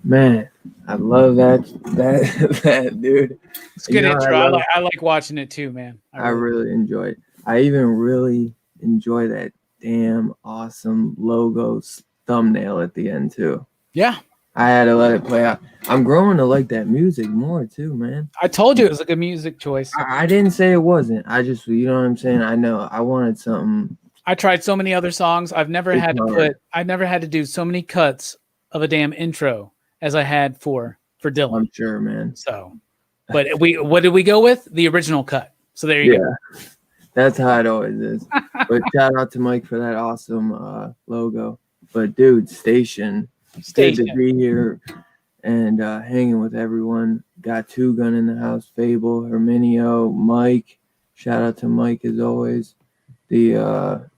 Man, I love that dude. It's a good intro. I like watching it too, man. I really enjoy it. I even really enjoy that damn awesome logo thumbnail at the end too. Yeah. I had to let it play out. I'm growing to like that music more too, man. I told you it was a good music choice. I didn't say it wasn't. I just, you know what I'm saying? I know. I wanted something. I tried so many other songs. I've never had to do so many cuts of a damn intro as I had for Dylan. I'm sure, man. So, but what did we go with? The original cut. So there you go. That's how it always is. But shout out to Mike for that awesome logo. But dude, Station. Good to be here and hanging with everyone. Got Two Gun in the house, Fable, Herminio, Mike. Shout out to Mike as always. Man,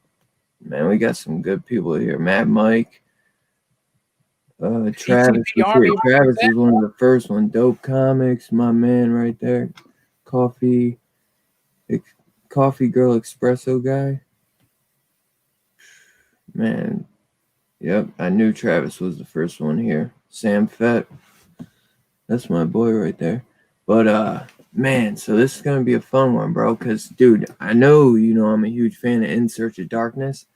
we got some good people here. Mad Mike. Travis. Travis is one of the first one. Dope Comics, my man right there. Coffee Girl Espresso guy. Man. Yep, I knew Travis was the first one here. Sam Fett. That's my boy right there. But, man, so this is going to be a fun one, bro. Because, dude, I know, I'm a huge fan of In Search of Darkness.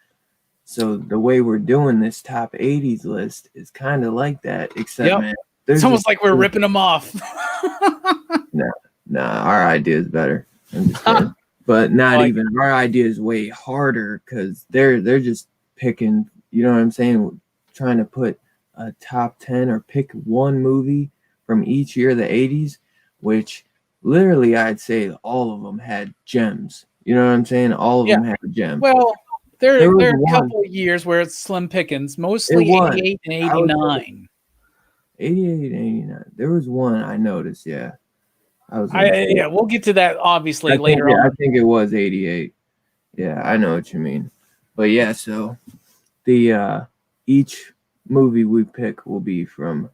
So the way we're doing this top 80s list is kind of like that. Except, man. It's almost like we're ripping them off. Nah, our idea is better. I'm just kidding. But not even. Our idea is way harder because they're just picking... You know what I'm saying? Trying to put a top 10 or pick one movie from each year of the 80s, which literally I'd say all of them had gems. You know what I'm saying? All of them had a gem. Well, there are a couple of years where it's slim pickings, mostly 88 and 89. 88 and 89. There was one I noticed, yeah. We'll get to that obviously later on. I think it was 88. Yeah, I know what you mean. But yeah, so... each movie we pick will be from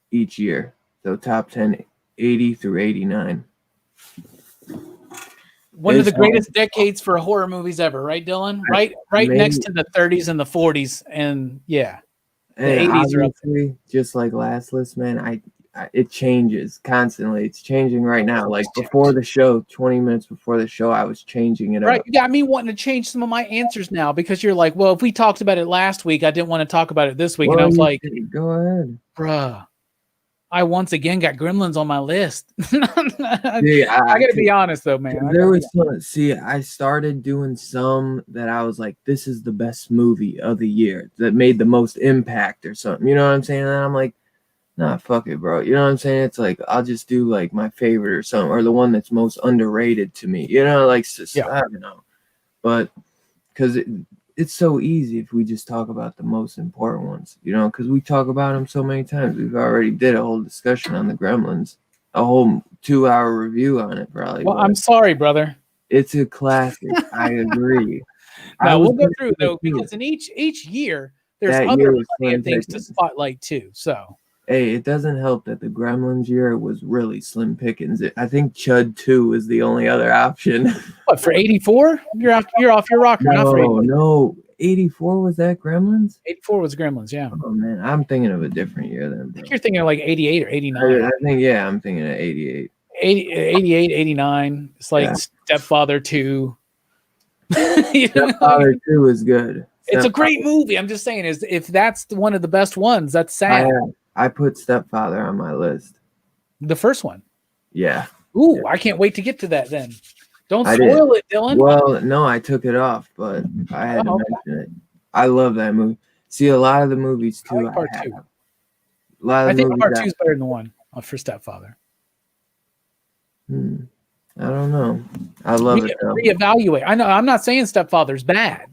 each year. So top 10, 80 through 89. One of the greatest decades for horror movies ever, right, Dylan? Right next to the 30s and the 40s. And yeah. The 80s are up there. Just like last list, man, it changes constantly. It's changing right now. Like before the show, 20 minutes before the show, I was changing it up. Right. You got me wanting to change some of my answers now because you're like, well, if we talked about it last week, I didn't want to talk about it this week. And I was like, go ahead. Bruh, I once again got Gremlins on my list. I got to be honest, though, man. I started doing some that I was like, this is the best movie of the year that made the most impact or something. You know what I'm saying? And I'm like, nah, fuck it, bro. You know what I'm saying? It's like, I'll just do like my favorite or something, or the one that's most underrated to me. You know, like, I don't know. But because it's so easy if we just talk about the most important ones, because we talk about them so many times. We've already did a whole discussion on the Gremlins, a whole 2-hour review on it, probably. Well, I'm sorry, brother. It's a classic. I agree. Now we'll go through though, because in each year there's That other year was plenty slim of things to pickings. spotlight too. So Hey, it doesn't help that the Gremlins year was really slim pickings. I think Chud 2 is the only other option. what, for 84? You're off your rocker, not for 84. No. 84 was that Gremlins? 84 was Gremlins, yeah. Oh man, I'm thinking of a different year then, I bro. think you're thinking of like 88 or 89. I think, yeah, I'm thinking of 88. 88, 89. It's like Stepfather 2. Stepfather 2 is good. It's a great movie. I'm just saying, is if that's one of the best ones, that's sad. I put Stepfather on my list. The first one. Yeah. Ooh, I can't wait to get to that then. Don't I spoil it, Dylan. Well, no, I took it off, but I had to mention it. I love that movie. See, a lot of the movies too. I like part 2. I think part 2 is better than 1 for Stepfather. I don't know. I love it though. Reevaluate. I know. I'm not saying Stepfather's bad.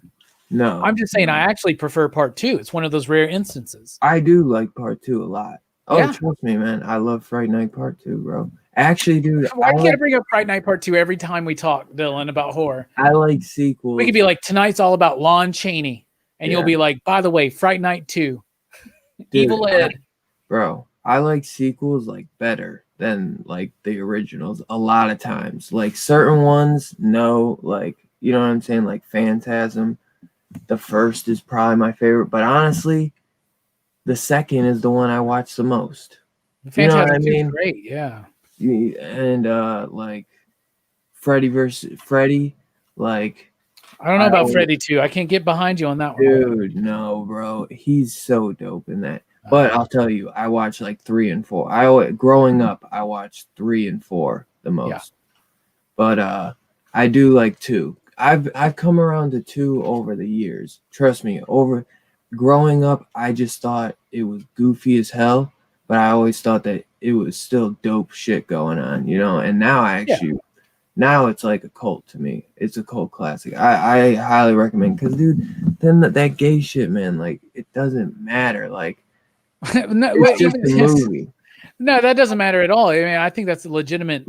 No, I'm just saying I actually prefer part 2. It's one of those rare instances. I do like part 2 a lot. Oh, yeah. Trust me, man. I love Fright Night Part 2, bro. Actually, dude. Why can't I bring up Fright Night Part 2 every time we talk, Dylan, about horror? I like sequels. We could be like, tonight's all about Lon Chaney. And you'll be like, by the way, Fright Night 2. Dude, Evil Ed. Bro, I like sequels like better than like the originals a lot of times. Like certain ones, no, like, you know what I'm saying? Like Phantasm. The first is probably my favorite, but honestly, the second is the one I watch the most. You know what I mean? Great, yeah. And like Freddy versus Freddy, like I don't know about Freddy 2. I can't get behind you on that one. Dude, no, bro. He's so dope in that. But I'll tell you, I watched like 3 and 4. Growing up, I watched 3 and 4 the most. Yeah. But I do like 2. I've come around to 2 over the years. Trust me, growing up, I just thought it was goofy as hell, but I always thought that it was still dope shit going on, you know? And now now it's like a cult to me. It's a cult classic. I highly recommend, because dude, then that gay shit, man, like it doesn't matter. Like it's just a movie. No, that doesn't matter at all. I mean, I think that's a legitimate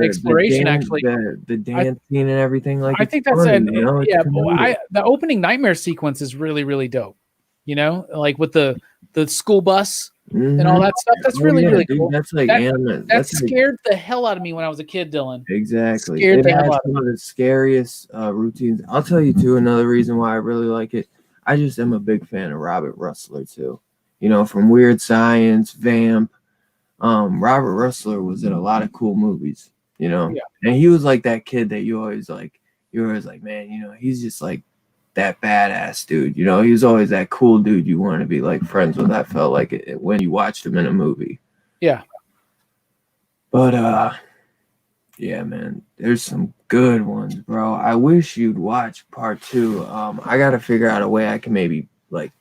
exploration. Actually, the dance scene and everything. Like I think that's the opening nightmare sequence is really, really dope. You know, like with the school bus and all that stuff. That's really cool. That's like that scared the hell out of me when I was a kid, Dylan. Exactly. It has some of the scariest routines. I'll tell you too. Another reason why I really like it. I just am a big fan of Robert Russler too. You know, from Weird Science, Vamp. Robert Russler was in a lot of cool movies, you know, and he was like that kid that you're always like, man, you know, he's just like that badass dude, you know, he was always that cool dude you want to be like friends with. I felt like it when you watched him in a movie. Yeah. But yeah, man, there's some good ones, bro. I wish you'd watch part 2. I gotta figure out a way I can maybe like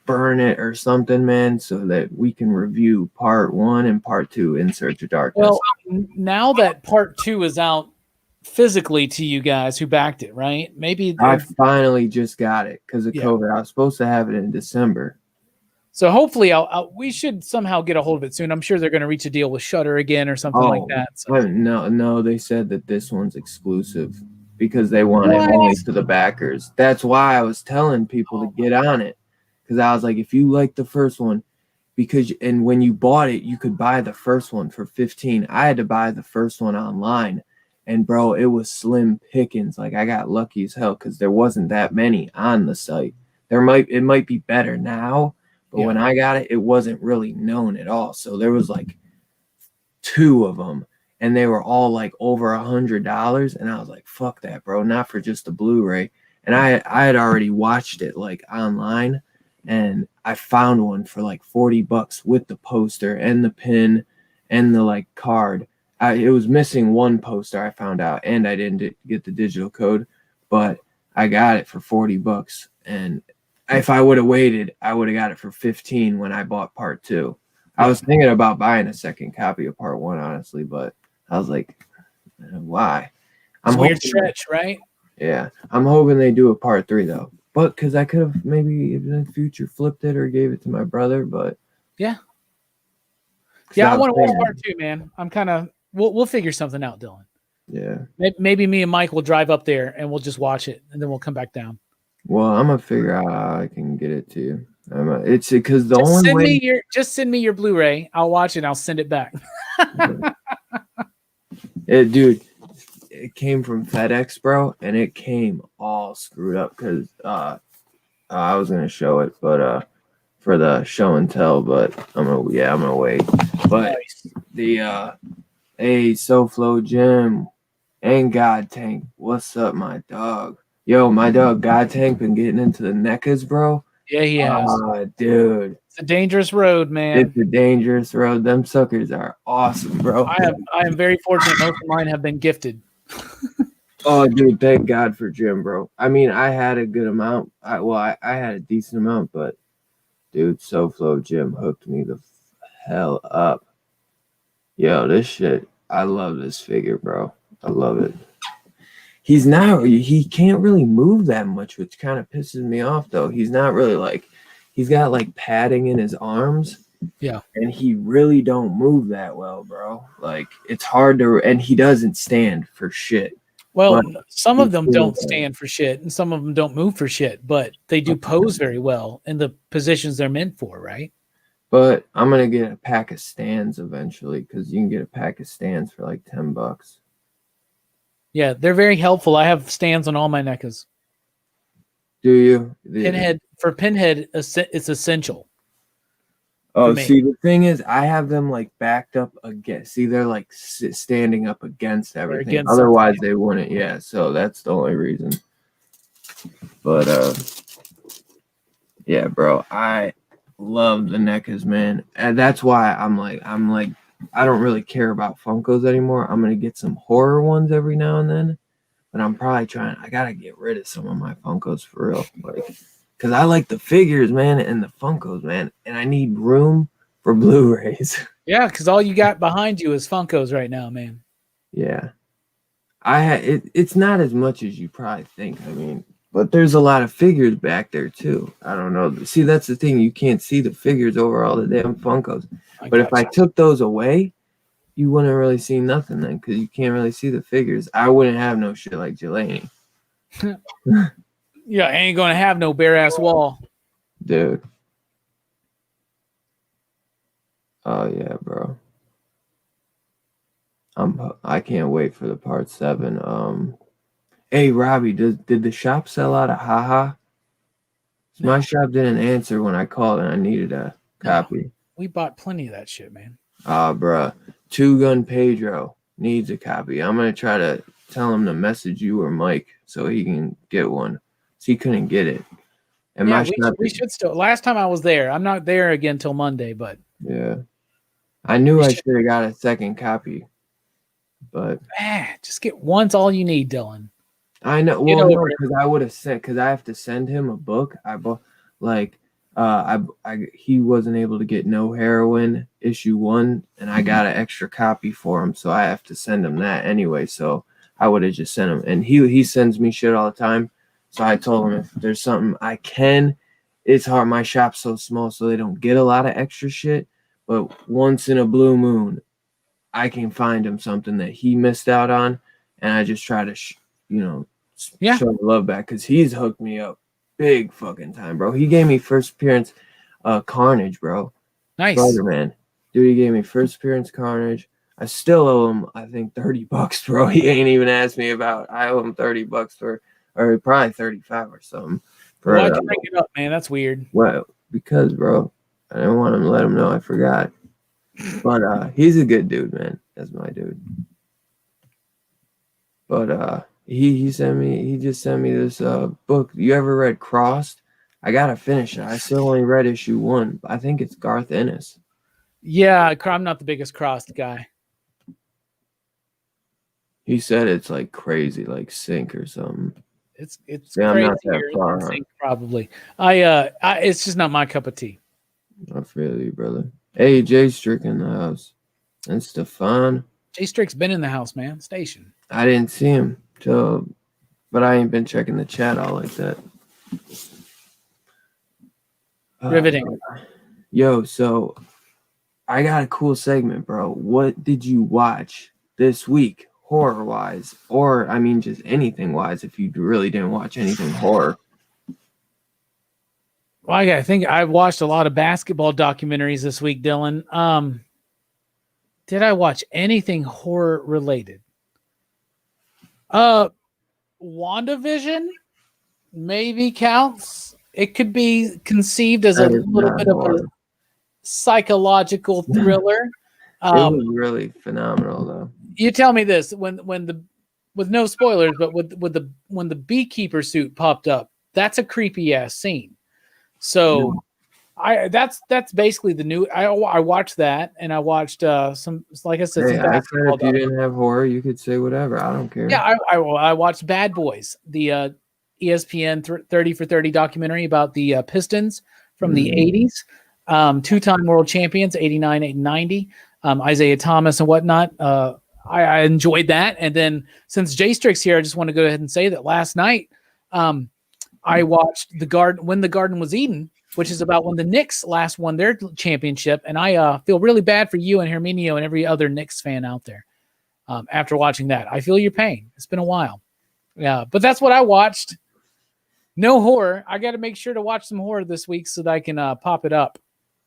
burn it or something, man, so that we can review part 1 and part 2 in Search of Darkness. Well, now that part 2 is out physically to you guys who backed it, right? Maybe I finally just got it because of COVID. I was supposed to have it in December. So hopefully we should somehow get a hold of it soon. I'm sure they're going to reach a deal with Shudder again or something like that. So. No, they said that this one's exclusive because they want it only to the backers. That's why I was telling people to get on it. Because I was like, if you like the first one, and when you bought it, you could buy the first one for $15. I had to buy the first one online, and bro, it was slim pickings. Like I got lucky as hell because there wasn't that many on the site. It might be better now, but when I got it, it wasn't really known at all. So there was like 2 of them, and they were all like over $100, and I was like, fuck that, bro, not for just the Blu-ray. And I had already watched it like online. And I found one for like $40 with the poster and the pin and the like card. It was missing one poster, I found out, and I didn't get the digital code, but I got it for $40. And if I would have waited, I would have got it for $15 when I bought part 2. I was thinking about buying a second copy of part 1, honestly, but I was like, why? It's a weird stretch, right? Yeah, I'm hoping they do a part 3 though. But because I could have maybe in the future flipped it or gave it to my brother, but yeah, I want to watch part 2, man. I'm kind of we'll figure something out, Dylan. Yeah, maybe me and Mike will drive up there and we'll just watch it, and then we'll come back down. Well, I'm gonna figure out how I can get it to you. It's because the only way. Just send me your Blu-ray. I'll watch it. I'll send it back. Dude, it came from FedEx, bro, and it came all screwed up because I was gonna show it, but for the show and tell, but I'm gonna wait. But nice. The hey, SoFlo Jim and God Tank, what's up, my dog? Yo, my dog God Tank been getting into the NECAs, bro. Yeah, he has. Dude. It's a dangerous road, man. It's a dangerous road. Them suckers are awesome, bro. I am very fortunate. Most of mine have been gifted. Oh, dude, thank God for Jim, bro. I mean, I had a good amount. I had a decent amount, but dude, SoFlo Jim hooked me the hell up. Yo, this shit, I love this figure, bro. I love it. He can't really move that much, which kind of pisses me off, though. He's not really he's got like padding in his arms. Yeah. And he really don't move that well, bro. Like, it's hard and he doesn't stand for shit. Well, some of them don't stand for shit, and some of them don't move for shit, but they do pose very well in the positions they're meant for, right? But I'm going to get a pack of stands eventually, because you can get a pack of stands for like $10. Yeah, they're very helpful. I have stands on all my NECAs. Do you? For Pinhead, it's essential. Oh, see, the thing is, I have them like backed up against. See, they're like standing up against everything. Otherwise, they wouldn't. Yeah, so that's the only reason. But yeah, bro, I love the NECAs, man, and that's why I'm like, I don't really care about Funkos anymore. I'm gonna get some horror ones every now and then, but I'm probably I gotta get rid of some of my Funkos for real, like. Because I like the figures, man, and the Funkos, man. And I need room for Blu-rays. Yeah, because all you got behind you is Funkos right now, man. Yeah. It's not as much as you probably think. I mean, but there's a lot of figures back there, too. I don't know. See, that's the thing. You can't see the figures over all the damn Funkos. But if I took those away, you wouldn't really see nothing then, because you can't really see the figures. I wouldn't have no shit like Jelani. Yeah, I ain't gonna have no bare ass wall, dude. Oh yeah, bro. I can't wait for the part 7. Hey Robbie, did the shop sell out of haha? No. My shop didn't answer when I called and I needed a copy. No, we bought plenty of that shit, man. Bruh. Two Gun Pedro needs a copy. I'm gonna try to tell him to message you or Mike so he can get one. So he couldn't get it. And yeah, we should still. Last time I was there, I'm not there again till Monday, but yeah, I knew I should have got a second copy, but just get one's all you need, Dylan. I know. Well, no, because I would have sent because I have to send him a book. I bought he wasn't able to get No Heroin issue 1, and I got an extra copy for him, so I have to send him that anyway. So I would have just sent him, and he sends me shit all the time. So I told him if there's something I can, it's hard. My shop's so small, so they don't get a lot of extra shit. But once in a blue moon, I can find him something that he missed out on, and I just try to, show the love back because he's hooked me up big fucking time, bro. He gave me first appearance, Carnage, bro. Nice, Spider-Man, dude. He gave me first appearance Carnage. I still owe him, I think, $30, bro. He ain't even asked me about. I owe him $30 for. Or probably 35 or something. Why'd you bring it up, man? That's weird. Well, because, bro, I didn't want him to let him know I forgot. But he's a good dude, man. That's my dude. But he just sent me this book. You ever read Crossed? I gotta finish it. I still only read issue 1. I think it's Garth Ennis. Yeah, I'm not the biggest Crossed guy. He said it's like crazy, like Sync or something. It's crazy than Sync, probably. It's just not my cup of tea. I feel you, brother. Hey, Jay Strick in the house. And Stefan. Jay Strick's been in the house, man. Station. I didn't see him but I ain't been checking the chat all like that. Riveting. Yo, so I got a cool segment, bro. What did you watch this week? Horror wise, or I mean, just anything wise, if you really didn't watch anything horror. Well, I think I watched a lot of basketball documentaries this week, Dylan. Did I watch anything horror related? WandaVision maybe counts. It could be conceived as a little bit of a psychological thriller. It was really phenomenal, though. You tell me this: with no spoilers, but when the beekeeper suit popped up, that's a creepy ass scene. So, that's basically the new. I watched that, and I watched some, like I said, some basketball. If you didn't have horror, you could say whatever. I don't care. Yeah, I watched Bad Boys, the ESPN 30 for 30 documentary about the Pistons from the 80s, two-time world champions, 89 and 90, Isaiah Thomas and whatnot. I enjoyed that. And then since Jay Strick's here, I just want to go ahead and say that last night I watched When the Garden Was Eden, which is about when the Knicks last won their championship. And I feel really bad for you and Herminio and every other Knicks fan out there after watching that. I feel your pain. It's been a while. Yeah, but that's what I watched. No horror. I got to make sure to watch some horror this week so that I can pop it up.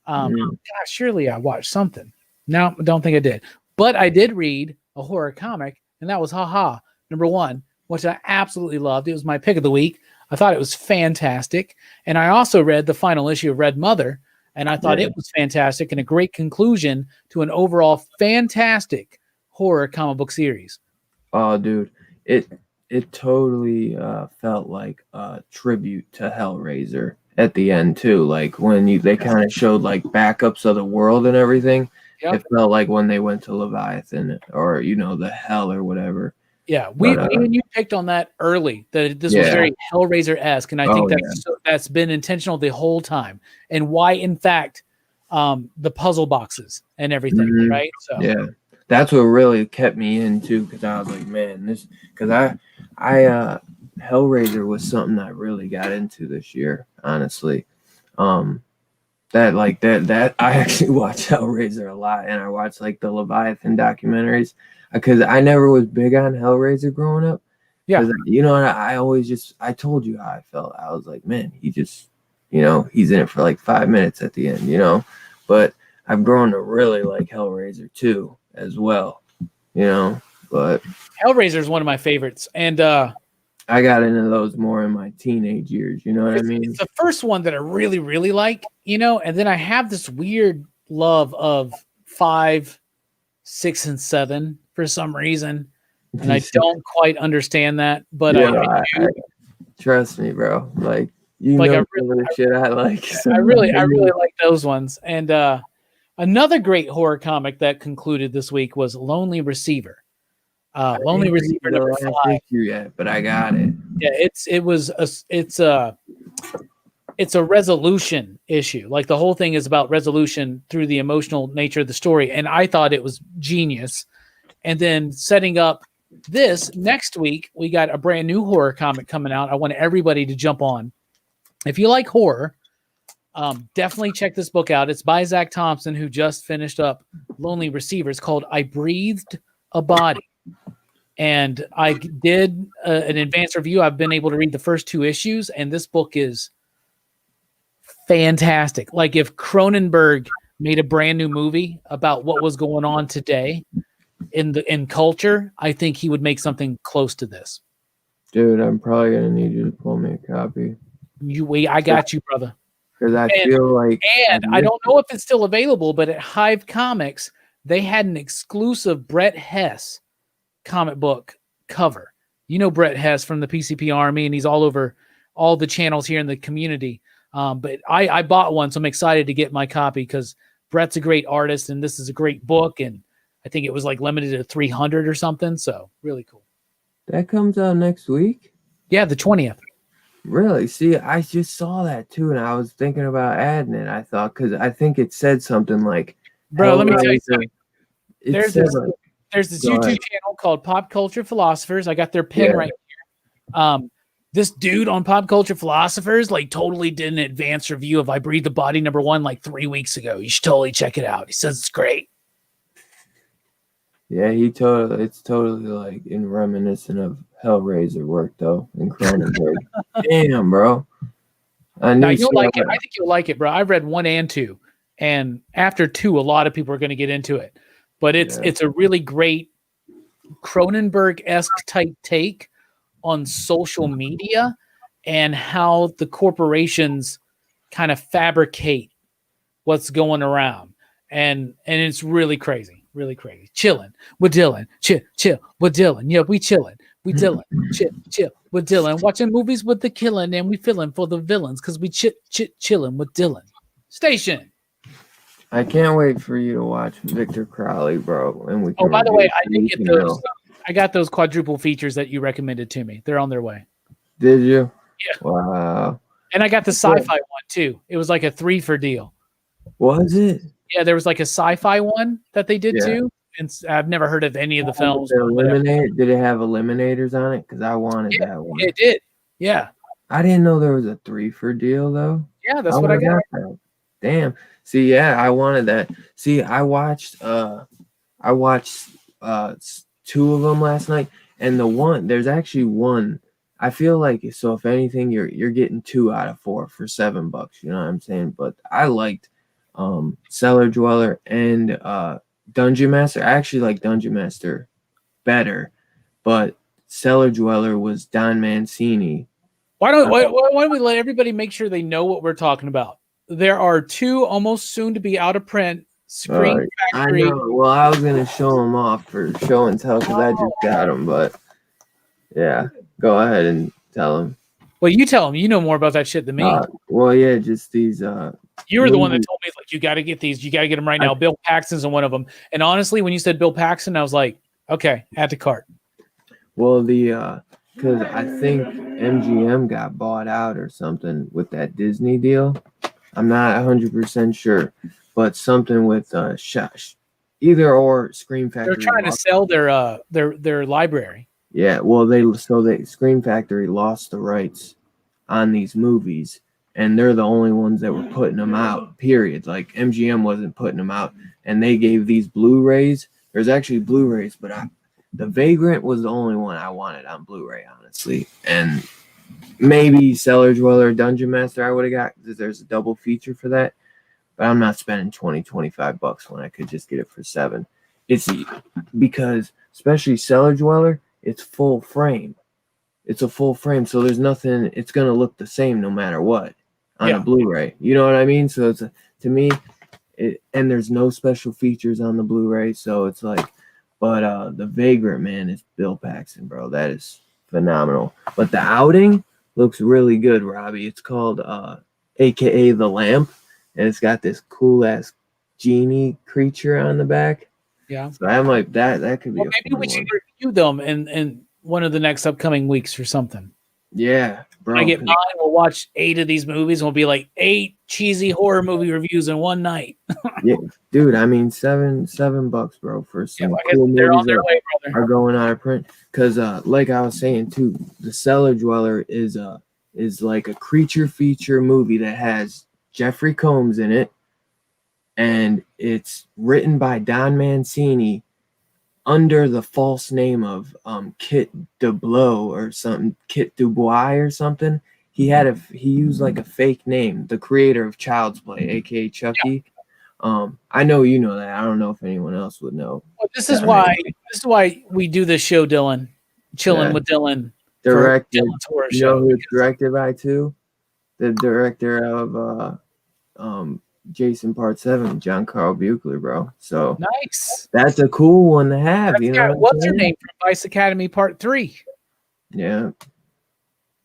Gosh, surely I watched something. No, I don't think I did. But I did read a horror comic, and that was Haha #1, which I absolutely loved. It was my pick of the week. I thought it was fantastic. And I also read the final issue of Red Mother, and I thought it was fantastic and a great conclusion to an overall fantastic horror comic book series. Oh, dude. It totally felt like a tribute to Hellraiser at the end too. Like when they kind of showed like backups of the world and everything. Yep. It felt like when they went to Leviathan or the hell or whatever. Yeah, me and you picked on that early. That this was very Hellraiser-esque, and I think that's been intentional the whole time. And why, in fact, the puzzle boxes and everything, right? So yeah. That's what really kept me in too, because I was like, man, I Hellraiser was something I really got into this year, honestly. That I actually watched Hellraiser a lot, and I watched like the Leviathan documentaries because I never was big on Hellraiser growing up. Yeah, I told you how I felt. I was like, man, he just, he's in it for like 5 minutes at the end, But I've grown to really like Hellraiser too, as well, but Hellraiser is one of my favorites, and I got into those more in my teenage years. You know what I mean? It's the first one that I really, really like, and then I have this weird love of 5, 6, and 7 for some reason, and I don't quite understand that, but I trust me, bro. Like shit I like. So I really like those ones, and another great horror comic that concluded this week was Lonely Receiver. Lonely Receiver #5. Yet, but I got it. Yeah, it's a resolution issue. Like the whole thing is about resolution through the emotional nature of the story, and I thought it was genius. And then setting up this next week, we got a brand new horror comic coming out. I want everybody to jump on. If you like horror, definitely check this book out. It's by Zach Thompson, who just finished up Lonely Receiver. It's called I Breathed a Body. And I did an advanced review. I've been able to read the first 2 issues, and this book is fantastic. Like if Cronenberg made a brand new movie about what was going on today in culture, I think he would make something close to this. Dude, I'm probably gonna need you to pull me a copy. I got you, brother. Because I feel like, and I don't know if it's still available, but at Hive Comics they had an exclusive Brett Hess comic book cover. Brett Hess from the PCP Army, and he's all over all the channels here in the community. But I bought one, so I'm excited to get my copy because Brett's a great artist, and this is a great book, and I think it was like limited to 300 or something. So really cool. That comes out next week? Yeah, the 20th. Really? See, I just saw that too, and I was thinking about adding it. I thought because I think it said something like, "Bro, let me tell you something." There's this YouTube channel called Pop Culture Philosophers. I got their pin right here. This dude on Pop Culture Philosophers like totally did an advanced review of I Breathe the Body #1 like 3 weeks ago. You should totally check it out. He says it's great. Yeah, it's totally like in reminiscent of Hellraiser work though, in Cronenberg. Damn, bro. Now you'll like it. I think you'll like it, bro. I've read 1 and 2, and after 2, a lot of people are going to get into it. But it's a really great Cronenberg-esque type take on social media and how the corporations kind of fabricate what's going around. And it's really crazy, really crazy. Chilling with Dylan. Chill with Dylan. Yeah, we chilling. We Dylan. Chill with Dylan. Watching movies with the killing, and we feeling for the villains because we chilling with Dylan. Station. I can't wait for you to watch Victor Crowley, bro. And we can by the way, I did get those. I got those quadruple features that you recommended to me. They're on their way. Did you? Yeah. Wow. And I got the sci-fi one too. It was like a 3 for deal. Was it? Yeah, there was like a sci-fi one that they did too. And I've never heard of any of the films. Did it have eliminators on it? Because I wanted that one. It did. Yeah. I didn't know there was a 3 for deal though. Yeah, that's what I got. That. Damn. See, yeah, I wanted that. See, I watched 2 of them last night, and there's actually one. I feel like, so if anything, you're getting 2 out of 4 for $7. You know what I'm saying? But I liked Cellar Dweller and Dungeon Master. I actually like Dungeon Master better, but Cellar Dweller was Don Mancini. Why don't we let everybody make sure they know what we're talking about? There are 2 almost soon to be out of print Screen Factory. I know. Well, I was gonna show them off for show and tell because I just got them, but yeah, go ahead and tell them. Well, you tell them. You know more about that shit than me. Well, yeah, just these. You were the one that told me like you got to get these. You got to get them right now. Bill Paxton's on one of them. And honestly, when you said Bill Paxton, I was like, okay, add to cart. Well, because I think MGM got bought out or something with that Disney deal. I'm not 100% sure, but something with either or Scream Factory. They're trying to sell their library. Yeah, well, Scream Factory lost the rights on these movies, and they're the only ones that were putting them out. Period. Like MGM wasn't putting them out, and they gave these Blu-rays. There's actually Blu-rays, but the Vagrant was the only one I wanted on Blu-ray, honestly, and maybe Cellar Dweller, Dungeon Master I would have got because there's a double feature for that. But I'm not spending $25 when I could just get it for $7. It's because especially Cellar Dweller, it's full frame. It's a full frame, so there's nothing. It's gonna look the same no matter what on a Blu-ray. You know what I mean? So to me, and there's no special features on the Blu-ray, so it's like. But the Vagrant, man, is Bill Paxton, bro. That is phenomenal. But the Outing looks really good, Robbie. It's called AKA The Lamp, and it's got this cool ass genie creature on the back. Yeah. So I'm like, that could be maybe we should review them in one of the next upcoming weeks or something. Yeah, bro. When I get mine, we'll watch 8 of these movies, and we'll be like 8 cheesy horror movie reviews in one night. Yeah, dude. I mean, $7, bro, for some cool movies that are going out of print. Because, like I was saying too, The Cellar Dweller is like a creature feature movie that has Jeffrey Combs in it, and it's written by Don Mancini under the false name of Kit Dublow or something, Kit Dubois or something. He used like a fake name, the creator of Child's Play, aka Chucky. I know you know that. I don't know if anyone else would know. Well, this is why we do this show, Dylan. Chilling with Dylan. Directed. Dylan's horror you show. know who it's directed by too? The director of Jason Part 7, John Carl Buechler, bro. So nice. That's a cool one to have. You know what's her name from Vice Academy Part 3? Yeah.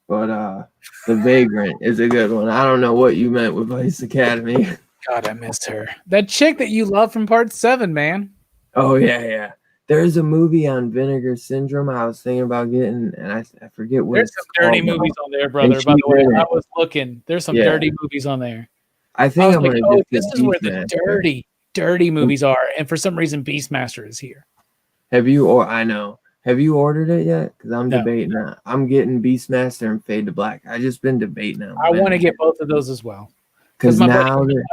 But The Vagrant is a good one. I don't know what you meant with Vice Academy. God, I missed her. That chick that you love from Part 7, man. Oh yeah. There's a movie on Vinegar Syndrome I was thinking about getting, and I forget what. There's some dirty movies on there, brother. By the way, I was looking. There's some dirty movies on there. I think I'm gonna just this is where the dirty movies are, and for some reason, Beastmaster is here. Have you ordered it yet? Because I'm debating that. I'm getting Beastmaster and Fade to Black. I just been debating them. I want to get both of those as well. Because my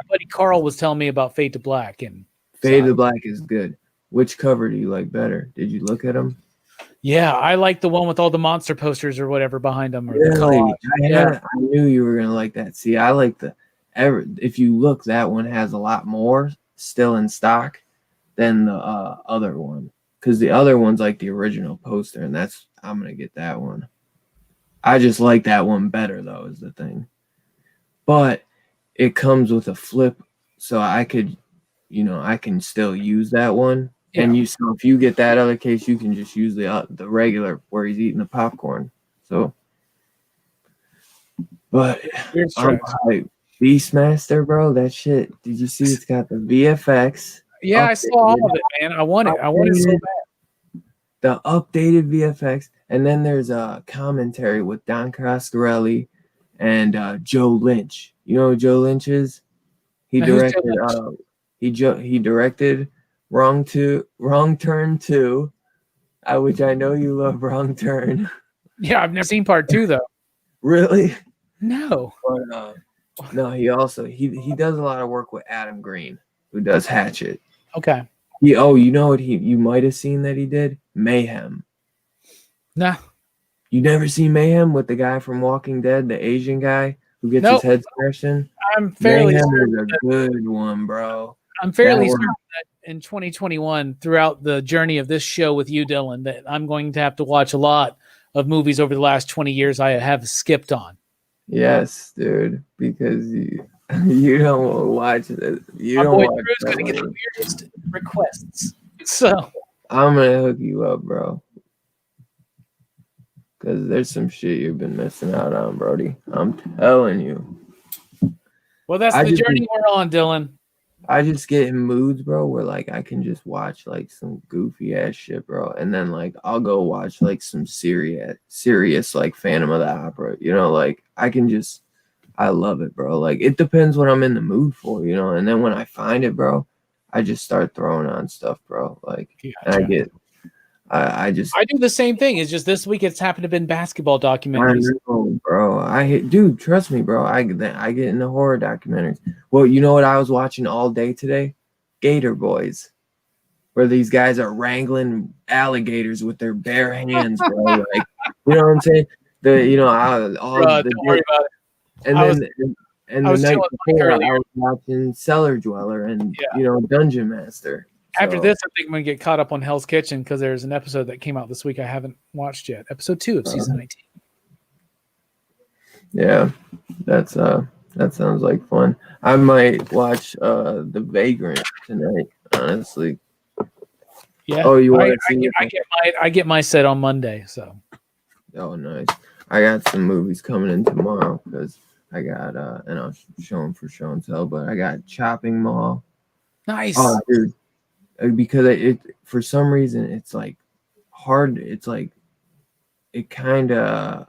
buddy Carl was telling me about Fade to Black, and Fade to Black is good. Which cover do you like better? Did you look at them? Yeah, I like the one with all the monster posters or whatever behind them. Or the Really? collage. I knew you were gonna like that. See, I like if you look, that one has a lot more still in stock than the other one. Because the other one's like the original poster, and I'm gonna get that one. I just like that one better though, is the thing. But it comes with a flip, so I could, I can still use that one. Yeah. And so if you get that other case, you can just use the regular where he's eating the popcorn. So, but I'm hyped. Beastmaster, bro, that shit. Did you see? It's got the VFX. Yeah, I saw all of it, man. I want it. I want it so bad. The updated VFX, and then there's a commentary with Don Coscarelli and Joe Lynch. You know who Joe Lynch is? He directed. He directed Wrong Turn 2, which I know you love. Wrong Turn. Yeah, I've never seen part 2 though. Really? No. But, no, he also he does a lot of work with Adam Green, who does Hatchet. Okay. You know what you might have seen that he did? Mayhem. Nah. You never seen Mayhem with the guy from Walking Dead, the Asian guy who gets his head smashed in? I'm fairly Mayhem is a good one, bro. I'm fairly certain that in 2021, throughout the journey of this show with you, Dylan, that I'm going to have to watch a lot of movies over the last 20 years I have skipped on. Yes, dude, because you don't watch it. You don't watch Drew's going to get the weirdest requests. So I'm going to hook you up, bro. Because there's some shit you've been missing out on, Brody. I'm telling you. Well, that's the journey we're on, Dylan. I just get in moods, bro, where like I can just watch like some goofy ass shit, bro, and then like I'll go watch like some serious like Phantom of the Opera. Like I love it, bro. Like it depends what I'm in the mood for, and then when I find it, bro, I just start throwing on stuff, bro. Like and I do the same thing. It's just this week it's happened to been basketball documentaries. I know, bro. Dude, trust me, bro. I get into horror documentaries. Well, you know what I was watching all day today? Gator Boys, where these guys are wrangling alligators with their bare hands, bro. Like, you know what I'm saying? Don't worry about it. And the night before, I was watching Cellar Dweller and Dungeon Master. After this, I think I'm going to get caught up on Hell's Kitchen because there's an episode that came out this week I haven't watched yet. Episode 2 of season 19. Yeah, that sounds like fun. I might watch The Vagrant tonight, honestly. Yeah. Oh, you want to see? I get my set on Monday, so. Oh, nice. I got some movies coming in tomorrow because I got and I'll show them for show and tell, but I got Chopping Mall. Nice. Oh, dude. Because it for some reason it's like hard. It's like it kind of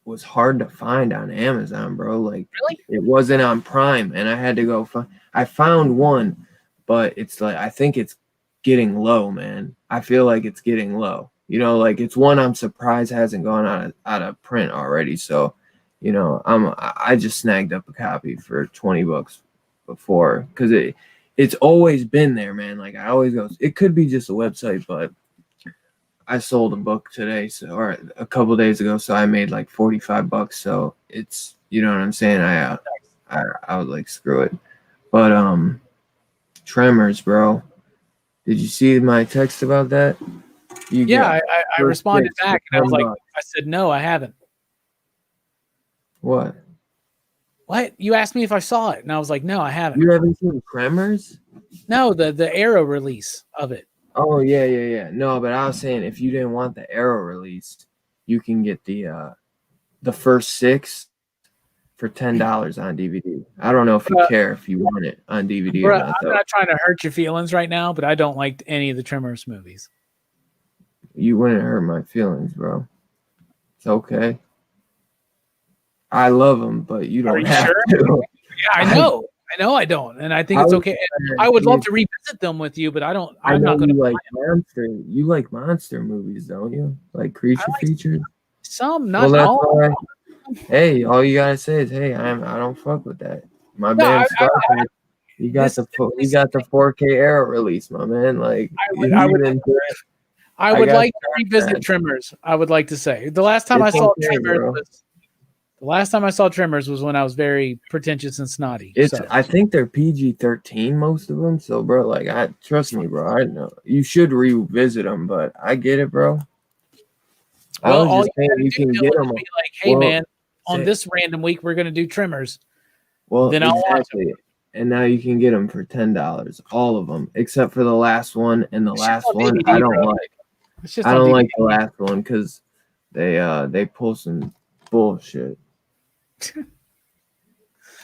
was hard to find on Amazon, bro. Like really, it wasn't on Prime, and I had to go find. I found one, but it's like I think it's getting low, man. I feel like it's getting low. Like it's one I'm surprised hasn't gone out of print already. So, I just snagged up a copy for $20 before because it's always been there, man. Like I always go, it could be just a website, but I sold a book today, or a couple days ago, so I made like $45. So it's, you know what I'm saying? I was like, screw it. But Tremors, bro. Did you see my text about that? I responded back and I was like, I said, no, I haven't. What? What? You asked me if I saw it, and I was like, no, I haven't. You haven't seen Tremors? No, the Arrow release of it. Oh, yeah. No, but I was saying if you didn't want the Arrow released, you can get the first 6 for $10 on DVD. I don't know if you care if you want it on DVD or not. I'm not trying to hurt your feelings right now, but I don't like any of the Tremors movies. You wouldn't hurt my feelings, bro. It's okay. I love them, but you don't have to. Yeah, I know. I don't, and I think it's okay. I would love to revisit them with you, but I don't. I'm not going to like monster. You like monster movies, don't you? Like creature features. Some, not all. Hey, all you gotta say is, "Hey, I don't fuck with that." My band Scarface. You got the 4K Arrow release, my man. Like I would like to revisit Tremors. I would like to say the last time I saw Tremors was when I was very pretentious and snotty. I think they're PG-13, most of them. So, bro, like, trust me, bro. I know you should revisit them, but I get it, bro. Well, I was just saying you can get them. Be like, hey, man, on this random week we're gonna do Tremors. Well, then I'll watch them. And now you can get them for $10, all of them, except for the last one. And the last one, I don't like. I don't like the last one because they pull some bullshit.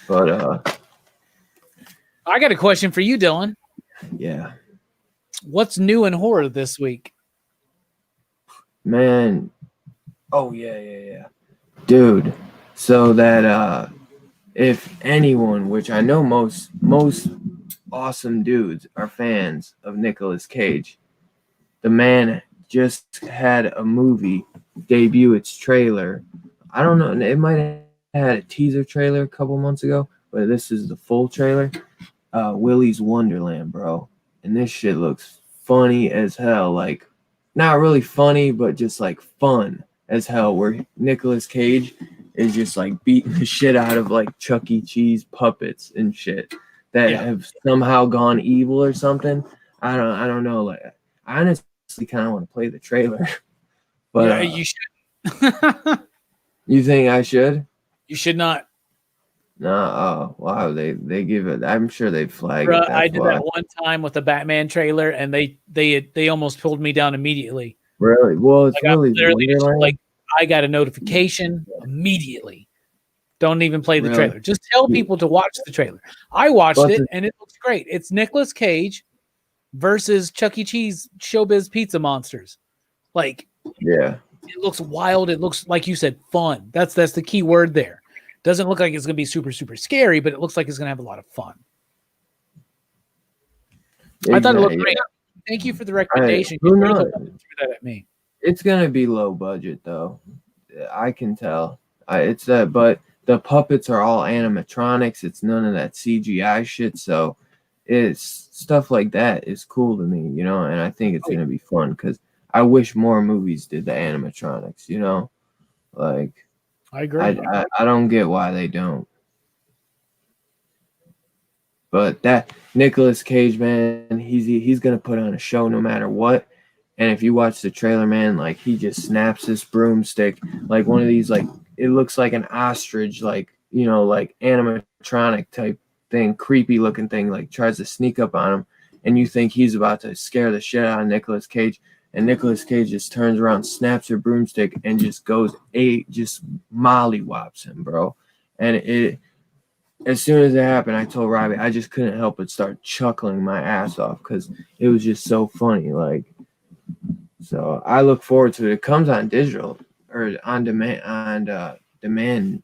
But I got a question for you, Dylan. Yeah. What's new in horror this week? Man. Oh yeah. Dude. So that if anyone, which I know most awesome dudes are fans of Nicolas Cage, the man just had a movie debut its trailer. I don't know, it might have had a teaser trailer a couple months ago, but this is the full trailer. Willy's Wonderland, bro. And this shit looks funny as hell. Like, not really funny, but just like fun as hell, where Nicolas Cage is just like beating the shit out of like Chuck E. Cheese puppets and shit that have somehow gone evil or something. I don't know. Like, I honestly kind of want to play the trailer. But you should. You think I should? You should not. No, wow, they give it. I'm sure they flag it. I did that one time with the Batman trailer, and they almost pulled me down immediately. Really? Well, it's really like I got a notification immediately. Don't even play the trailer. Just tell people to watch the trailer. I watched it, and it looks great. It's Nicolas Cage versus Chuck E. Cheese Showbiz Pizza Monsters. Like, yeah, it looks wild. It looks, like you said, fun. That's the key word there. Doesn't look like it's going to be super, super scary, but it looks like it's going to have a lot of fun. Exactly. I thought it looked great. Thank you for the recommendation. Who knows? That at me. It's going to be low budget, though. I can tell. It's that, but the puppets are all animatronics. It's none of that CGI shit. So it's stuff like that is cool to me, you know, and I think it's going to be fun because I wish more movies did the animatronics, you know, like. I agree. I don't get why they don't. But that Nicolas Cage, man, he's gonna put on a show no matter what. And if you watch the trailer, man, like he just snaps this broomstick like one of these, like it looks like an ostrich, like, you know, like animatronic type thing, creepy looking thing, like tries to sneak up on him, and you think he's about to scare the shit out of Nicolas Cage. And Nicolas Cage just turns around, snaps her broomstick, and just goes just mollywops him, bro. And as soon as it happened, I told Robbie, I just couldn't help but start chuckling my ass off because it was just so funny. Like, so I look forward to it. It comes on digital or on demand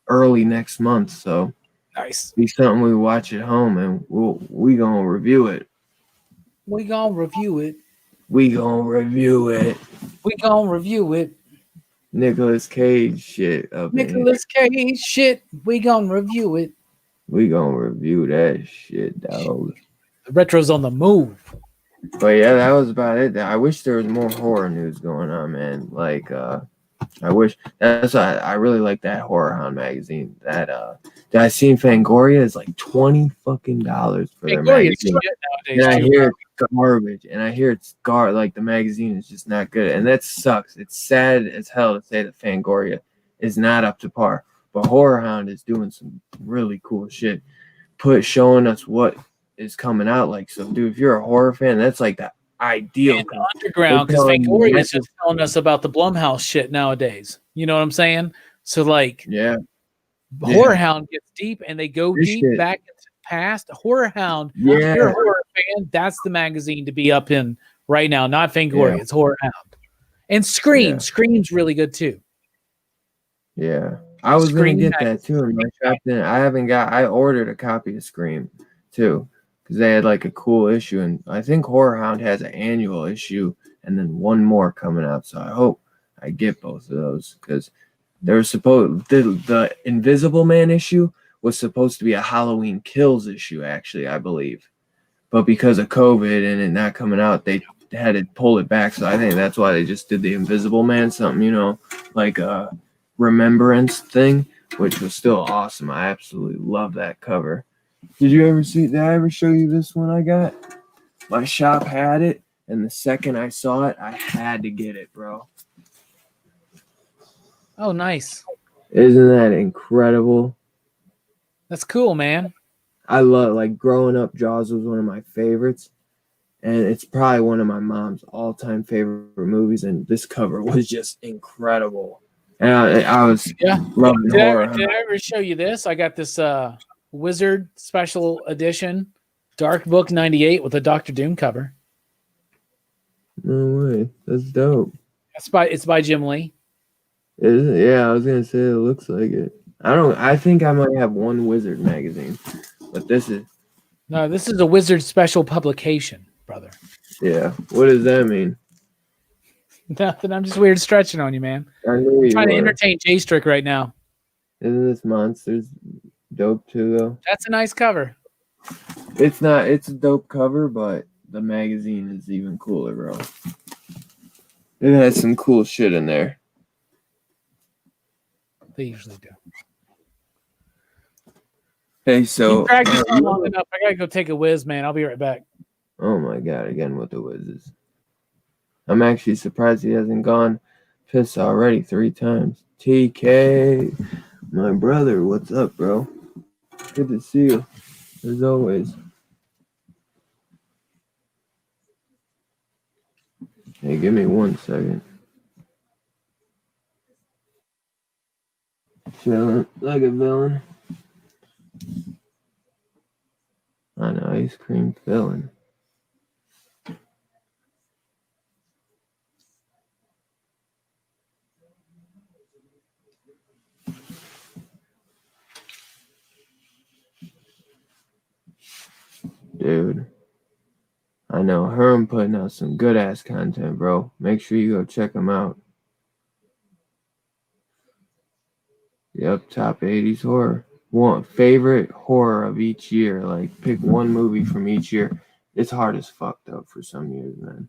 early next month. So nice. Be something we watch at home, and we gonna review it. We gonna review it. We gonna review it. We gonna review it. Nicolas Cage shit. Nicolas Cage shit. We gonna review it. We gonna review that shit, dog. The retro's on the move. But yeah, that was about it. I wish there was more horror news going on, man. Like, I wish. That's why I really like that Horror Hound magazine. That I seen Fangoria is like $20 fucking for their magazine. And I hear it's garbage, and I hear it's like the magazine is just not good, and that sucks. It's sad as hell to say that Fangoria is not up to par, but Horror Hound is doing some really cool shit, showing us what is coming out. Like, so, dude, if you're a horror fan, that's like the ideal underground, because Fangoria is just telling us about the Blumhouse shit nowadays. You know what I'm saying? So, like, Horror Hound gets deep, and they go deep back into the past. Horror Hound, if you're a horror fan, that's the magazine to be up in right now. Not Fangoria, it's Horror Hound. And Scream. Scream's really good too. Yeah. I was going to get that too in my shop. I ordered a copy of Scream too, because they had like a cool issue, and I think Horror Hound has an annual issue and then one more coming out. So I hope I get both of those, because they're supposed the Invisible Man issue was supposed to be a Halloween Kills issue, actually, I believe. But because of COVID and it not coming out, they had to pull it back. So I think that's why they just did the Invisible Man, something, you know, like a remembrance thing, which was still awesome. I absolutely love that cover. Did I ever show you this one I got? My shop had it, and the second I saw it, I had to get it, bro. Oh, nice. Isn't that incredible? That's cool, man. I love, like, growing up, Jaws was one of my favorites, and it's probably one of my mom's all-time favorite movies, and this cover was just incredible. And I was loving horror. Did I ever show you this? I got this Wizard Special Edition Dark Book 98 with a Doctor Doom cover. No way. That's dope. It's by Jim Lee. Is it? Yeah, I was gonna say it looks like it. I think I might have one Wizard magazine, but this is a Wizard special publication, brother. Yeah. What does that mean? Nothing. I'm just weird stretching on you, man. I know I'm trying to entertain J Strick right now. Isn't this Monsters dope too, though? That's a nice cover. It's not. It's a dope cover, but the magazine is even cooler, bro. It has some cool shit in there. They usually do. Hey, so practice long enough. I gotta go take a whiz, man. I'll be right back. Oh my god! Again with the whizzes. I'm actually surprised he hasn't gone piss already 3 times. TK, my brother, what's up, bro? Good to see you, as always. Hey, give me 1 second. Chilling like a villain. I know, ice cream filling. Dude, I know Herm putting out some good ass content, bro. Make sure you go check him out. Yep, top 80s horror. One favorite horror of each year. Like, pick one movie from each year. It's hard as fuck though for some years, man.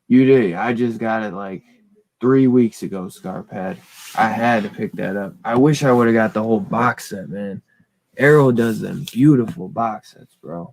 You did. I just got it like 3 weeks ago, Scarpad. I had to pick that up. I wish I would have got the whole box set, man. Arrow does them beautiful box sets, bro.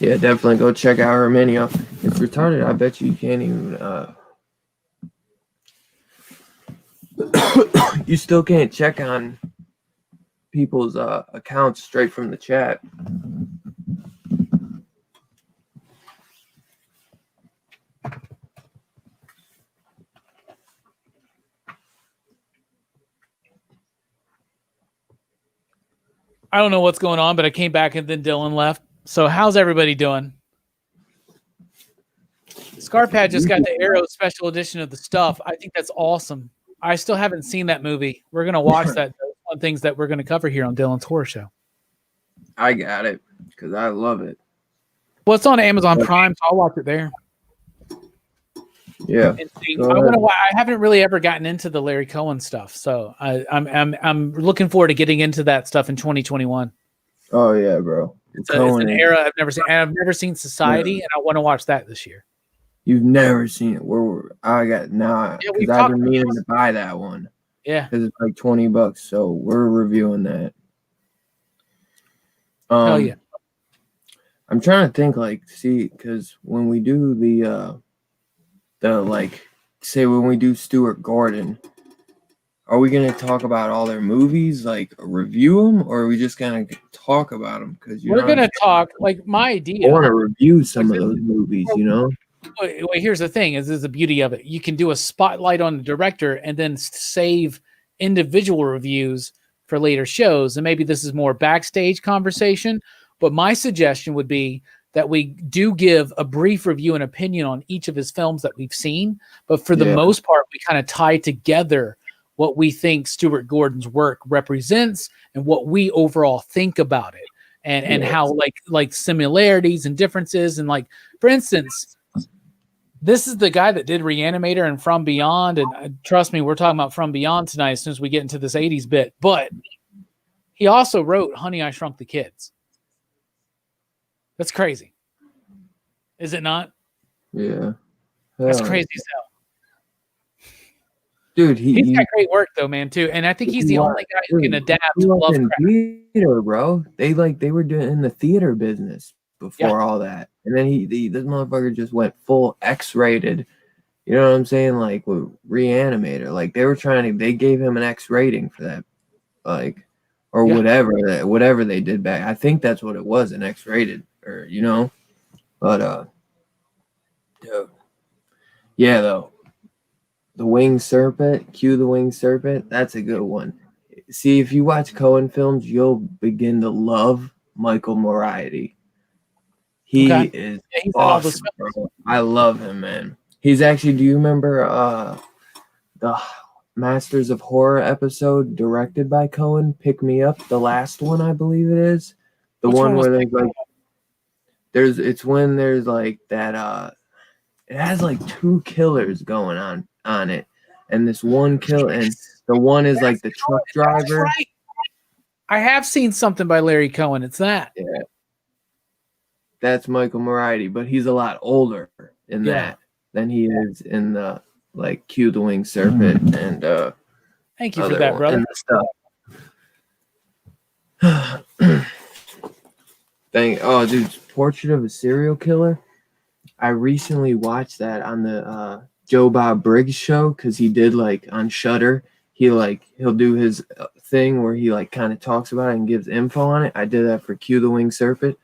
Yeah, definitely go check out her menu. It's retarded. I bet you can't even you still can't check on people's accounts straight from the chat. I don't know what's going on, but I came back and then Dylan left. So how's everybody doing? Scarpad just got the Arrow special edition of the stuff. I think that's awesome. I still haven't seen that movie. We're going to watch that. One things that we're going to cover here on Dylan's Horror Show. I got it because I love it. Well, it's on Amazon Prime, so I'll watch it there. Yeah. I haven't really ever gotten into the Larry Cohen stuff, so I'm looking forward to getting into that stuff in 2021. Oh yeah, bro. It's an era I've never seen. I've never seen Society, and I want to watch that this year. You've never seen it? I got now because I've been meaning to buy that one. Yeah, because it's like $20, so we're reviewing that. Hell yeah! I'm trying to think, like, see, because when we do the like, say when we do Stuart Gordon, are we gonna talk about all their movies, like review them, or are we just gonna talk about them? Because we're gonna talk. Like my idea, I want to review some of those movies, you know. Well, here's the thing: is the beauty of it. You can do a spotlight on the director and then save individual reviews for later shows. And maybe this is more backstage conversation. But my suggestion would be that we do give a brief review and opinion on each of his films that we've seen. But for the most part, we kind of tie together what we think Stuart Gordon's work represents and what we overall think about it, and how like similarities and differences. And like, for instance, this is the guy that did Reanimator and From Beyond. And trust me, we're talking about From Beyond tonight as soon as we get into this 80s bit. But he also wrote Honey, I Shrunk the Kids. That's crazy. Is it not? Yeah. That's crazy as hell. Dude, he's got great work though, man, too. And I think he's the only guy who can adapt to Lovecraft. Theater, bro. They were doing in the theater business before all that. And then this motherfucker just went full X-rated. You know what I'm saying? Like with Reanimator. Like they gave him an X rating for that. Like, or whatever they did back. I think that's what it was, an X-rated, or But dude. Yeah, though. The Winged Serpent, Cue the Winged Serpent, that's a good one. See, if you watch Coen films, you'll begin to love Michael Moriarty. He is awesome, bro. I love him, man. He's actually, do you remember the Masters of Horror episode directed by Coen, Pick Me Up, the last one, I believe it is? The one where there's like, it's when there's like that, it has like 2 killers going on it, and this one kill, and the one is like the truck driver. Right. I have seen something by Larry Cohen. It's that. Yeah. That's Michael Moriarty, but he's a lot older in that than he is in the like Cue the Winged Serpent and thank you for that, brother. Dude, Portrait of a Serial Killer. I recently watched that on the Joe Bob Briggs show, because he did like on Shudder. He'll do his thing where he like kind of talks about it and gives info on it. I did that for Cue the Winged Serpent,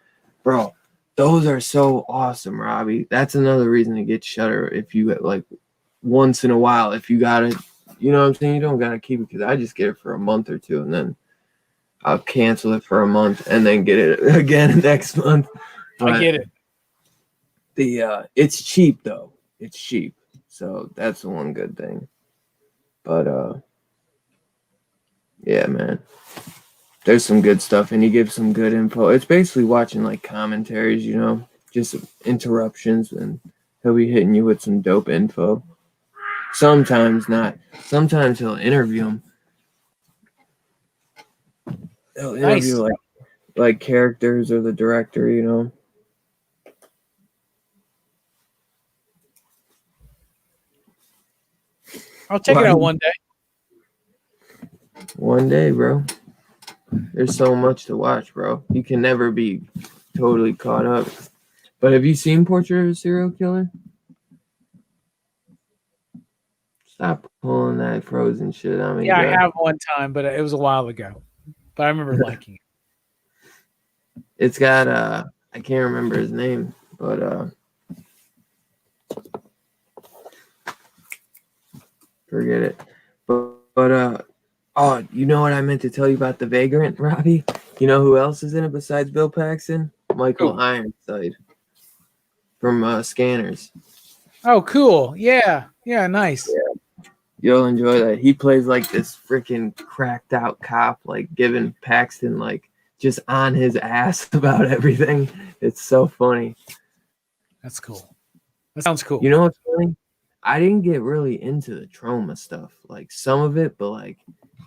bro. Those are so awesome, Robbie. That's another reason to get Shudder if you like once in a while. If you got it, you know what I'm saying. You don't gotta keep it, because I just get it for a month or two and then I'll cancel it for a month and then get it again next month. But I get it. It's cheap though. It's cheap. So that's the one good thing. But yeah, man. There's some good stuff, and he gives some good info. It's basically watching like commentaries, just interruptions, and he'll be hitting you with some dope info. Sometimes not. Sometimes he'll interview them. He'll interview like characters or the director, I'll check it out one day. One day, bro. There's so much to watch, bro. You can never be totally caught up. But have you seen Portrait of a Serial Killer? Stop pulling that Frozen shit on me. Yeah, bro. I have one time, but it was a while ago. But I remember liking it. It's got I can't remember his name, but forget it. But oh, you know what I meant to tell you about The Vagrant, Robbie? You know who else is in it besides Bill Paxton? Michael Ironside from Scanners. Oh, cool. Yeah, nice. Yeah. You'll enjoy that. He plays like this freaking cracked out cop, like giving Paxton like just on his ass about everything. It's so funny. That's cool. That sounds cool. You know what's funny? I didn't get really into the trauma stuff, like some of it, but like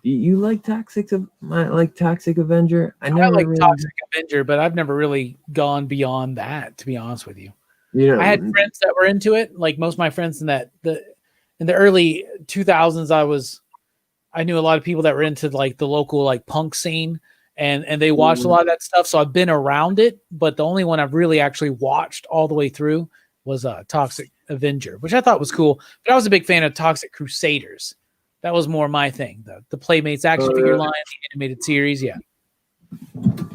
you like Toxic Avenger? I like Toxic Avenger, but I've never really gone beyond that, to be honest with you. I had friends that were into it. Like most of my friends in the early 2000s, I knew a lot of people that were into like the local like punk scene, and they watched a lot of that stuff. So I've been around it, but the only one I've really actually watched all the way through was Toxic Avenger, which I thought was cool. But I was a big fan of Toxic Crusaders. That was more my thing. The Playmates action figure line, the animated series, yeah.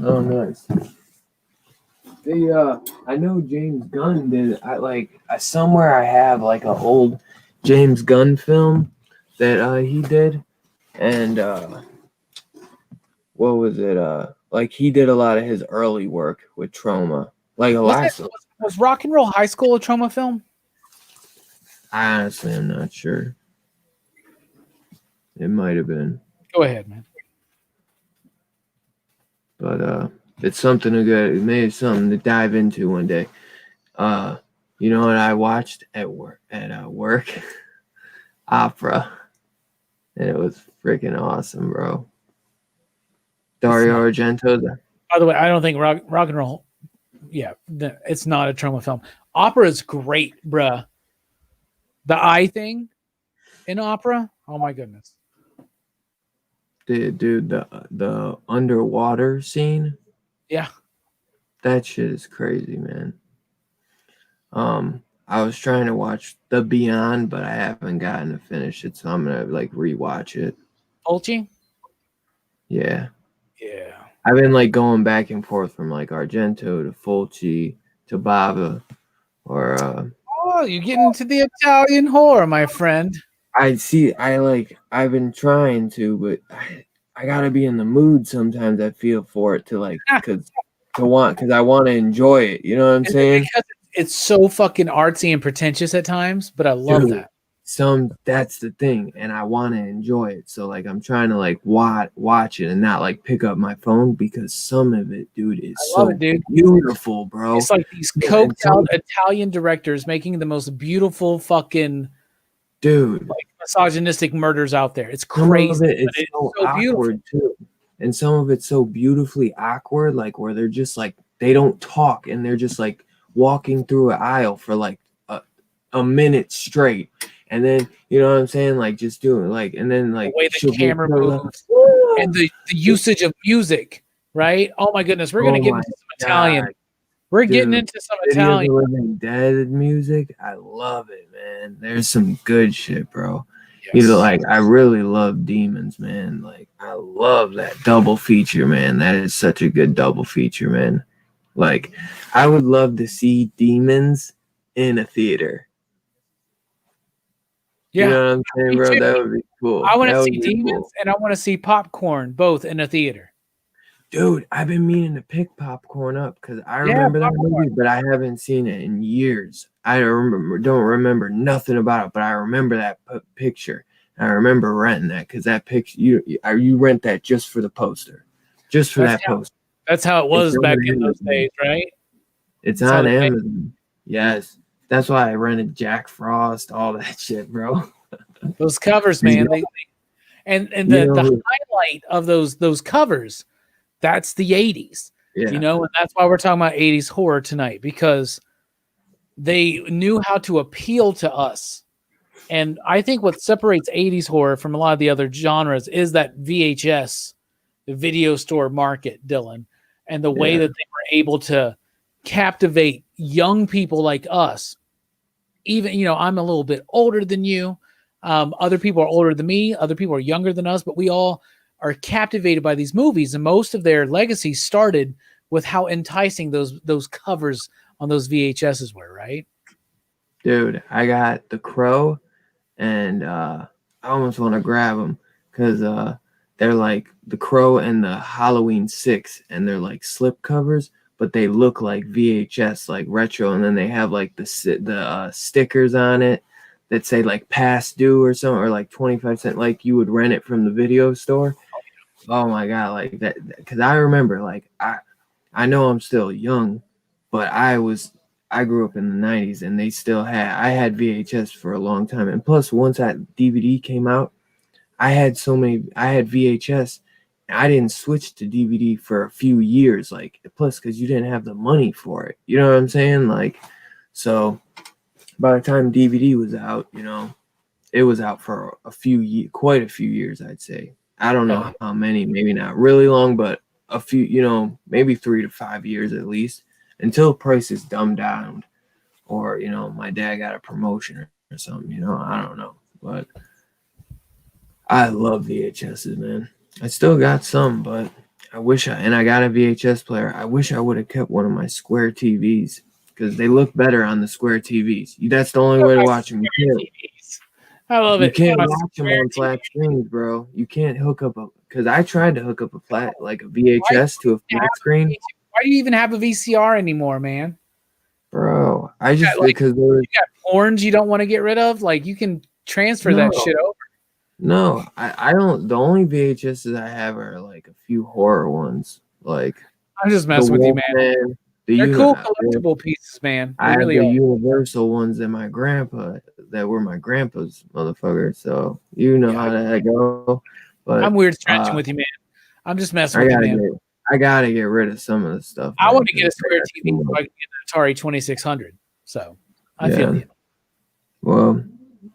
Oh, nice. I know James Gunn did. Somewhere I have like an old James Gunn film that he did, and what was it? Like he did a lot of his early work with Trauma, Like a Was, lot. it, was Rock and Roll High School a trauma film? I honestly am not sure. It might have been. Go ahead, man. But it's something to get. Maybe something to dive into one day. You know what I watched at work? Work, Opera, and it was freaking awesome, bro. Dario Argento. By the way, I don't think rock and roll. Yeah, it's not a trauma film. Opera is great, bruh. The eye thing in Opera. Oh my goodness. Dude, the underwater scene. Yeah. That shit is crazy, man. I was trying to watch The Beyond, but I haven't gotten to finish it, so I'm gonna like rewatch it. Fulci? Yeah. Yeah. I've been like going back and forth from like Argento to Fulci to Bava, or Oh, you get into the Italian horror, my friend. I've been trying to, but I gotta be in the mood sometimes. I feel for it to like because I want to enjoy it. You know what I'm saying? Because it's so fucking artsy and pretentious at times, but I love that. That's the thing, and I want to enjoy it. So like I'm trying to like watch it and not like pick up my phone because some of it, dude, is so beautiful, bro. It's like these coked out Italian directors making the most beautiful fucking dude like misogynistic murders out there. It's crazy. It's so awkward too. And some of it's so beautifully awkward, like where they're just like they don't talk and they're just like walking through an aisle for like a minute straight. And then you know what I'm saying, like just doing like, and then like the way the camera moves and the usage of music, right? Oh my goodness, we're gonna get into some Italian. We're getting into some Italian. Living Dead music. I love it, man. There's some good shit, bro. Yes. Like I really love Demons, man. Like I love that double feature, man. That is such a good double feature, man. Like I would love to see Demons in a theater. Yeah. You know what I'm saying, bro? That would be cool. I want to see Demons and I want to see Popcorn both in a theater. Dude, I've been meaning to pick Popcorn up because I remember that movie, but I haven't seen it in years. I don't remember nothing about it, but I remember that picture. I remember renting that because that picture you rent that just for the poster, just for that poster. That's how it was back in those days, right? It's on Amazon. Yes, that's why I rented Jack Frost, all that shit, bro. Those covers, man. And the highlight of those covers. That's the 80s, you know, and that's why we're talking about 80s horror tonight, because they knew how to appeal to us. And I think what separates 80s horror from a lot of the other genres is that VHS, the video store market, Dylan, and the way that they were able to captivate young people like us. Even, you know, I'm a little bit older than you. Other people are older than me. Other people are younger than us, but we all are captivated by these movies, and most of their legacy started with how enticing those covers on those VHSs were, right? Dude, I got The Crow, and I almost want to grab them because they're like The Crow and the Halloween 6, and they're like slip covers, but they look like VHS, like retro, and then they have like the stickers on it that say like past due or something, or like 25 cents, like you would rent it from the video store. Oh my God, like that, because I remember, like I know I'm still young, but I grew up in the 90s, and I had VHS for a long time, and plus once that DVD came out, I had VHS, and I didn't switch to DVD for a few years, like plus because you didn't have the money for it, you know what I'm saying, like so by the time DVD was out, you know, it was out for quite a few years, I'd say. I don't know how many, maybe not really long, but a few, you know, maybe 3 to 5 years at least, until prices dumbed down, or, you know, my dad got a promotion or something, you know, I don't know. But I love VHSs, man. I still got some, but I got a VHS player. I wish I would have kept one of my square TVs because they look better on the square TVs. That's the only way to watch them. I love it. You can't watch them on flat screens, bro. You can't hook up because I tried to hook up a VHS to a flat screen. Why do you even have a VCR anymore, man? bro. I just Like, because you got porns you don't want to get rid of. Like, you can transfer that shit over. No, I don't. The only VHSs I have are like a few horror ones, like I'm just the messing with you, man. Wolfman, the They're cool Uni- collectible pieces, man. I They have really the are. Universal ones that my grandpa that were my grandpa's motherfucker. So you know Yeah, how that go. I'm But weird stretching with you, man. I'm just messing I with you, gotta man. get I gotta get rid of some of the stuff, I man. want to get a 'Cause I square got TV too so much. I can get an Atari 2600. So I feel Yeah. you. Well,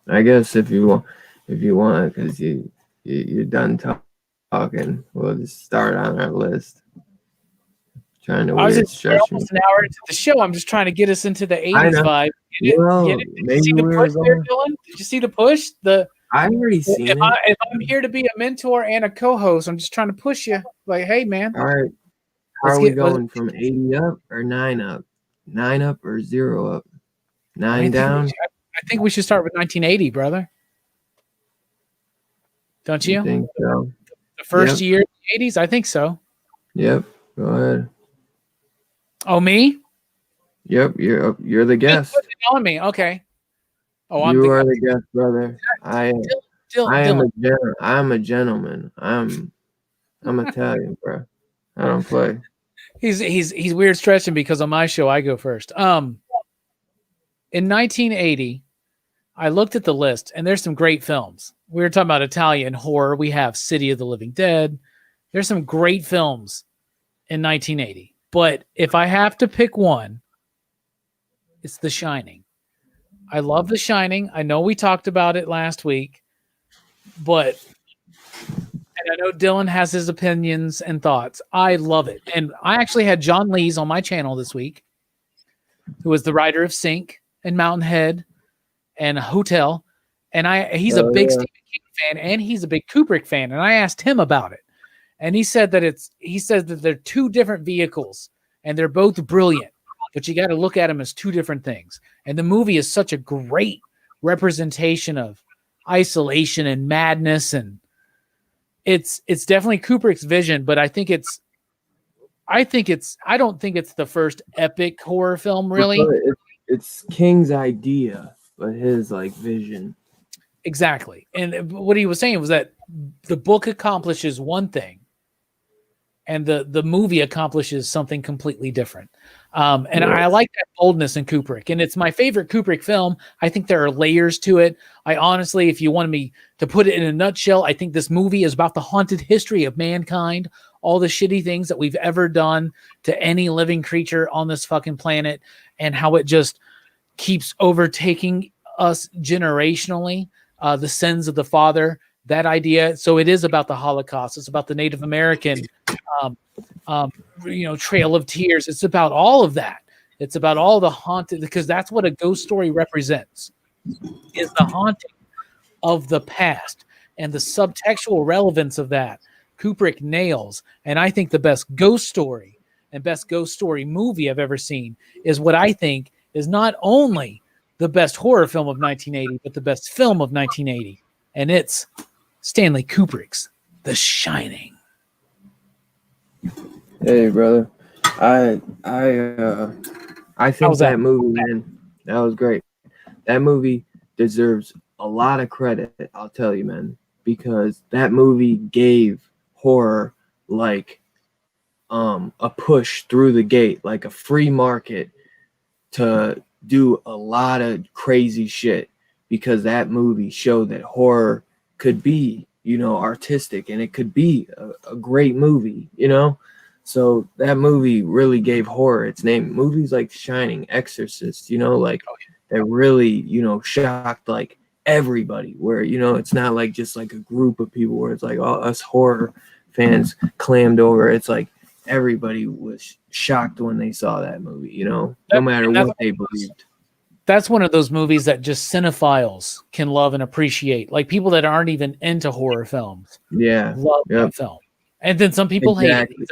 I guess if you want, because you're done talking, we'll just start on our list. Trying to I was weird just we're stretch me. almost an hour into the show. I'm just trying to get us into the I 80s know. vibe. Get Well, it? Did you maybe see the we push were there, going. Dylan? Did you see the push? I already seen If it. if I'm here to be a mentor and a co-host, I'm just trying to push you. Like, hey, man, All right. How let's are we get. going from 80 up or 9 up? 9 up or 0 up? 9 down? I think we should start with 1980, brother. Don't You you? think so? The first Yep. year of the 80s? I think so. Yep. Go ahead. Oh, me? Yep. You're the Just guest. put it on me. Okay. Oh, I'm You the are the guest, brother. I Dylan. I'm a gentleman. I'm Italian, bro. I don't play. He's weird stretching because on my show I go first. In 1980, I looked at the list and there's some great films. We were talking about Italian horror. We have City of the Living Dead. There's some great films in 1980. But if I have to pick one, it's The Shining. I love The Shining. I know we talked about it last week, but and I know Dylan has his opinions and thoughts. I love it. And I actually had John Lees on my channel this week, who was the writer of Sink and Mountain Head and Hotel. And he's a big Stephen King fan and he's a big Kubrick fan. And I asked him about it. And he said that they're two different vehicles and they're both brilliant, but you got to look at them as two different things. And the movie is such a great representation of isolation and madness, and it's definitely Kubrick's vision, but I don't think it's the first epic horror film, really. It's King's idea, but his like vision. Exactly. And what he was saying was that the book accomplishes one thing and the movie accomplishes something completely different. And I like that boldness in Kubrick, and it's my favorite Kubrick film. I think there are layers to it. I honestly, if you wanted me to put it in a nutshell, I think this movie is about the haunted history of mankind, all the shitty things that we've ever done to any living creature on this fucking planet, and how it just keeps overtaking us generationally. The sins of the father, that idea. So it is about the Holocaust. It's about the Native American Trail of Tears. It's about all of that. It's about all the haunted, because that's what a ghost story represents, is the haunting of the past and the subtextual relevance of that. Kubrick nails. And I think the best ghost story and best ghost story movie I've ever seen is what I think is not only the best horror film of 1980, but the best film of 1980. And it's Stanley Kubrick's The Shining. Hey, brother. I think that movie, man, that was great. That movie deserves a lot of credit, I'll tell you, man, because that movie gave horror like a push through the gate, like a free market to do a lot of crazy shit, because that movie showed that horror could be, artistic, and it could be a great movie, So that movie really gave horror its name. Movies like Shining, Exorcist, that really, shocked like everybody, where, it's not like just like a group of people where it's like all us horror fans clammed over. It's like everybody was shocked when they saw that movie, no matter what they believed. That's one of those movies that just cinephiles can love and appreciate. Like people that aren't even into horror films. Yeah. Love that film. And then some people hate it. It's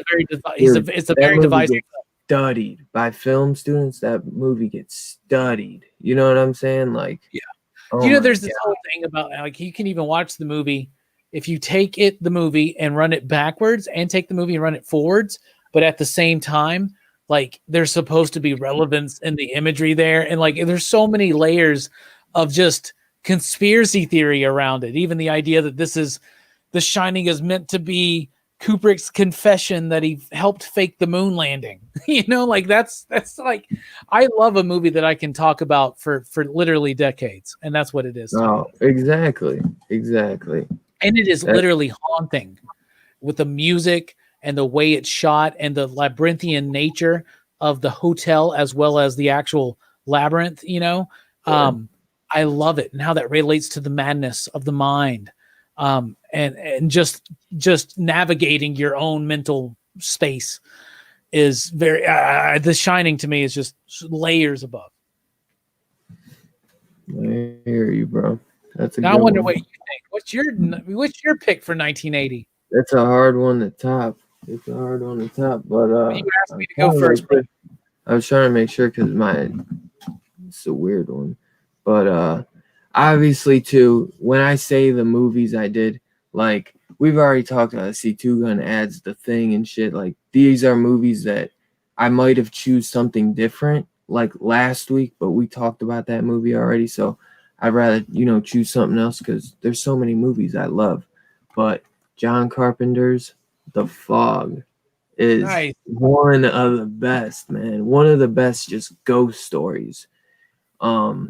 a very divisive film. Studied by film students. That movie gets studied. You know what I'm saying? Like, yeah. There's this whole thing about like you can even watch the movie if you take the movie and run it backwards, and take the movie and run it forwards, but at the same time, like there's supposed to be relevance in the imagery there, and like there's so many layers of just conspiracy theory around it. Even the idea that this is The Shining is meant to be Kubrick's confession that he helped fake the moon landing. Like that's like, I love a movie that I can talk about for literally decades, and that's what it is. Oh, exactly. And it is literally haunting with the music and the way it's shot and the labyrinthian nature of the hotel as well as the actual labyrinth. I love it, and how that relates to the madness of the mind, and just navigating your own mental space is very. The Shining to me is just layers above. I hear you, bro. That's a Now good I wonder one. what you think. What's your pick for 1980? That's a hard one to top. It's a hard one to top, but You asked me to go first, bro. I was trying to make sure because it's a weird one, but obviously too. When I say the movies I did, like we've already talked about, C2 Gun adds The Thing and shit. Like these are movies that I might have choose something different like last week, but we talked about that movie already, so I'd rather choose something else because there's so many movies I love, but John Carpenter's The Fog is Nice. one of the best, man. One of the best just ghost stories. I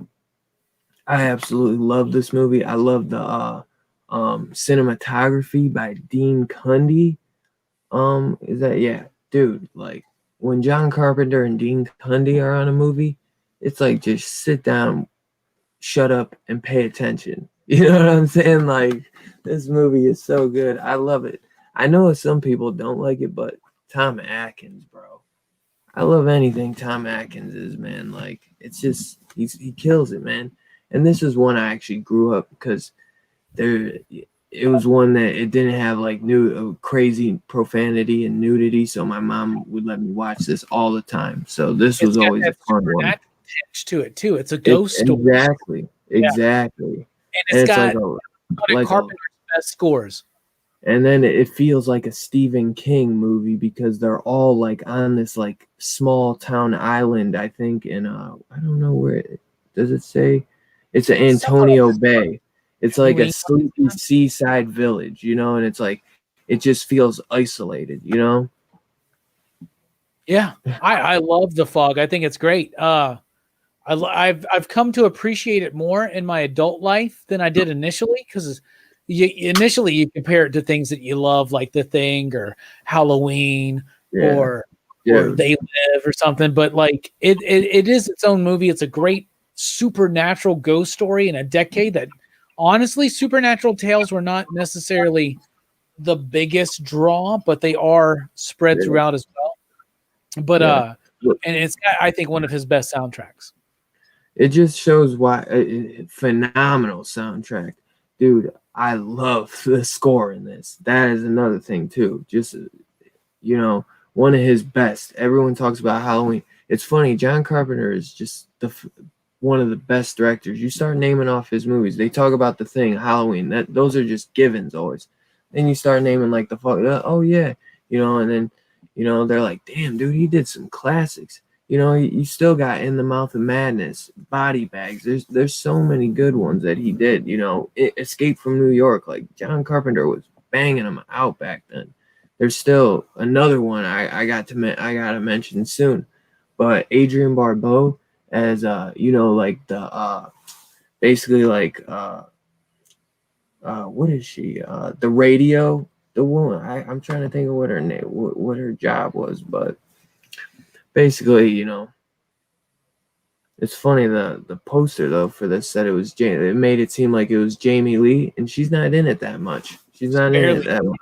absolutely love this movie. I love the cinematography by Dean Cundy. Is that dude, like when John Carpenter and Dean Cundy are on a movie, it's like just sit down, shut up, and pay attention. You know what I'm saying? Like this movie is so good. I love it. I know some people don't like it, but Tom Atkins, bro. I love anything Tom Atkins is, man. Like it's just he kills it, man. And this is one I actually grew up because it was one that it didn't have like crazy profanity and nudity, so my mom would let me watch this all the time. So this was always a fun one. To it too. It's a ghost story. Exactly. And it's got Carpenter's best scores. And then it feels like a Stephen King movie because they're all like on this like small town island, I think in I don't know where does it say? It's an Antonio Bay. It's like a sleepy seaside village, and it's like it just feels isolated, Yeah, I love The Fog. I think it's great. I've come to appreciate it more in my adult life than I did initially, because initially you compare it to things that you love, like The Thing or Halloween or They Live or something. But like it is its own movie. It's a great supernatural ghost story in a decade that honestly supernatural tales were not necessarily the biggest draw, but they are spread throughout as well. But and it's I think one of his best soundtracks. It just shows why phenomenal soundtrack, dude. I love the score in this. That is another thing too. Just one of his best. Everyone talks about Halloween. It's funny. John Carpenter is just one of the best directors. You start naming off his movies. They talk about The Thing, Halloween. Those are just givens always. Then you start naming like the fuck. Oh yeah, and then they're like, damn, dude, he did some classics. You still got In the Mouth of Madness, Body Bags. There's so many good ones that he did. Escape from New York. Like John Carpenter was banging them out back then. There's still another one I gotta mention soon, but Adrienne Barbeau as like the basically like what is she? The radio, the woman. I'm trying to think of what her name, what her job was, but basically, it's funny the poster though for this said it was Jamie. It made it seem like it was Jamie Lee, and she's not in it that much. She's not in it that much.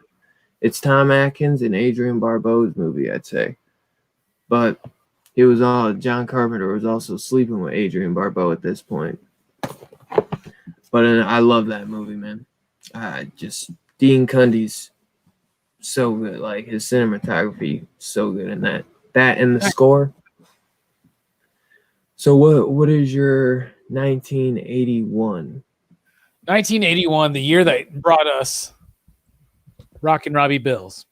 It's Tom Atkins and Adrienne Barbeau's movie, I'd say. But it was all John Carpenter was also sleeping with Adrienne Barbeau at this point. But I love that movie, man. Just Dean Cundy's so good. Like his cinematography, so good in that. That and the score. So what is your 1981? 1981, the year that brought us Rockin' Robbie Bills.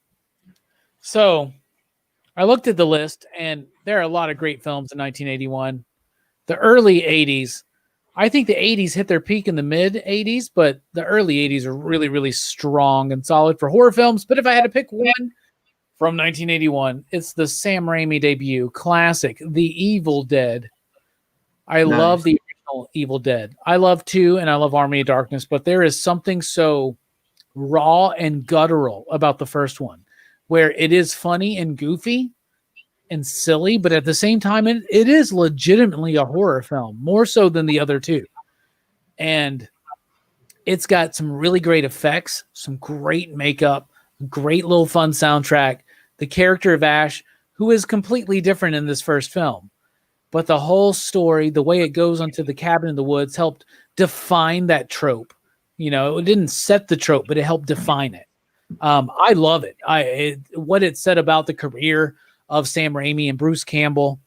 So I looked at the list, and there are a lot of great films in 1981. The early 80s, I think the 80s hit their peak in the mid 80s, but the early 80s are really, really strong and solid for horror films. But if I had to pick one from 1981, it's the Sam Raimi debut classic, The Evil Dead. I love Nice. the original Evil Dead. I love 2 and I love Army of Darkness, but there is something so raw and guttural about the first one, where it is funny and goofy and silly, but at the same time, it is legitimately a horror film, more so than the other two. And it's got some really great effects, some great makeup, great little fun soundtrack. The character of Ash, who is completely different in this first film, but the whole story, the way it goes onto the cabin in the woods, helped define that trope. You know, it didn't set the trope, but it helped define it. I love it. What it said about the career of Sam Raimi and Bruce Campbell.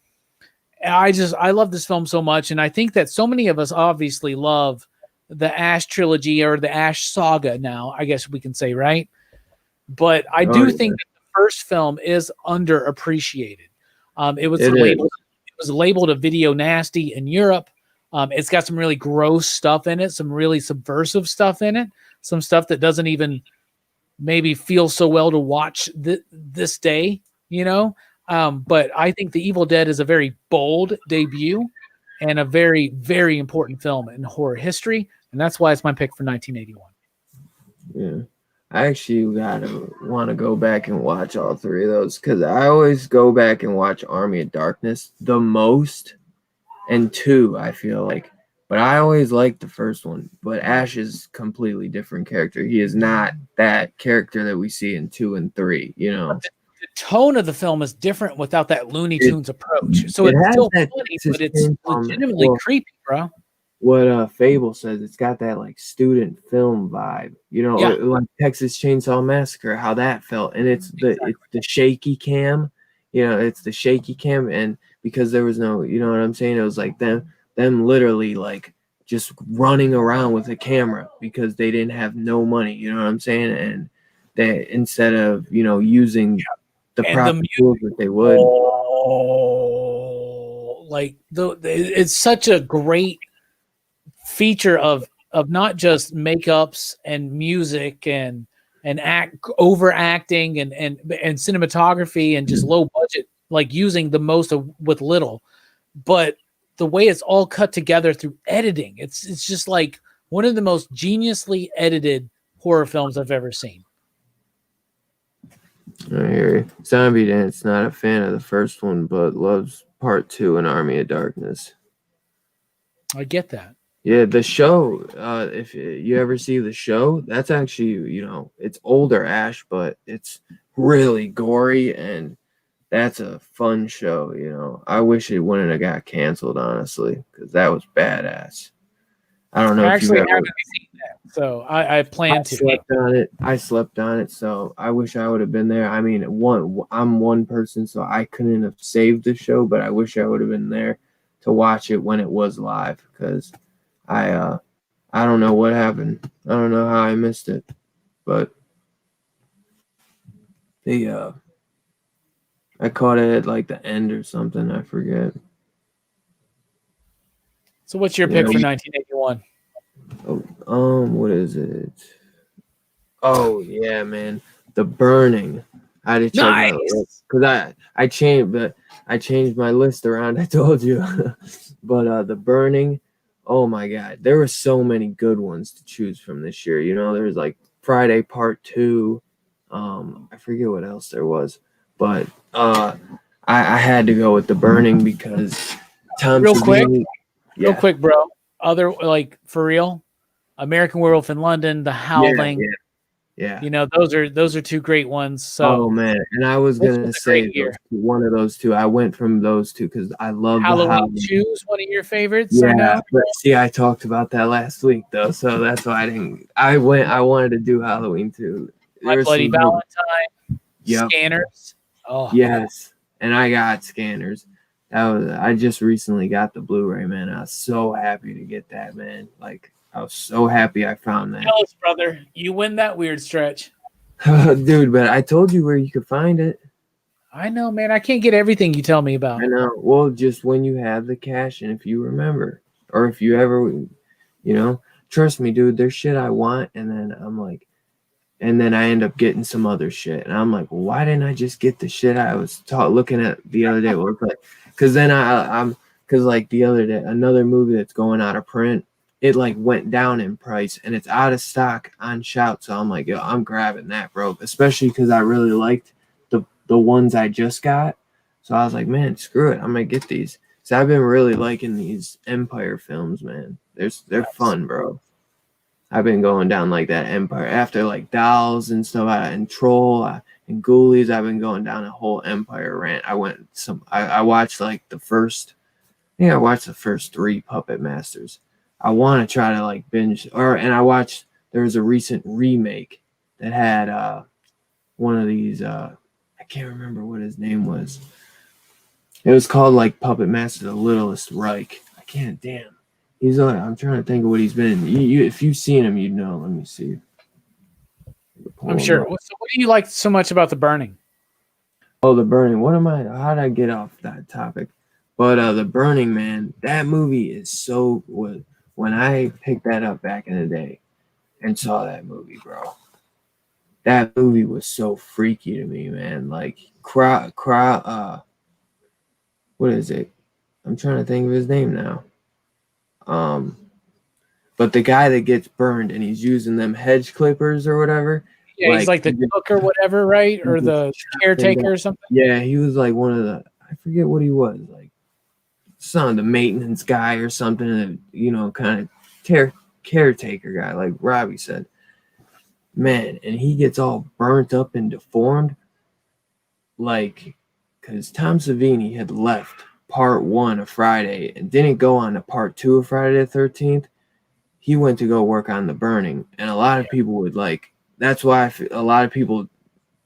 I love this film so much, and I think that so many of us obviously love the Ash trilogy or the Ash saga now, I guess we can say, right? But I do think that the first film is underappreciated. It was labeled a video nasty in Europe. It's got some really gross stuff in it, some really subversive stuff in it, some stuff that doesn't even maybe feel so well to watch this day, you know? But I think The Evil Dead is a very bold debut and a very, very important film in horror history. And that's why it's my pick for 1981. Yeah. I actually want to go back and watch all three of those because I always go back and watch Army of Darkness the most, and 2, I feel like. But I always liked the first one. But Ash is a completely different character. He is not that character that we see in 2 and 3, you know. The tone of the film is different without that Looney Tunes approach. So it's still funny, but it's legitimately creepy, bro. What Fable says, it's got that like student film vibe, you know, like Texas Chainsaw Massacre, how that felt. And it's the shaky cam, you know, it's the shaky cam. And because there was no, you know what I'm saying? It was like them literally like just running around with a camera because they didn't have no money, you know what I'm saying? And they, instead of, you know, using the proper tools that they would. It's such a great feature of not just makeups and music and overacting and cinematography and just low budget, like using the most with little, but the way it's all cut together through editing, it's just like one of the most geniusly edited horror films I've ever seen. I hear you. Zombie Dance, not a fan of the first one, but loves part 2 and Army of Darkness. I get that. Yeah, the show, if you ever see the show, that's actually, you know, it's older Ash, but it's really gory, and that's a fun show, you know. I wish it wouldn't have got canceled, honestly, because that was badass. I don't know I if you haven't seen that, so I plan to. I slept on it, so I wish I would have been there. I mean, I'm one person, so I couldn't have saved the show, but I wish I would have been there to watch it when it was live, because I don't know what happened. I don't know how I missed it, but I caught it at like the end or something. I forget. So what's your pick for 1981? What is it? Oh yeah, man, The Burning. I had to check my list because I changed my list around. I told you, but The Burning. Oh my God, there were so many good ones to choose from this year. You know, there was like Friday Part 2. I forget what else there was, but I had to go with The Burning because Real quick, bro. Other, like, for real, American Werewolf in London, The Howling. Yeah. You know, those are two great ones. So, oh man, and I was gonna say one of those two. I went from those two because I love Halloween 2 is one of your favorites. Yeah, I know. But see, I talked about that last week though, so that's why I didn't. I wanted to do Halloween 2. My Bloody Valentine. Yep. Scanners. Oh yes, and I got Scanners. I just recently got the Blu-ray, man. I was so happy to get that, man. Like, I was so happy I found that. Tell us, brother. You win that weird stretch. Dude, but I told you where you could find it. I know, man. I can't get everything you tell me about. I know. Well, just when you have the cash and if you remember, or if you ever, trust me, dude, there's shit I want, and then I'm like, and then I end up getting some other shit, and I'm like, well, why didn't I just get the shit I was looking at the other day? Well, like, because then because like the other day, another movie that's going out of print, it like went down in price, and it's out of stock on Shout, so I'm like, yo, I'm grabbing that, bro, especially because I really liked the ones I just got. So I was like, man, screw it. I'm gonna get these. So I've been really liking these Empire films, man. They're fun, bro. I've been going down like that Empire after like Dolls and stuff, and Troll and Ghoulies. I've been going down a whole Empire rant. I watched like I watched the first 3 Puppet Masters. I want to try to like binge, and I watched. There was a recent remake that had one of these. I can't remember what his name was. It was called like Puppet Master the Littlest Reich. I can't, damn. He's like, I'm trying to think of what he's been in. If you've seen him, you'd know. Let me see. I'm sure. So what do you like so much about The Burning? Oh, The Burning. How did I get off that topic? But The Burning, man, that movie is so good. When I picked that up back in the day and saw that movie, bro, that movie was so freaky to me, man. Like, what is it? I'm trying to think of his name now. But the guy that gets burned and he's using them hedge clippers or whatever. Yeah, he's like the cook or whatever, right? Or the caretaker or something. Yeah, he was like one of the, I forget what he was, like some of the maintenance guy or something, kind of caretaker guy, like Robbie said. Man, and he gets all burnt up and deformed, like, because Tom Savini had left part 1 of Friday and didn't go on to part 2 of Friday the 13th. He went to go work on The Burning, and a lot of people would like. That's why a lot of people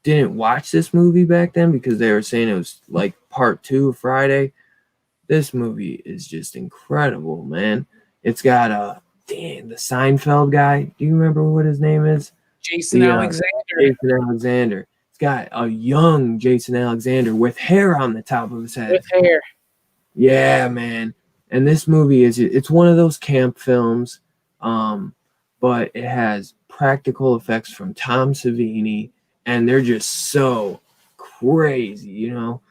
didn't watch this movie back then, because they were saying it was like part 2 of Friday. This movie is just incredible, man. It's got the Seinfeld guy. Do you remember what his name is? Jason Alexander. Jason Alexander. It's got a young Jason Alexander with hair on the top of his head. With hair. Yeah, man. And this movie it's one of those camp films, but it has practical effects from Tom Savini, and they're just so crazy, and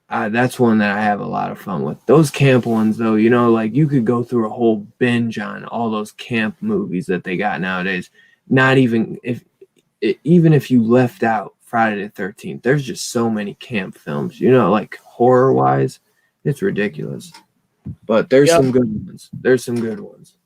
that's one that I have a lot of fun with. Those camp ones, though, like you could go through a whole binge on all those camp movies that they got nowadays. Not even if you left out Friday the 13th, there's just so many camp films, like horror wise, it's ridiculous. But there's some good ones. There's some good ones.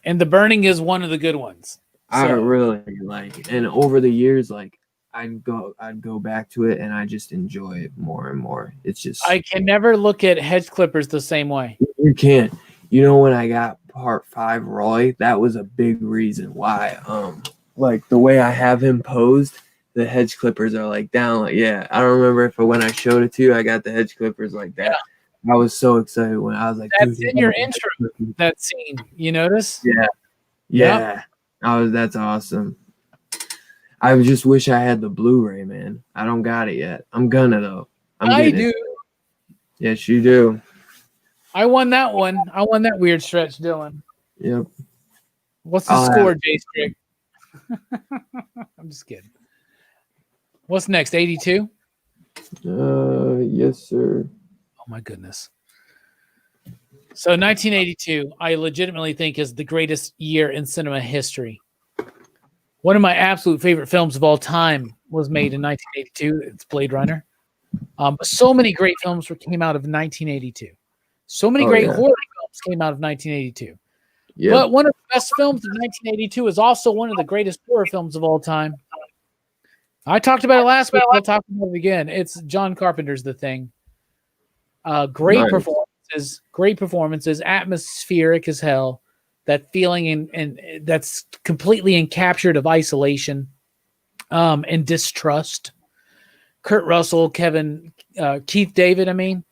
And The Burning is one of the good ones. So. I really like, and over the years, like I'd go back to it, and I just enjoy it more and more. It's just I can never look at hedge clippers the same way. You can't. When I got part 5 Roy, that was a big reason why. Like the way I have him posed, the hedge clippers are like down. Like, yeah, I don't remember if when I showed it to you, I got the hedge clippers like that. Yeah. I was so excited when I was like, that's in your intro, that scene. You notice? Yeah. That's awesome. I just wish I had the Blu-ray, man. I don't got it yet. I'm gonna though. I do. Yes, you do. I won that one. I won that weird stretch, Dylan. Yep. What's the score, J-Strick? I'm just kidding. What's next? 82? Yes, sir. Oh my goodness. So 1982, I legitimately think is the greatest year in cinema history. One of my absolute favorite films of all time was made in 1982. It's Blade Runner. So many great films came out of 1982. So many great horror films came out of 1982. Yeah. But one of the best films of 1982 is also one of the greatest horror films of all time. I talked about it last week. I'll talk about it again. It's John Carpenter's The Thing. Great performances, atmospheric as hell. That feeling and that's completely encaptured of isolation and distrust. Kurt Russell, Keith David,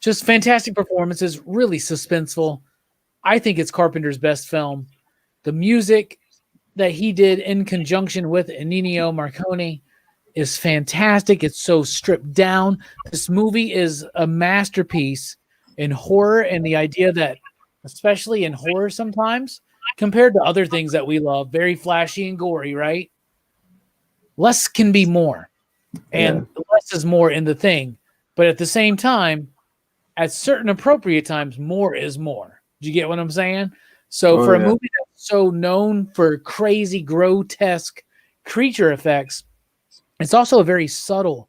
just fantastic performances, really suspenseful. I think it's Carpenter's best film. The music, that he did in conjunction with Ennio Morricone is fantastic. It's so stripped down. This movie is a masterpiece in horror, and the idea that, especially in horror sometimes, compared to other things that we love, very flashy and gory, right? Less can be more, and less is more in the thing. But at the same time, at certain appropriate times, more is more. Do you get what I'm saying? So for a movie that's so known for crazy, grotesque creature effects, it's also a very subtle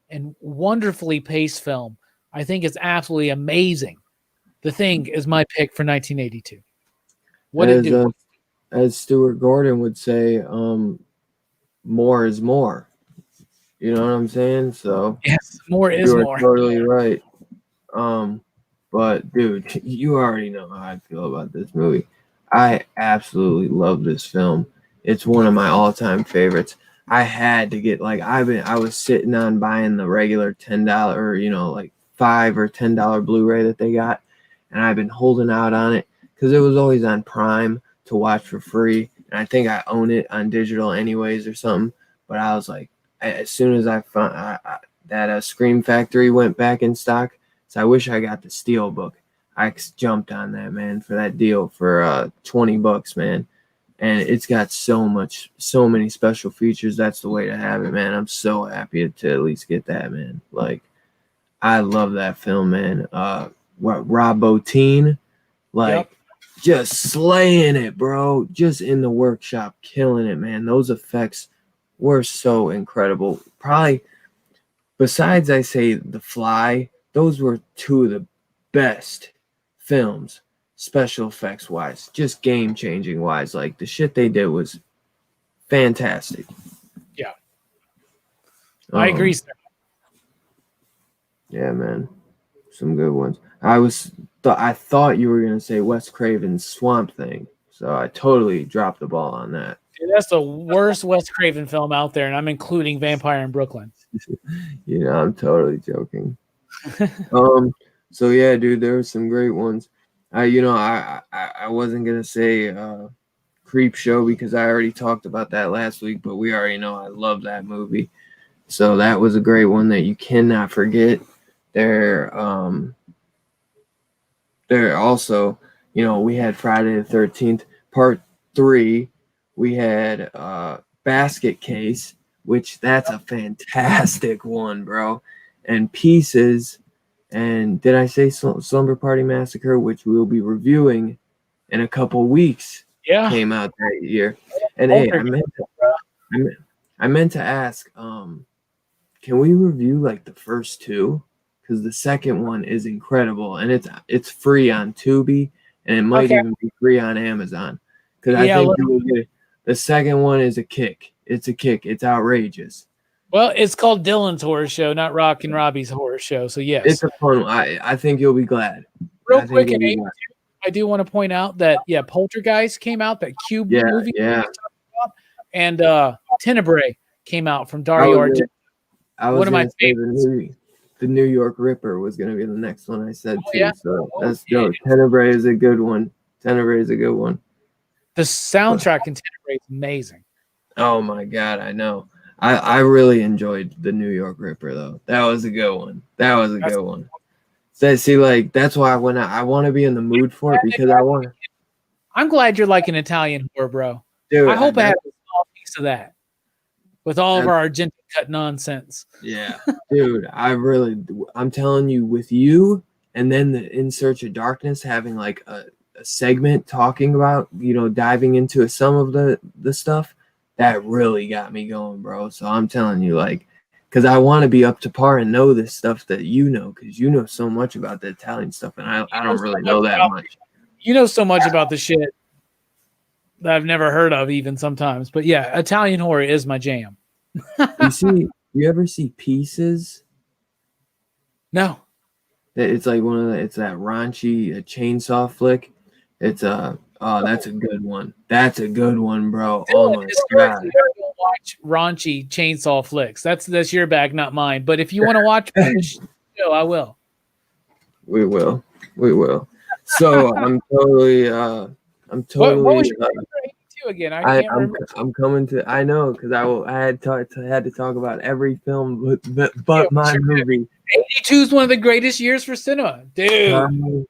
and wonderfully paced film. I think it's absolutely amazing. The Thing is my pick for 1982. What did it do? As Stuart Gordon would say, more is more. You know what I'm saying? So yes, more is you more. are totally right. But dude, you already know how I feel about this movie. I absolutely love this film. It's one of my all-time favorites. I had to get I was sitting on buying the regular $10, like $5 or $10 Blu-ray that they got, and I've been holding out on it because it was always on Prime to watch for free, and I think I own it on digital anyways or something. But I was like, as soon as I found that Scream Factory went back in stock, so I wish I got the Steel book. I jumped on that, man, for that deal for $20, man. And it's got so many special features. That's the way to have it, man. I'm so happy to at least get that, man. Like, I love that film, man. Rob Bottin, just slaying it, bro. Just in the workshop, killing it, man. Those effects were so incredible. Probably, besides, I say, The Fly, those were two of the best films, special effects wise, just game changing wise. Like, the shit they did was fantastic. Yeah, I agree, sir. Yeah, man, some good ones. I thought you were gonna say Wes Craven's Swamp Thing, so I totally dropped the ball on that. Dude, that's the worst Wes Craven film out there, and I'm including Vampire in Brooklyn. I'm totally joking. So yeah, dude, there were some great ones. I wasn't gonna say Creep Show because I already talked about that last week, but we already know I love that movie. So that was a great one that you cannot forget. There also, we had Friday the 13th Part 3. We had Basket Case, which that's a fantastic one, bro. And Pieces. And did I say Slumber Party Massacre, which we'll be reviewing in a couple weeks? Yeah, came out that year. And hey, I meant to ask, can we review like the first two? Because the second one is incredible, and it's free on Tubi, and it might even be free on Amazon. Because I think you will get the second one is a kick. It's a kick. It's outrageous. Well, it's called Dylan's Horror Show, not Rock and Robbie's Horror Show. So yes, it's a fun one. I think you'll be glad. Real quick, I do want to point out that Poltergeist came out, that Cube movie, and Tenebrae came out from Dario Argento. One of my favorites. The New York Ripper was going to be the next one I said too. Yeah. So that's dope. Tenebrae is a good one. The soundtrack in Tenebrae is amazing. Oh my god, I know. I really enjoyed the New York Ripper though. That was a good one. That's why when I want to be in the mood for it because I want to. I'm glad you're like an Italian horror, bro. Dude, I hope I have a small piece of that with all of our Argento cut nonsense. Yeah, dude, I'm telling you, with you and then the In Search of Darkness having like a segment talking about, diving into some of the stuff, that really got me going, bro. So I'm telling you, because I want to be up to par and know this stuff that because you know so much about the Italian stuff, and I don't really know that much. You know so much about the shit that I've never heard of even sometimes. But yeah, Italian horror is my jam. You ever see Pieces? No. It's like it's that raunchy chainsaw flick. It's that's a good one. That's a good one, bro. Oh my god. Watch raunchy chainsaw flicks. That's your bag, not mine. But if you want to watch the show, I will. We will. So I'm totally. What was your you again. I can't remember. I'm coming to. I know because I had to talk about every film Yeah, but my movie. 82 is one of the greatest years for cinema, dude.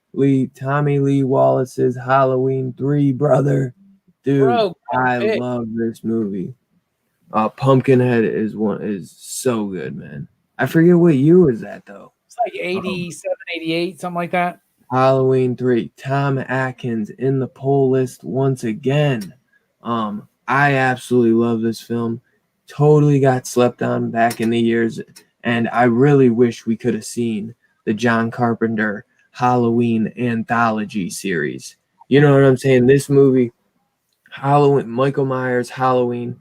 Tommy Lee Wallace's Halloween 3, brother. Dude, Bro, I love this movie. Pumpkinhead is so good, man. I forget what year was that though. it's like 87, 88, something like that. Halloween 3, Tom Atkins in the poll list once again. I absolutely love this film. Totally got slept on back in the years, and I really wish we could have seen the John Carpenter Halloween anthology series. You know what I'm saying? This movie, Halloween, Michael Myers Halloween,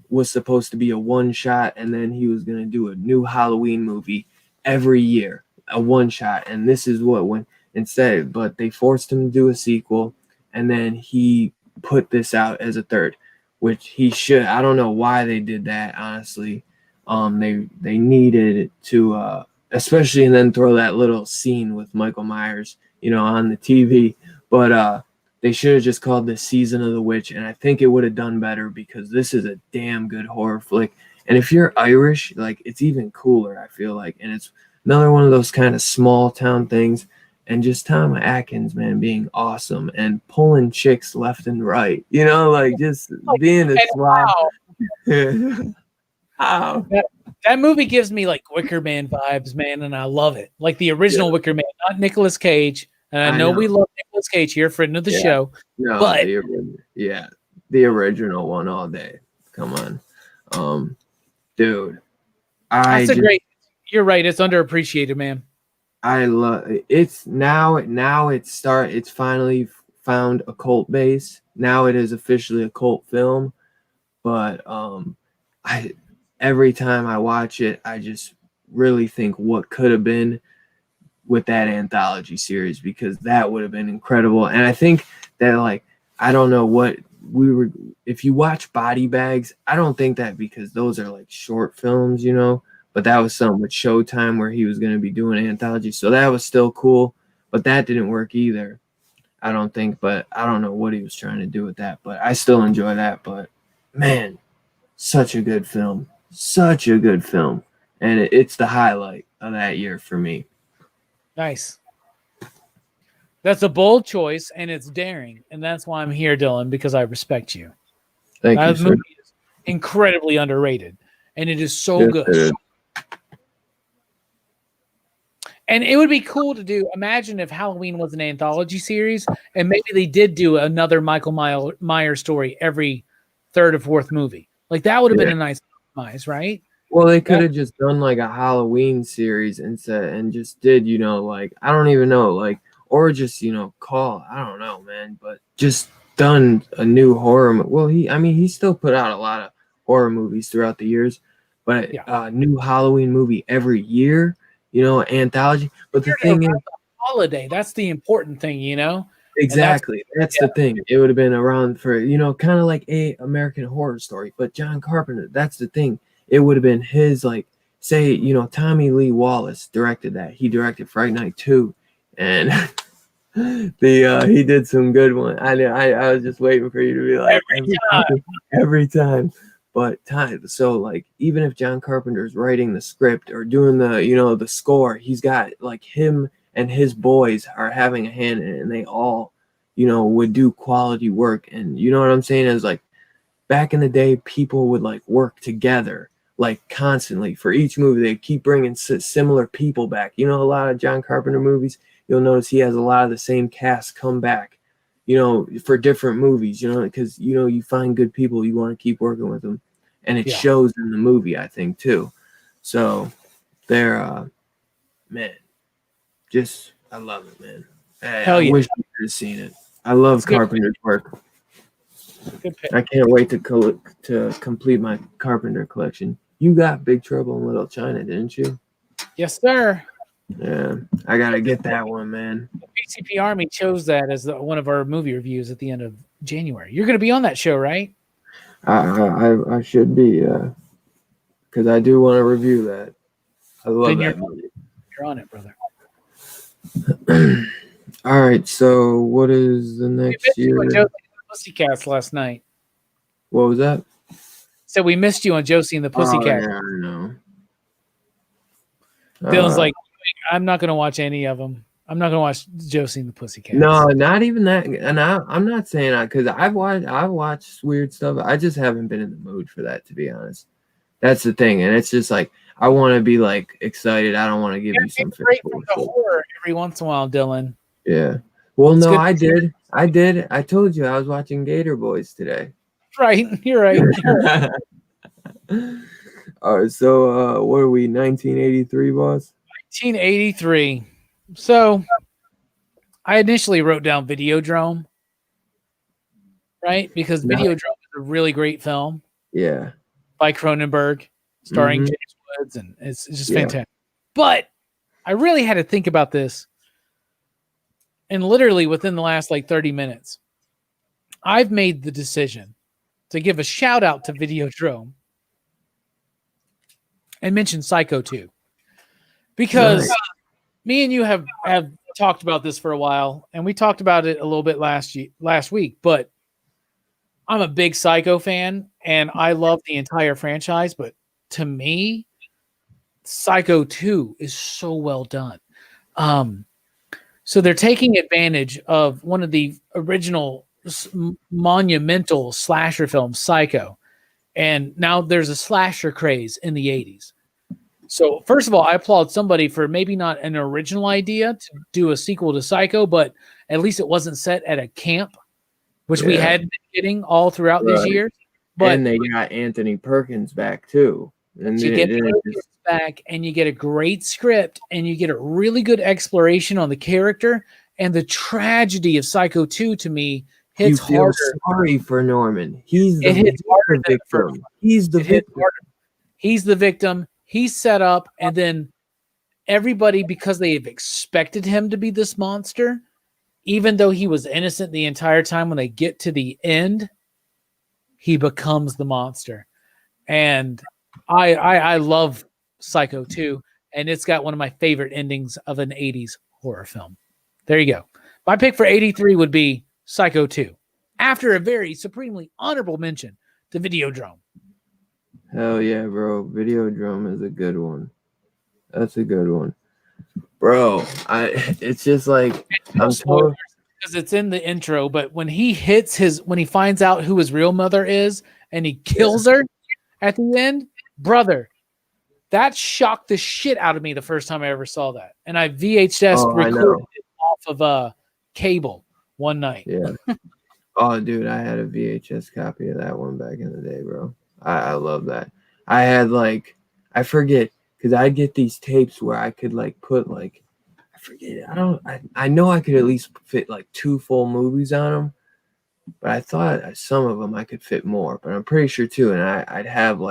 was supposed to be a one shot, and then he was going to do a new Halloween movie every year, a one shot. And this is what went instead, but they forced him to do a sequel, and then he put this out as a third, which he should. I don't know why they did that, honestly. They needed to, especially, and then throw that little scene with Michael Myers, on the TV. But they should have just called this Season of the Witch, and I think it would have done better because this is a damn good horror flick. And if you're Irish, like, it's even cooler, I feel like. And it's another one of those kind of small town things. And just Tom Atkins, man, being awesome and pulling chicks left and right. Like just being a slob. Wow. That movie gives me like Wicker Man vibes, man, and I love it. Like the original Wicker Man, not Nicolas Cage. And I know we love Nicolas Cage here, friend of the show. No, but the original one all day. Come on. Dude. You're right, it's underappreciated, man. I love it's now it's finally found a cult base. Now it is officially a cult film. But every time I watch it, I just really think what could have been with that anthology series, because that would have been incredible. And I think that, like, I don't know what if you watch Body Bags, I don't think that, because those are like short films, but that was something with Showtime where he was going to be doing anthology. So that was still cool, but that didn't work either, I don't think. But I don't know what he was trying to do with that, but I still enjoy that. But man, such a good film. And it's the highlight of that year for me. Nice. That's a bold choice, and it's daring, and that's why I'm here, Dylan, because I respect you. Thank you, sir. Movie is incredibly underrated, and it is so good. And it would be cool to do. Imagine if Halloween was an anthology series, and maybe they did do another Michael Myers story every third or fourth movie. Like, that would have been a nice compromise, right? Well, they could have just done like a Halloween series and just did, like, I don't even know, like, or just, call, I don't know, man, but just done a new horror. Well, he still put out a lot of horror movies throughout the years, but new Halloween movie every year, anthology. But the thing is, holiday, that's the important thing, Exactly. That's the thing. It would have been around for, kind of like a American Horror Story, but John Carpenter, that's the thing. It would have been his, like, say, Tommy Lee Wallace directed that. He directed Fright Night 2, and he did some good one. I was just waiting for you to be like every time. But so, like, even if John Carpenter's writing the script or doing the the score, he's got, like, him and his boys are having a hand in it, and they all would do quality work. And you know what I'm saying is, like, back in the day, people would, like, work together, like, constantly for each movie. They keep bringing similar people back. A lot of John Carpenter movies, you'll notice he has a lot of the same cast come back, for different movies, because, you find good people, you want to keep working with them, and it shows in the movie, I think, too. So they're, man, just, I love it, man. I wish we could have seen it. I love Carpenter's work. I can't wait to complete my Carpenter collection. You got Big Trouble in Little China, didn't you? Yes, sir. Yeah, I gotta get that one, man. The PCP Army chose that as one of our movie reviews at the end of January. You're going to be on that show, right? I should be, because I do want to review that. I love that movie. You're on it, brother. All right, so what is the next year? Pussycats last night. What was that? So we missed you on Josie and the Oh, Pussycat. yeah, I know. Dylan's like, I'm not going to watch any of them. I'm not going to watch Josie and the Pussycats. No, not even that. And I'm not saying that because I've watched weird stuff. I just haven't been in the mood for that, to be honest. That's the thing, and it's just like I want to be like excited. I don't want to give you some break from the horror every once in a while, Dylan. Yeah. Well, It's no, good. I did. I told you I was watching Gator Boys today. Right, you're right. All right, so what are we? 1983, boss. 1983. So I initially wrote down Videodrome, right? Because Videodrome is a really great film. Yeah. By Cronenberg, starring James Woods, and it's just fantastic. But I really had to think about this, and literally within the last like 30 minutes, I've made the decision to give a shout out to Videodrome and mention Psycho 2. Because me and you have talked about this for a while, and we talked about it a little bit last week, but I'm a big Psycho fan, and I love the entire franchise, but to me, Psycho 2 is so well done. So they're taking advantage of one of the original monumental slasher films, Psycho, and now there's a slasher craze in the 80s. So first of all, I applaud somebody for maybe not an original idea to do a sequel to Psycho, but at least it wasn't set at a camp, which we had been getting all throughout these years. But and they got Anthony Perkins back too. And you get Perkins back, and you get a great script, and you get a really good exploration on the character, and the tragedy of Psycho 2 to me hits harder. Sorry for Norman. He's the victim. He's the victim. He's the victim. He's set up, and then everybody, because they have expected him to be this monster, even though he was innocent the entire time, when they get to the end, he becomes the monster. And I love Psycho 2, and it's got one of my favorite endings of an 80s horror film. There you go. My pick for 83 would be Psycho 2, after a very supremely honorable mention to Videodrome. Hell yeah, bro. Videodrome is a good one. That's a good one. Bro, it's just like because it's in the intro, but when he finds out who his real mother is and he kills her at the end, brother, that shocked the shit out of me the first time I ever saw that. And I VHS recorded it off of cable one night. Yeah. Oh, dude, I had a VHS copy of that one back in the day, bro. I love that. I had I forget, because I'd get these tapes where I could put I forget. I know I could at least fit 2 full movies on them, but I thought some of them I could fit more, but I'm pretty sure too. And I'd have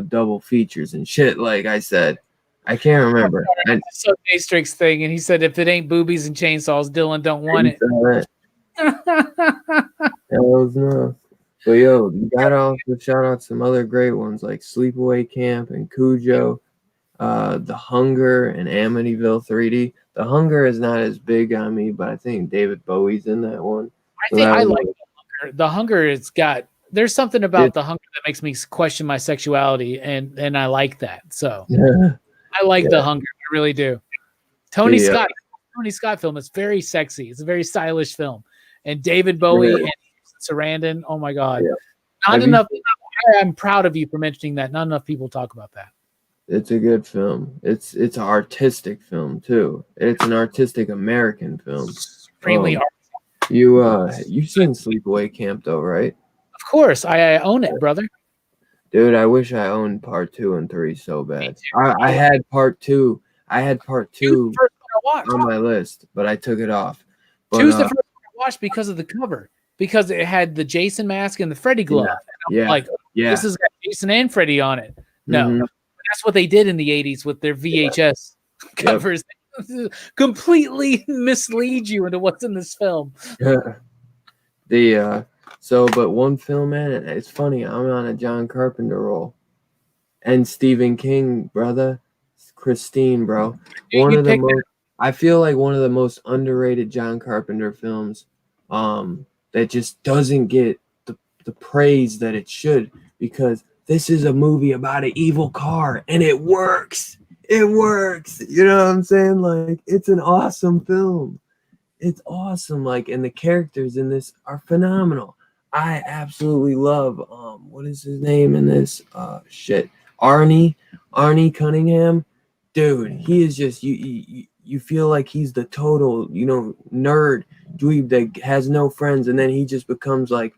double features and shit. Like I said, I can't remember. It's a Matrix thing, and he said if it ain't boobies and chainsaws, Dylan don't want it. Hells no. But yo, you gotta also shout out some other great ones like Sleepaway Camp and Cujo, The Hunger and Amityville 3D. The Hunger is not as big on me, but I think David Bowie's in that one. I like The Hunger. The Hunger, there's something about The Hunger that makes me question my sexuality, and I like that. So I like The Hunger. I really do. Tony Scott film. It's very sexy. It's a very stylish film. And David Bowie and Sarandon. Oh my God. Yeah. Not enough. I'm proud of you for mentioning that. Not enough people talk about that. It's a good film. It's an artistic film too. It's an artistic American film. Extremely artistic. You've seen Sleepaway Camp though, right? Of course. I own it, brother. Dude, I wish I owned part 2 and 3 so bad. I had part 2. I had part 2 on my list, but I took it off. But, 2's the first one I watched because of the cover. Because it had the Jason mask and the Freddy glove. This has got Jason and Freddy on it. No, that's what they did in the 80s with their VHS covers. Completely mislead you into what's in this film. But one film, man, it's funny. I'm on a John Carpenter roll. And Stephen King, brother. Christine, bro. I feel like one of the most underrated John Carpenter films. That just doesn't get the praise that it should, because this is a movie about an evil car and it works. It works. You know what I'm saying? Like, it's an awesome film. It's awesome. Like, and the characters in this are phenomenal. I absolutely love what is his name in this? Shit. Arnie Cunningham. Dude, he is just you feel like he's the total, nerd dweeb that has no friends, and then he just becomes like,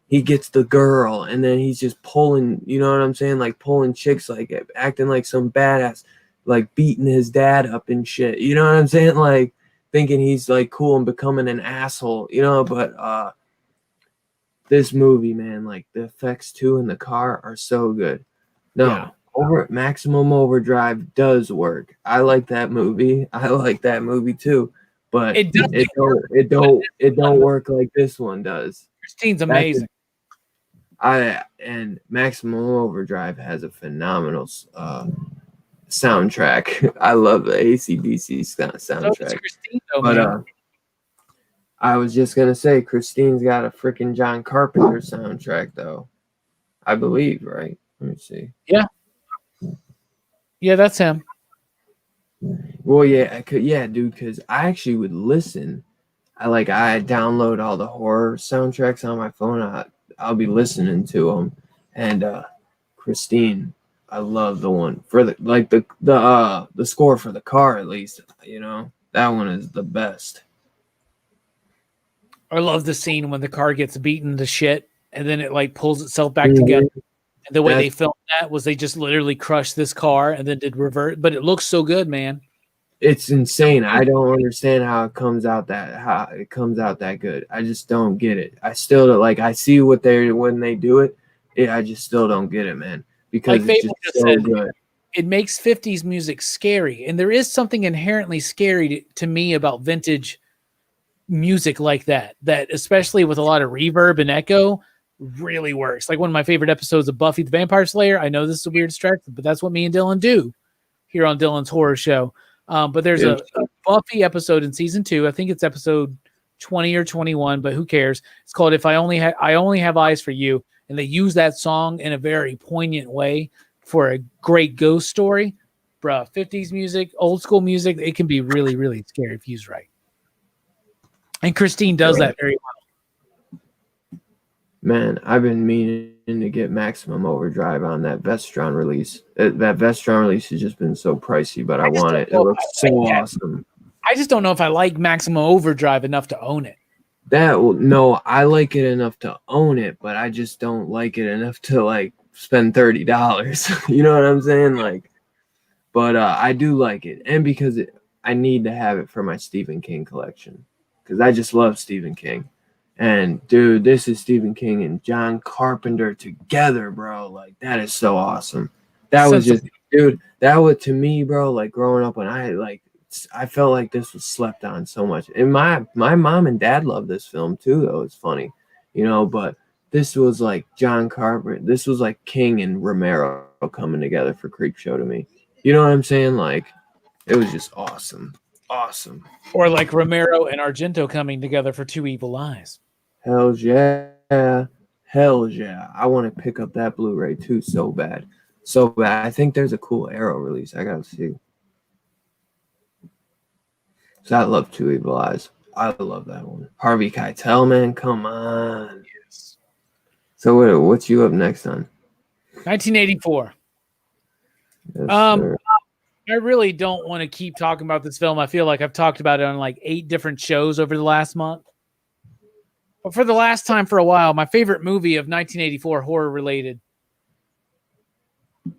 he gets the girl, and then he's just pulling, you know what I'm saying? Like pulling chicks, like acting like some badass, like beating his dad up and shit. You know what I'm saying? Like thinking he's like cool and becoming an asshole, but this movie, man, like the effects too in the car are so good. No, Yeah. Maximum Overdrive does work. I like that movie. I like that movie too, but It does. it don't work like this one does. Christine's amazing. And Maximum Overdrive has a phenomenal soundtrack. I love the AC/DC soundtrack. So does Christine, though, but man. I was just gonna say, Christine's got a freaking John Carpenter soundtrack, though. I believe, right? Let me see. Yeah, that's him. Well, yeah, dude, because I actually would listen. I download all the horror soundtracks on my phone. I'll be listening to them, and Christine, I love the one for the score for the car, at least. That one is the best. I love the scene when the car gets beaten to shit and then it like pulls itself back together. And the way they filmed that was they just literally crushed this car and then did revert. But it looks so good, man. It's insane. I don't understand how it comes out that good. I just don't get it. I still don't, I see when they do it. I just still don't get it, man. Because like it's just so good. It makes 50s music scary, and there is something inherently scary to me about vintage music like that especially with a lot of reverb and echo really works. Like one of my favorite episodes of Buffy the Vampire Slayer. I know this is a weird stretch, but that's what me and Dylan do here on Dylan's Horror Show. But there's a Buffy episode in season 2. I think it's episode 20 or 21, but who cares? It's called I Only Have Eyes for You. And they use that song in a very poignant way for a great ghost story. Bruh, 50s music, old school music, it can be really, really scary if used right. And Christine does that very well. Man, I've been meaning to get Maximum Overdrive on that Vestron release. That Vestron release has just been so pricey, but I want it. It looks so awesome. I just don't know if I like Maximum Overdrive enough to own it. No, I like it enough to own it, but I just don't like it enough to spend $30. You know what I'm saying? But I do like it, and because I need to have it for my Stephen King collection, because I just love Stephen King. And dude, this is Stephen King and John Carpenter together, bro. That is so awesome. That was just, dude, that was to me, bro, growing up when I felt like this was slept on so much. And my mom and dad love this film too, though. It's funny, but this was John Carpenter. This was King and Romero coming together for Creepshow to me. You know what I'm saying? It was just awesome. Awesome. Or Romero and Argento coming together for Two Evil Eyes. Hells yeah. Hells yeah. I want to pick up that Blu-ray too so bad. So bad. I think there's a cool Arrow release. I gotta see. So I love Two Evil Eyes. I love that one. Harvey Keitel, man. Come on. Yes. So what's you up next on? 1984. Yes, sir. I really don't want to keep talking about this film. I feel like I've talked about it on 8 different shows over the last month. But for the last time for a while, my favorite movie of 1984 horror related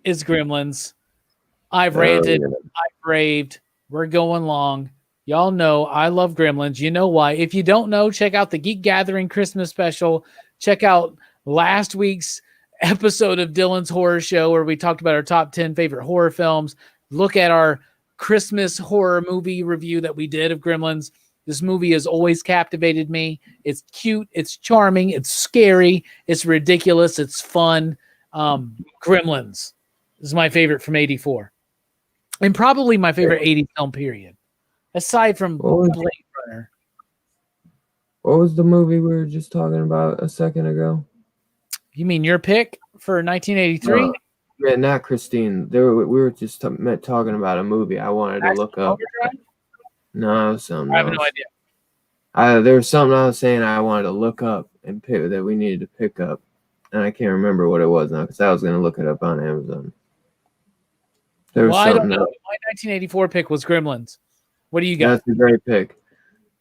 is Gremlins. I've ranted, I've raved. We're going long. Y'all know I love Gremlins. You know why. If you don't know, check out the Geek Gathering Christmas special. Check out last week's episode of Dylan's Horror Show where we talked about our top 10 favorite horror films. Look at our Christmas horror movie review that we did of Gremlins. This movie has always captivated me. It's cute. It's charming. It's scary. It's ridiculous. It's fun. Gremlins is my favorite from 84. And probably my favorite 80s film period. Aside from Blade Runner. What was the movie we were just talking about a second ago? You mean your pick for 1983? Yeah, not Christine. We were just talking about a movie I wanted to look up. Overdrive? No, it was something I have else. no idea. There was something I was saying I wanted to look up and pick that we needed to pick up, and I can't remember what it was now because I was gonna look it up on Amazon. There was I don't something know. else. My 1984 pick was Gremlins. What do you got? That's a great pick.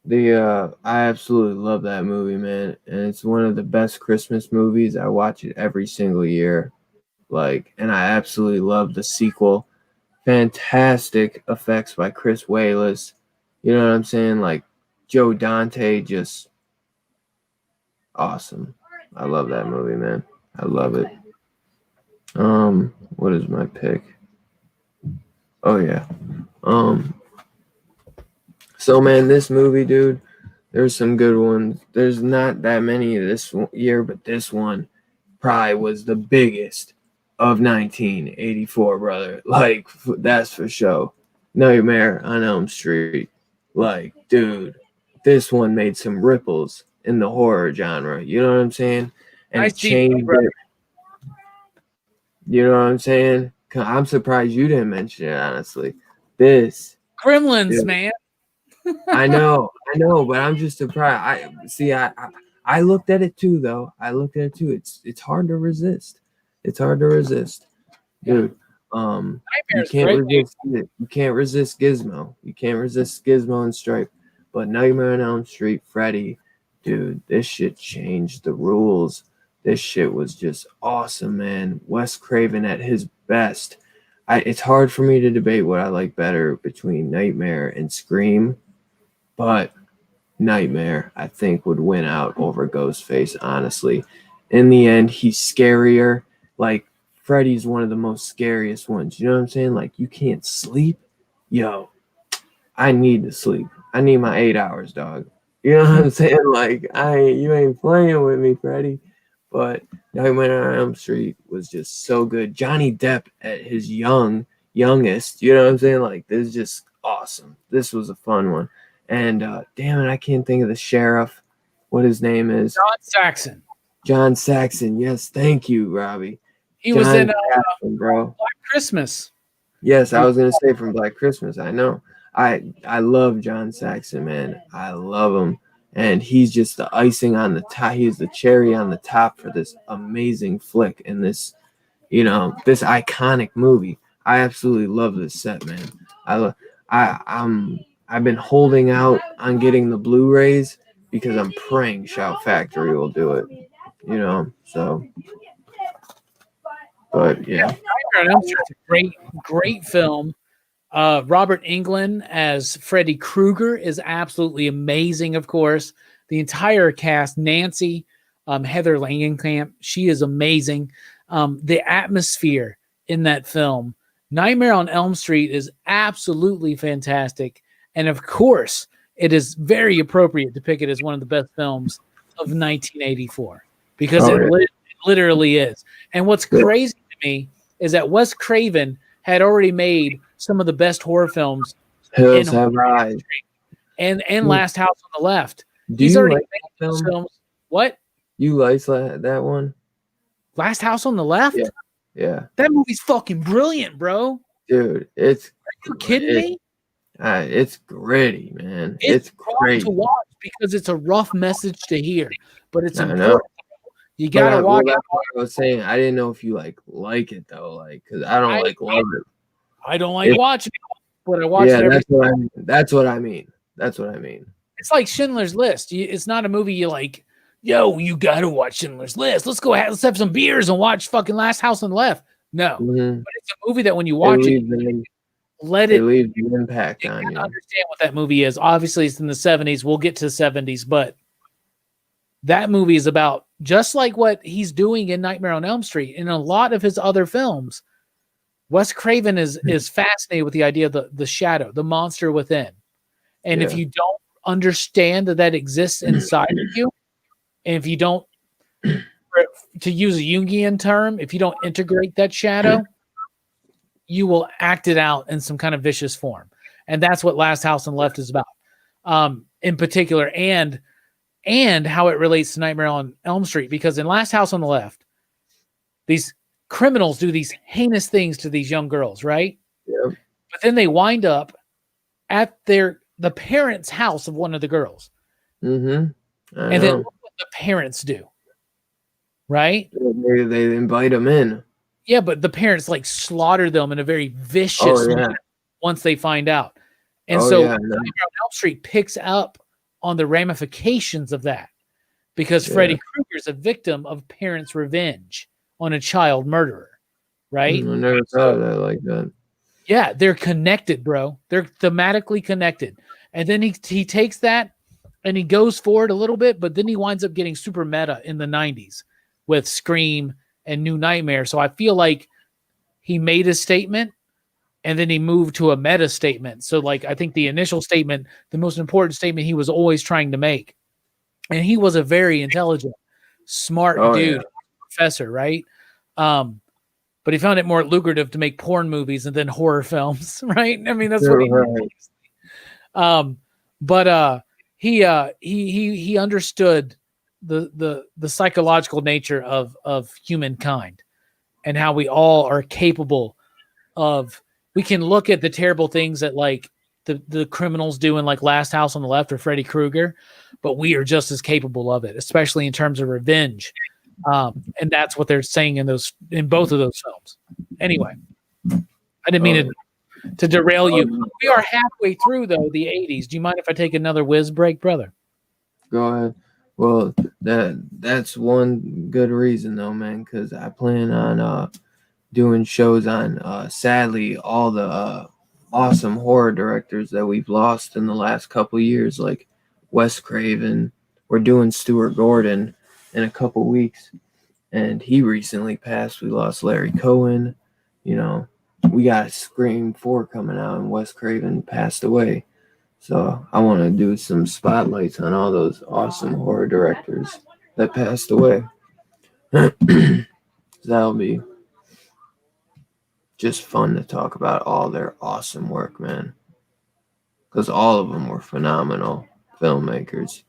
I absolutely love that movie, man, and it's one of the best Christmas movies. I watch it every single year, and I absolutely love the sequel. Fantastic effects by Chris Walas. You know what I'm saying? Like Joe Dante, just awesome. I love that movie, man. I love it. What is my pick? Oh yeah. So man, this movie, dude, there's some good ones. There's not that many this year, but this one probably was the biggest of 1984, brother. Like, that's for sure. Nightmare on Elm Street. Like, dude, this one made some ripples in the horror genre. You know what I'm saying? And it changed it. You know what I'm saying? I'm surprised you didn't mention it, honestly. This Gremlins, dude, man. I know, but I'm just surprised. I looked at it too, though. I looked at it too. It's hard to resist. It's hard to resist, dude. You can't resist it. You can't resist Gizmo. You can't resist Gizmo and Stripe. But Nightmare on Elm Street, Freddy, dude, this shit changed the rules. This shit was just awesome, man. Wes Craven at his best. It's hard for me to debate what I like better between Nightmare and Scream, but Nightmare, I think, would win out over Ghostface, honestly. In the end, he's scarier. Like, Freddy's one of the most scariest ones. You know what I'm saying? Like, you can't sleep. Yo, I need to sleep. I need my 8 hours, dog. You know what I'm saying? Like, you ain't playing with me, Freddy. But Nightmare on Elm Street was just so good. Johnny Depp at his youngest. You know what I'm saying? Like, this is just awesome. This was a fun one. And damn it, I can't think of the sheriff. What his name is? John Saxon. John Saxon. Yes, thank you, Robbie. He was in Saxon, bro. Black Christmas. Yes, I was gonna say from Black Christmas. I know. I love John Saxon, man. I love him. And he's just the icing on the top. He's the cherry on the top for this amazing flick and this, this iconic movie. I absolutely love this set, man. I've been holding out on getting the Blu-rays because I'm praying Shout Factory will do it. So. But yeah. It's a great film. Robert Englund as Freddy Krueger is absolutely amazing, of course. The entire cast, Nancy, Heather Langenkamp, she is amazing. The atmosphere in that film, Nightmare on Elm Street, is absolutely fantastic. And of course, it is very appropriate to pick it as one of the best films of 1984 because it literally is. And what's crazy to me is that Wes Craven had already made some of the best horror films Hills Have Eyes and Last House on the Left. He's already made those films. What? You like that one? Last House on the Left? Yeah. That movie's fucking brilliant, bro. Dude, are you kidding me? It's gritty, man. It's great to watch because it's a rough message to hear, but it's important. You gotta watch it. That's what I was saying. I didn't know if you like it though, because I don't love it. I don't like watching it, but I watch it. Yeah, that's what I mean. It's like Schindler's List. It's not a movie you like. Yo, you gotta watch Schindler's List. Let's go. Let's have some beers and watch fucking Last House on the Left. No, but it's a movie that when you watch it leaves an impact on you. Understand what that movie is. Obviously, it's in the 70s. We'll get to the 70s, but that movie is about just like what he's doing in Nightmare on Elm Street. In a lot of his other films, Wes Craven is fascinated with the idea of the shadow, the monster within. And if you don't understand that exists inside of you, and if you don't, to use a Jungian term, if you don't integrate that shadow, you will act it out in some kind of vicious form. And that's what Last House on the Left is about, in particular, and how it relates to Nightmare on Elm Street. Because in Last House on the Left, these criminals do these heinous things to these young girls, right? Yep. But then they wind up at the parents' house of one of the girls. Mm-hmm. And then look what the parents do, right? They invite them in. Yeah, but the parents like slaughter them in a very vicious manner once they find out. And Nightmare on Elm Street picks up on the ramifications of that because Freddy Krueger is a victim of parents' revenge on a child murderer, right? I never thought of that like that. Yeah, they're connected, bro. They're thematically connected. And then he takes that and he goes forward a little bit, but then he winds up getting super meta in the 90s with Scream and New Nightmare. So I feel like he made a statement and then he moved to a meta statement. So like, I think the initial statement, the most important statement he was always trying to make, and he was a very intelligent, smart dude, professor, right? But he found it more lucrative to make porn movies and then horror films, right? I mean, that's what he did. But he understood the psychological nature of humankind and how we all are capable of. We can look at the terrible things that like the criminals do in like Last House on the Left or Freddy Krueger, but we are just as capable of it, especially in terms of revenge. And that's what they're saying in both of those films. Anyway, I didn't mean to derail you. We are halfway through though the 80s. Do you mind if I take another whiz break, brother? Go ahead. Well, that's one good reason though, man, because I plan on doing shows on sadly all the awesome horror directors that we've lost in the last couple years, like Wes Craven. We're doing Stuart Gordon in a couple weeks, and he recently passed. We lost Larry Cohen. You know, we got Scream 4 coming out, and Wes Craven passed away. So I want to do some spotlights on all those awesome horror directors that passed away. That'll be just fun to talk about all their awesome work, man. Because all of them were phenomenal filmmakers.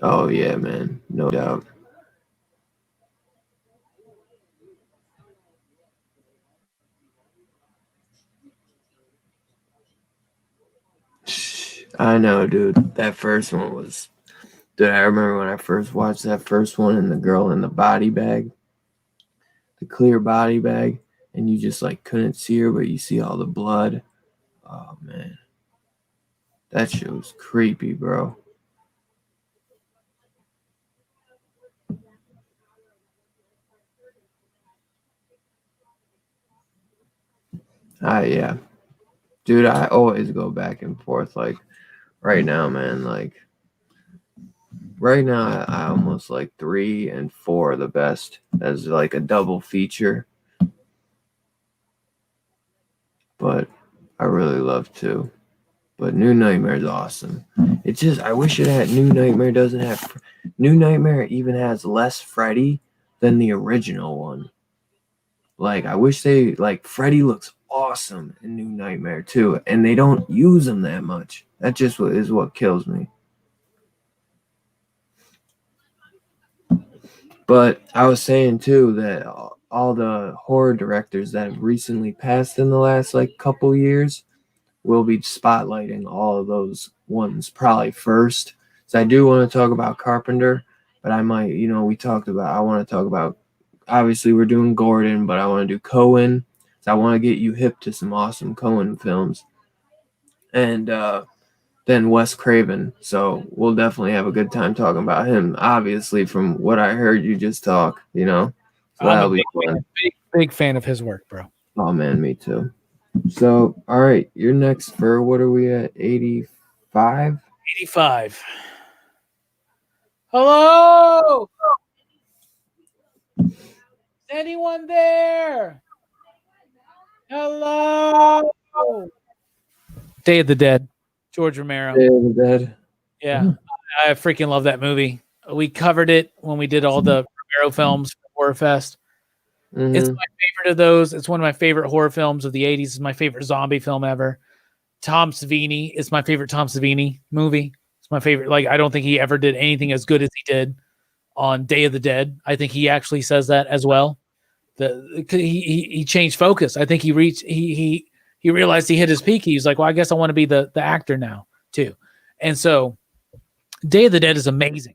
Oh, yeah, man. No doubt. I know, dude. That first one was... Dude, I remember when I first watched that first one and the girl in the body bag. The clear body bag. And you just, like, couldn't see her, but you see all the blood. Oh, man. That shit was creepy, bro. Yeah. Dude, I always go back and forth. Like, right now, man, like, right now, I almost like 3 and 4 the best as like a double feature. But I really love 2. But New Nightmare is awesome. It's just, I wish it had, New Nightmare doesn't have, New Nightmare even has less Freddy than the original one. Like, I wish they, like, Freddy looks awesome in New Nightmare too, and they don't use him that much. That just is what kills me. But I was saying too that all the horror directors that have recently passed in the last like couple years will be spotlighting all of those ones probably first. So I do want to talk about Carpenter, but I might, I want to talk about, obviously we're doing Gordon, but I want to do Cohen. So I want to get you hip to some awesome Cohen films. And then Wes Craven. So we'll definitely have a good time talking about him. Obviously, from what I heard you just talk, So that'll be fun. Big fan of his work, bro. Oh man, me too. So, all right, you're next for, what are we at? 85? 85. Hello? Is anyone there? Hello? Day of the Dead. George Romero. Day of the Dead. Yeah. I freaking love that movie. We covered it when we did all the Romero films for Horror Fest. Mm-hmm. It's my favorite of those. It's one of my favorite horror films of the 80s. It's my favorite zombie film ever. Tom Savini is my favorite Tom Savini movie. It's my favorite. Like, I don't think he ever did anything as good as he did on Day of the Dead. I think he actually says that as well. He changed focus. I think he realized he hit his peak. He was like, well, I guess I want to be the actor now too. And so Day of the Dead is amazing.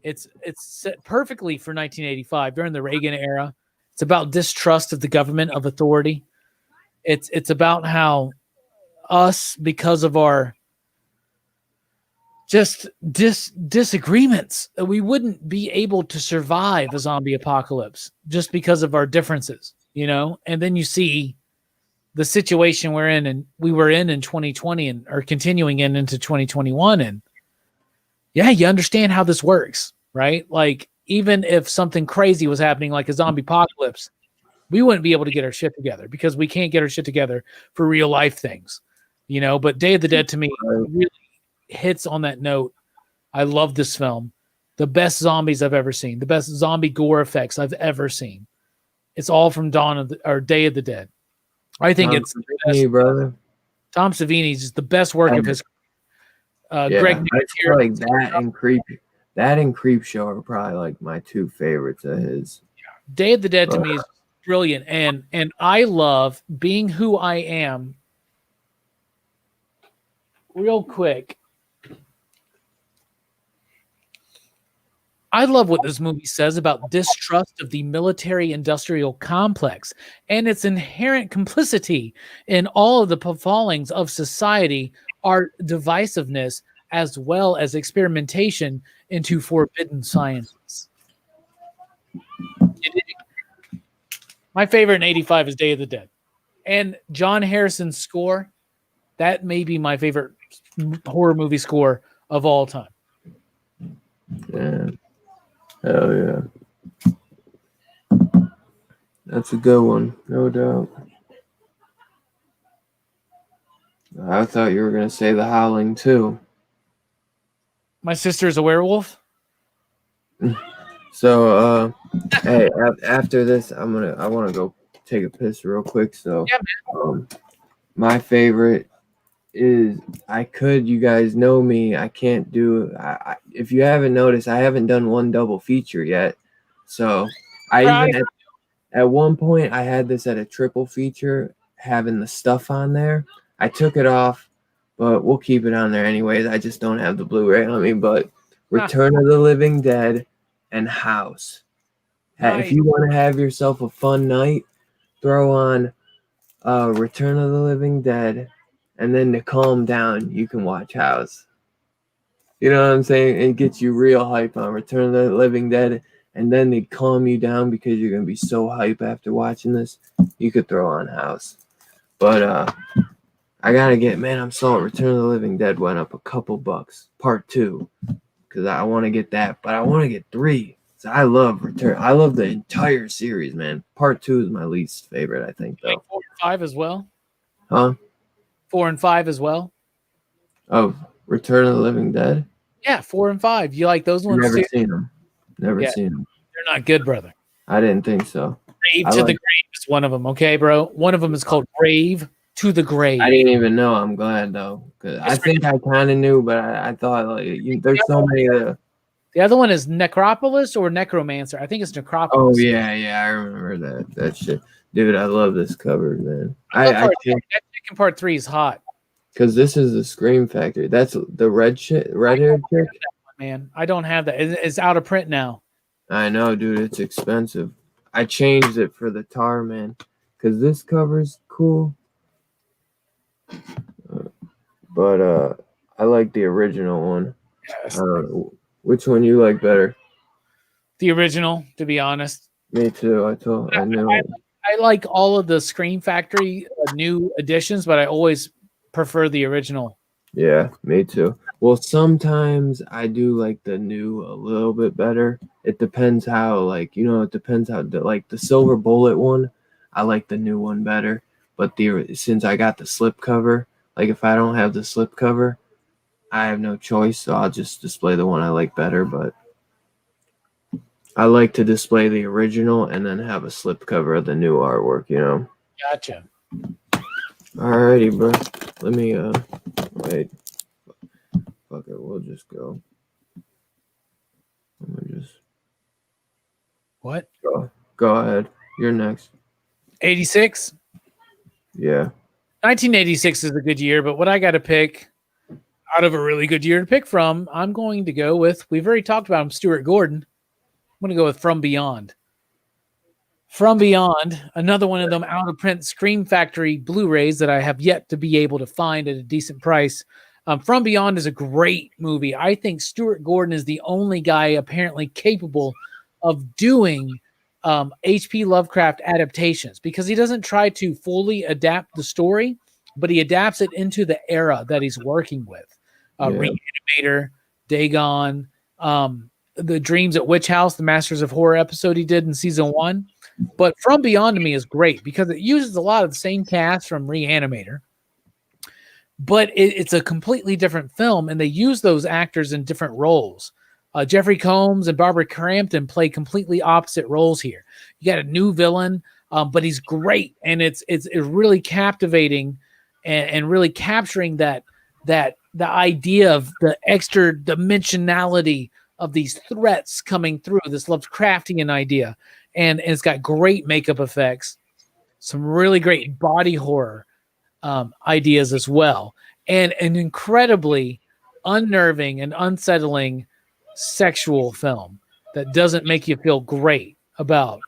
It's set perfectly for 1985 during the Reagan era. It's about distrust of the government, of authority. It's about how us, because of our just disagreements, we wouldn't be able to survive a zombie apocalypse just because of our differences, you know? And then you see the situation we were in 2020 and are continuing into 2021. And yeah, you understand how this works, right? Like, even if something crazy was happening, like a zombie apocalypse, we wouldn't be able to get our shit together because we can't get our shit together for real life things, you know? But Day of the Dead to me really hits on that note. I love this film. The best zombies I've ever seen, the best zombie gore effects I've ever seen. It's all from Day of the Dead. I think it's the best, brother. Tom Savini's is the best work of his. Greg, I feel like that and Creepshow are probably like my two favorites of his. Day of the Dead to me is brilliant, and I love Being Who I Am. Real quick, I love what this movie says about distrust of the military-industrial complex and its inherent complicity in all of the befallings of society, art, divisiveness, as well as experimentation into forbidden sciences. My favorite in 85 is Day of the Dead. And John Harrison's score, that may be my favorite horror movie score of all time. Yeah. Hell yeah. That's a good one, no doubt. I thought you were going to say The Howling too. My sister's a werewolf. So, hey, after this, I want to go take a piss real quick. So, yeah, my favorite is you guys know me. I can't do. If you haven't noticed, I haven't done one double feature yet. So, even at one point, I had this at a triple feature, having the stuff on there. I took it off, but we'll keep it on there anyways. I just don't have the Blu-ray on me. But Return of the Living Dead and House. Nice. If you want to have yourself a fun night, throw on Return of the Living Dead, and then to calm down, you can watch House. You know what I'm saying? It gets you real hype on Return of the Living Dead, and then they calm you down because you're going to be so hype after watching this. You could throw on House. But I got to I'm sorry, Return of the Living Dead went up a couple bucks. Part 2. Because I want to get that, but I want to get 3. So I love Return. I love the entire series, man. Part 2 is my least favorite, I think, though. Like 4 and 5 as well? Huh? 4 and 5 as well? Oh, Return of the Living Dead? Yeah, 4 and 5. You like those ones Never too? Seen them. Never seen them. They're not good, brother. I didn't think so. Grave to the Grave is one of them, okay, bro? One of them is called Grave to the Grave. I didn't even know. I'm glad, though. Cause I think I kind of knew, but I thought, like, there's so many The other one is Necropolis or Necromancer. I think it's Necropolis. Oh, yeah. I remember that shit. Dude, I love this cover, man. That chicken part 3 is hot. Because this is the Scream Factory. That's the red-haired chick? Man, I don't have that. It's out of print now. I know, dude. It's expensive. I changed it for the Tar Man because this cover's cool. But I like the original one. Yes. Which one you like better? The original, to be honest. Me too. I know. I like all of the Scream Factory new editions, but I always prefer the original. Yeah, me too. Well, sometimes I do like the new a little bit better. It depends how, it depends how, like the Silver Bullet one, I like the new one better. But since I got the slipcover, like if I don't have the slipcover, I have no choice, so I'll just display the one I like better. But I like to display the original and then have a slipcover of the new artwork, you know? Gotcha. Alrighty, bro. Let me wait. Fuck it, we'll just go. Let me just What? go ahead. You're next. 86. Yeah. 1986 is a good year, but what I got to pick out of a really good year to pick from, I'm going to go with, we've already talked about him, Stuart Gordon. I'm going to go with From Beyond. From Beyond, another one of them out of print Scream Factory Blu-rays that I have yet to be able to find at a decent price. From Beyond is a great movie. I think Stuart Gordon is the only guy apparently capable of doing H.P. Lovecraft adaptations, because he doesn't try to fully adapt the story, but he adapts it into the era that he's working with. Reanimator, Dagon, the Dreams at Witch House, the Masters of Horror episode he did in season 1. But From Beyond to me is great because it uses a lot of the same cast from Reanimator, but it's a completely different film, and they use those actors in different roles. Jeffrey Combs and Barbara Crampton play completely opposite roles here. You got a new villain, but he's great, and it's really captivating and really capturing that the idea of the extra dimensionality of these threats coming through, this Lovecraftian idea. And it's got great makeup effects, some really great body horror ideas as well, and an incredibly unnerving and unsettling sexual film that doesn't make you feel great about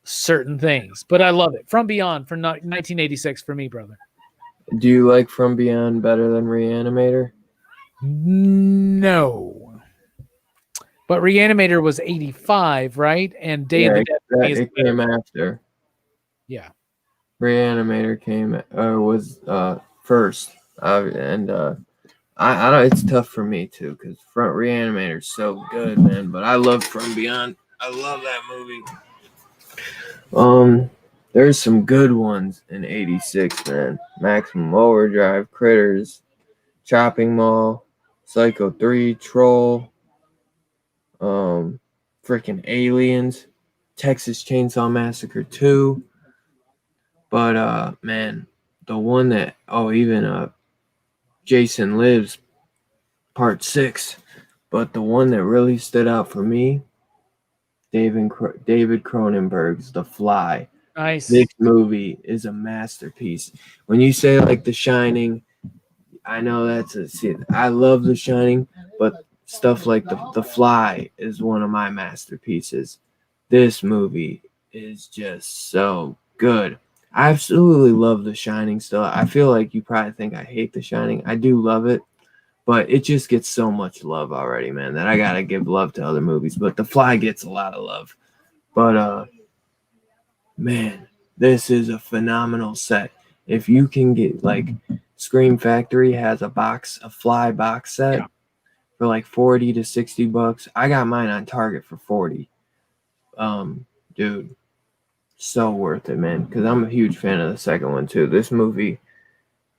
certain things. But I love it. From Beyond for 1986 for me, brother. Do you like From Beyond better than Reanimator? No. But Reanimator was 85, right? And Day of the Dead it came after. Yeah. Reanimator was first, and I don't. It's tough for me too because Front Reanimator's so good, man. But I love From Beyond. I love that movie. There's some good ones in '86, man. Maximum Overdrive, Critters, Chopping Mall, Psycho 3, Troll, freaking Aliens, Texas Chainsaw Massacre 2. But man, the one that even Jason Lives Part 6. But the one that really stood out for me, David Cronenberg's The Fly. Nice. This movie is a masterpiece. When you say like The Shining, I know I love The Shining, but stuff like the Fly is one of my masterpieces. This movie is just so good. I absolutely love The Shining still. I feel like you probably think I hate The Shining. I do love it, but it just gets so much love already, man, that I gotta give love to other movies. But The Fly gets a lot of love. But man, this is a phenomenal set. If you can get like Scream Factory has a Fly box set for like $40 to $60. I got mine on Target for $40. Dude, so worth it, man. Because I'm a huge fan of the second one too. This movie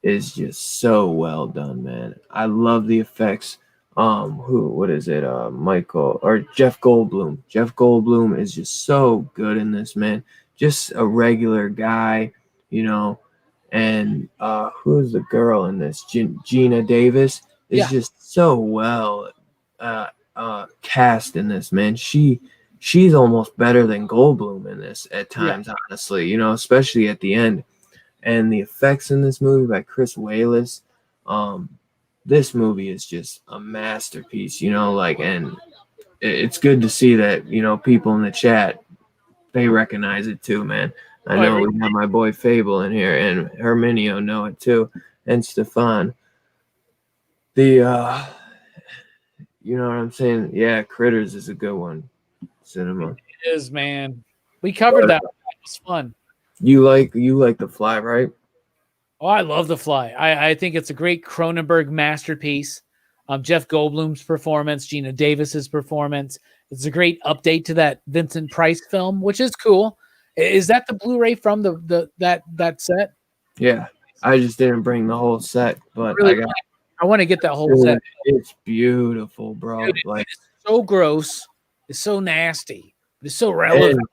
is just so well done, man. I love the effects. What is it? Michael or Jeff Goldblum. Jeff Goldblum is just so good in this, man. Just a regular guy, you know. And who's the girl in this? Gina Davis is just so well cast in this, man. She's almost better than Goldblum in this at times, honestly. You know, especially at the end. And the effects in this movie by Chris Walas, this movie is just a masterpiece, you know, like, and it's good to see that, you know, people in the chat, they recognize it too, man. I know we have my boy Fable in here, and Herminio know it too, and Stefan. You know what I'm saying? Yeah, Critters is a good one. Cinema. It is, man. We covered that. It was fun. You like The Fly, right? Oh, I love The Fly. I think it's a great Cronenberg masterpiece. Jeff Goldblum's performance, Gina Davis's performance. It's a great update to that Vincent Price film, which is cool. Is that the Blu-ray from that set? Yeah, I just didn't bring the whole set, but I want to get that whole set. It's beautiful, bro. Dude, like, it's so gross. It's so nasty. It's so relevant.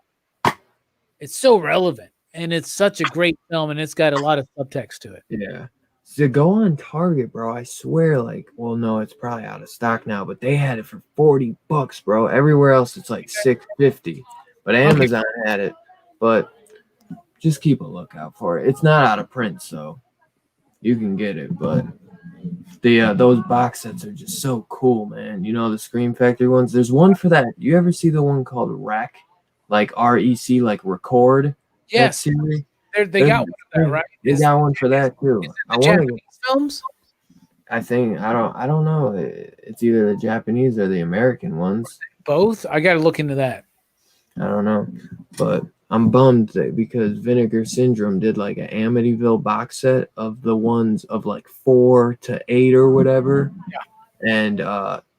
It's so relevant. And it's such a great film, and it's got a lot of subtext to it. Yeah. to go on Target, bro, I swear, like, well, no, it's probably out of stock now, but they had it for $40, bro. Everywhere else it's like $6.50, but Amazon had it. But just keep a lookout for it. It's not out of print, so you can get it. But the those box sets are just so cool, man. You know, the Scream Factory ones. There's one for that. You ever see the one called Rec, like REC, like record? That Yes, series. they got one of that, right? They got one for that too. I want to. Japanese films. I think I don't know. It's either the Japanese or the American ones. Both. I got to look into that. I don't know, but I'm bummed because Vinegar Syndrome did like an Amityville box set of the ones of like 4 to 8 or whatever, and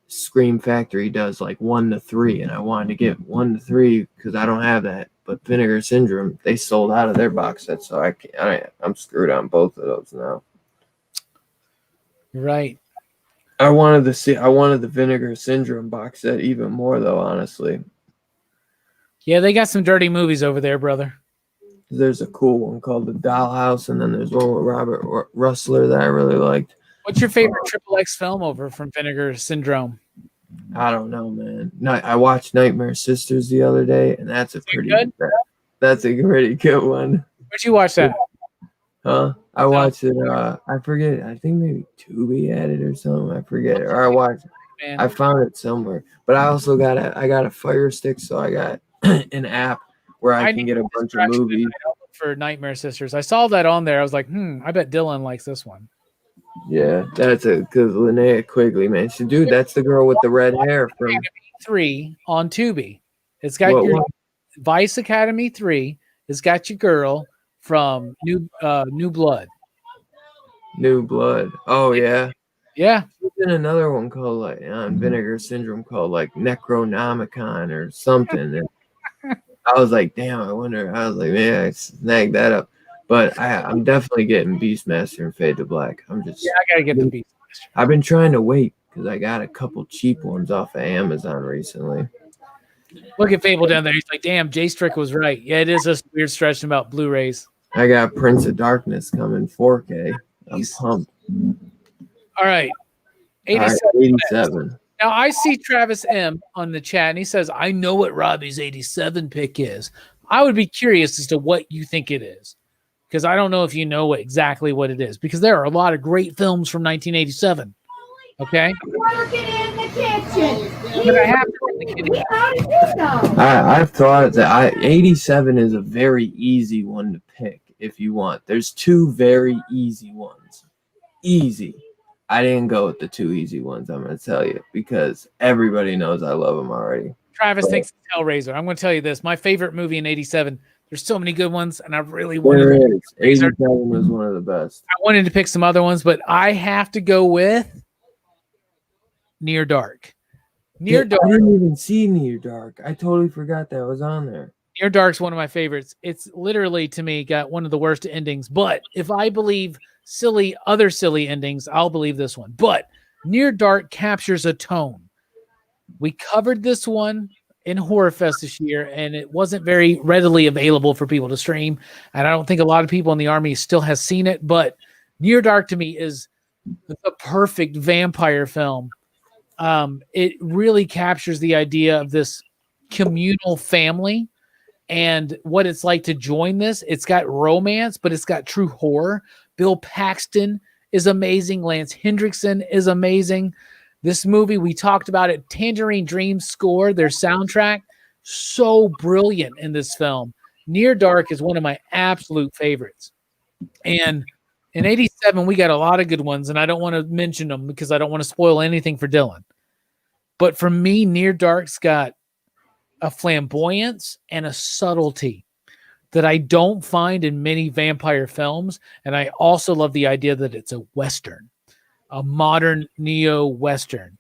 Scream Factory does like 1 to 3, and I wanted to get 1 to 3 because I don't have that. But Vinegar Syndrome, they sold out of their box set, so I'm screwed on both of those now. Right. I wanted the Vinegar Syndrome box set even more though, honestly. Yeah, they got some dirty movies over there, brother. There's a cool one called The Dollhouse, and then there's one with Robert Russler that I really liked. What's your favorite XXX film over from Vinegar Syndrome? I don't know, man. I watched Nightmare Sisters the other day, and that's a pretty good one. Where'd you watch that? Huh? I watched it. I forget. I think maybe Tubi had it or something. I forget. Or I watched. Man. I found it somewhere. But I also got a Fire Stick, so I got an app where I can get a bunch of movies. For Nightmare Sisters, I saw that on there. I was like, I bet Dylan likes this one. Yeah, that's because Linnea Quigley, man. Dude, that's the girl with the red hair from 3 on Tubi. It's got your Vice Academy 3. It's got your girl from New Blood. New Blood. Oh yeah. Yeah. There's been another one called like on Vinegar Syndrome called like Necronomicon or something. And I was like, damn, I wonder. I was like, man, I snagged that up. But I'm definitely getting Beastmaster and Fade to Black. I gotta get the Beastmaster. I've been trying to wait because I got a couple cheap ones off of Amazon recently. Look at Fable down there. He's like, damn, Jay Strick was right. Yeah, it is a weird stretch about Blu-rays. I got Prince of Darkness coming 4K. I'm pumped. All right. 87. Now, I see Travis M on the chat, and he says, I know what Robbie's 87 pick is. I would be curious as to what you think it is, because I don't know if you know exactly what it is, because there are a lot of great films from 1987. Okay? Working in the kitchen. But I have to in the kitchen. How did you know? I've thought that 87 is a very easy one to pick if you want. There's 2 very easy ones. Easy. I didn't go with the 2 easy ones, I'm going to tell you, because everybody knows I love them already. Travis thinks it's Hellraiser. I'm going to tell you this. My favorite movie in 87, there's so many good ones, and I really wanted to. 87 was one of the best. I wanted to pick some other ones, but I have to go with Near Dark. Near Dark. I didn't even see Near Dark. I totally forgot that was on there. Near Dark's one of my favorites. It's literally, to me, got one of the worst endings. But if I believe other silly endings, I'll believe this one. But Near Dark captures a tone. We covered this one in Horror Fest this year, and it wasn't very readily available for people to stream. And I don't think a lot of people in the Army still has seen it. But Near Dark, to me, is the perfect vampire film. It really captures the idea of this communal family and what it's like to join this. It's got romance, but it's got true horror. Bill Paxton is amazing. Lance Hendrickson is amazing. This movie, we talked about it, Tangerine Dream score, their soundtrack, so brilliant in this film. Near Dark is one of my absolute favorites. And in 87, we got a lot of good ones, and I don't want to mention them because I don't want to spoil anything for Dylan. But for me, Near Dark's got a flamboyance and a subtlety that I don't find in many vampire films. And I also love the idea that it's a Western, a modern neo-Western.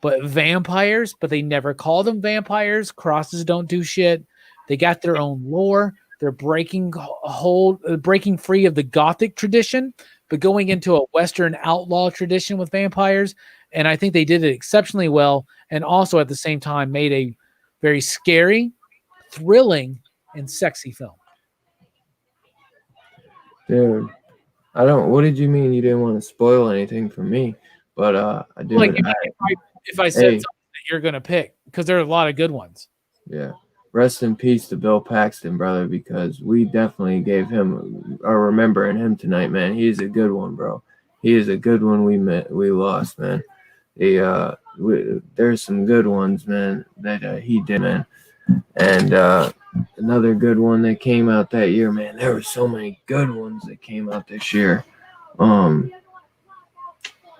But vampires, but they never call them vampires. Crosses don't do shit. They got their own lore. They're breaking free of the Gothic tradition, but going into a Western outlaw tradition with vampires. And I think they did it exceptionally well. And also at the same time made a very scary, thrilling, and sexy film. Dude, I don't. What did you mean? You didn't want to spoil anything for me? But I do. Like if I said Hey, something that you're gonna pick, because there are a lot of good ones. yeah. Rest in peace to Bill Paxton, brother, because we definitely gave him a remembering him tonight, man. He is a good one, bro. He is a good one. We lost, man. There's some good ones, man, that he did, man. And another good one that came out that year, man. There were so many good ones that came out this year. Um,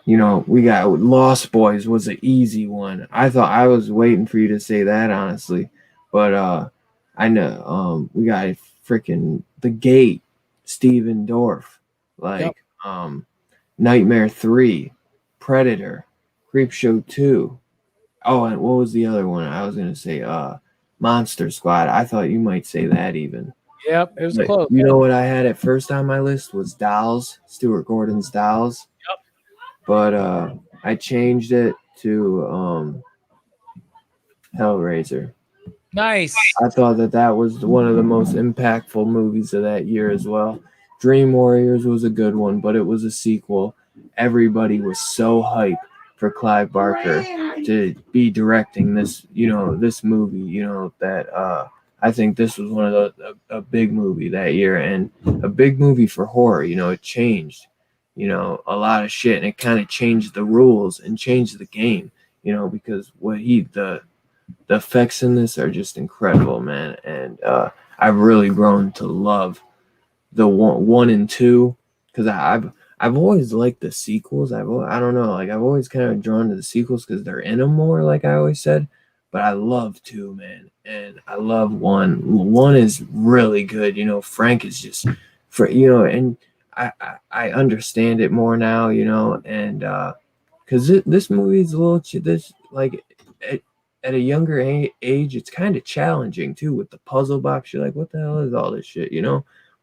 we got Lost Boys was an easy one. I thought I was waiting for you to say that, honestly, but I know we got freaking The Gate, Steven Dorff, like Nightmare 3, Predator, Creepshow 2. Oh, and what was the other one? I was gonna say Monster Squad. I thought you might say that even. Yep, it was But close. you know what I had at first on my list was Dolls, Stuart Gordon's Dolls. Yep. But I changed it to Hellraiser. Nice. I thought that was one of the most impactful movies of that year as well. Dream Warriors was a good one, but it was a sequel. Everybody was so hyped for Clive Barker to be directing this movie, that I think this was one of a big movie that year, and a big movie for horror. It changed, a lot of shit, and it kind of changed the rules and changed the game, because the effects in this are just incredible, man. And I've really grown to love the one and two, because I've always liked the sequels. I don't know, like I've always kind of drawn to the sequels because they're in them more, like I always said. But I love two, man, and I love one. One is really good. Frank is just and I understand it more now, and because this movie is a little this like. At a younger age, it's kind of challenging too with the puzzle box. You're like, what the hell is all this shit,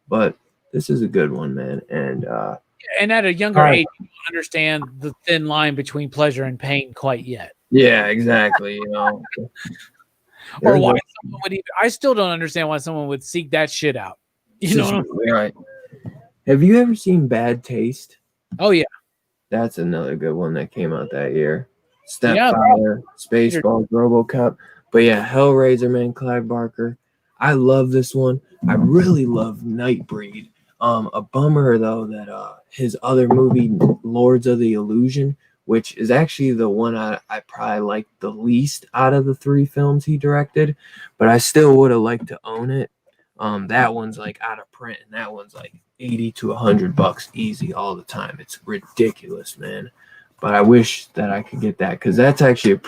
But this is a good one, man. And at a younger age, you don't understand the thin line between pleasure and pain quite yet. Yeah, exactly. Or why someone would I still don't understand why someone would seek that shit out. Right. Have you ever seen Bad Taste? Oh yeah. That's another good one that came out that year. Stepfather, Spaceballs, RoboCop. But yeah, Hellraiser, man, Clive Barker. I love this one. I really love Nightbreed. A bummer though that his other movie, Lords of the Illusion, which is actually the one I probably liked the least out of the 3 films he directed, but I still would have liked to own it. That one's like out of print, and that one's like $80 to $100 easy all the time. It's ridiculous, man. But I wish that I could get that, because that's actually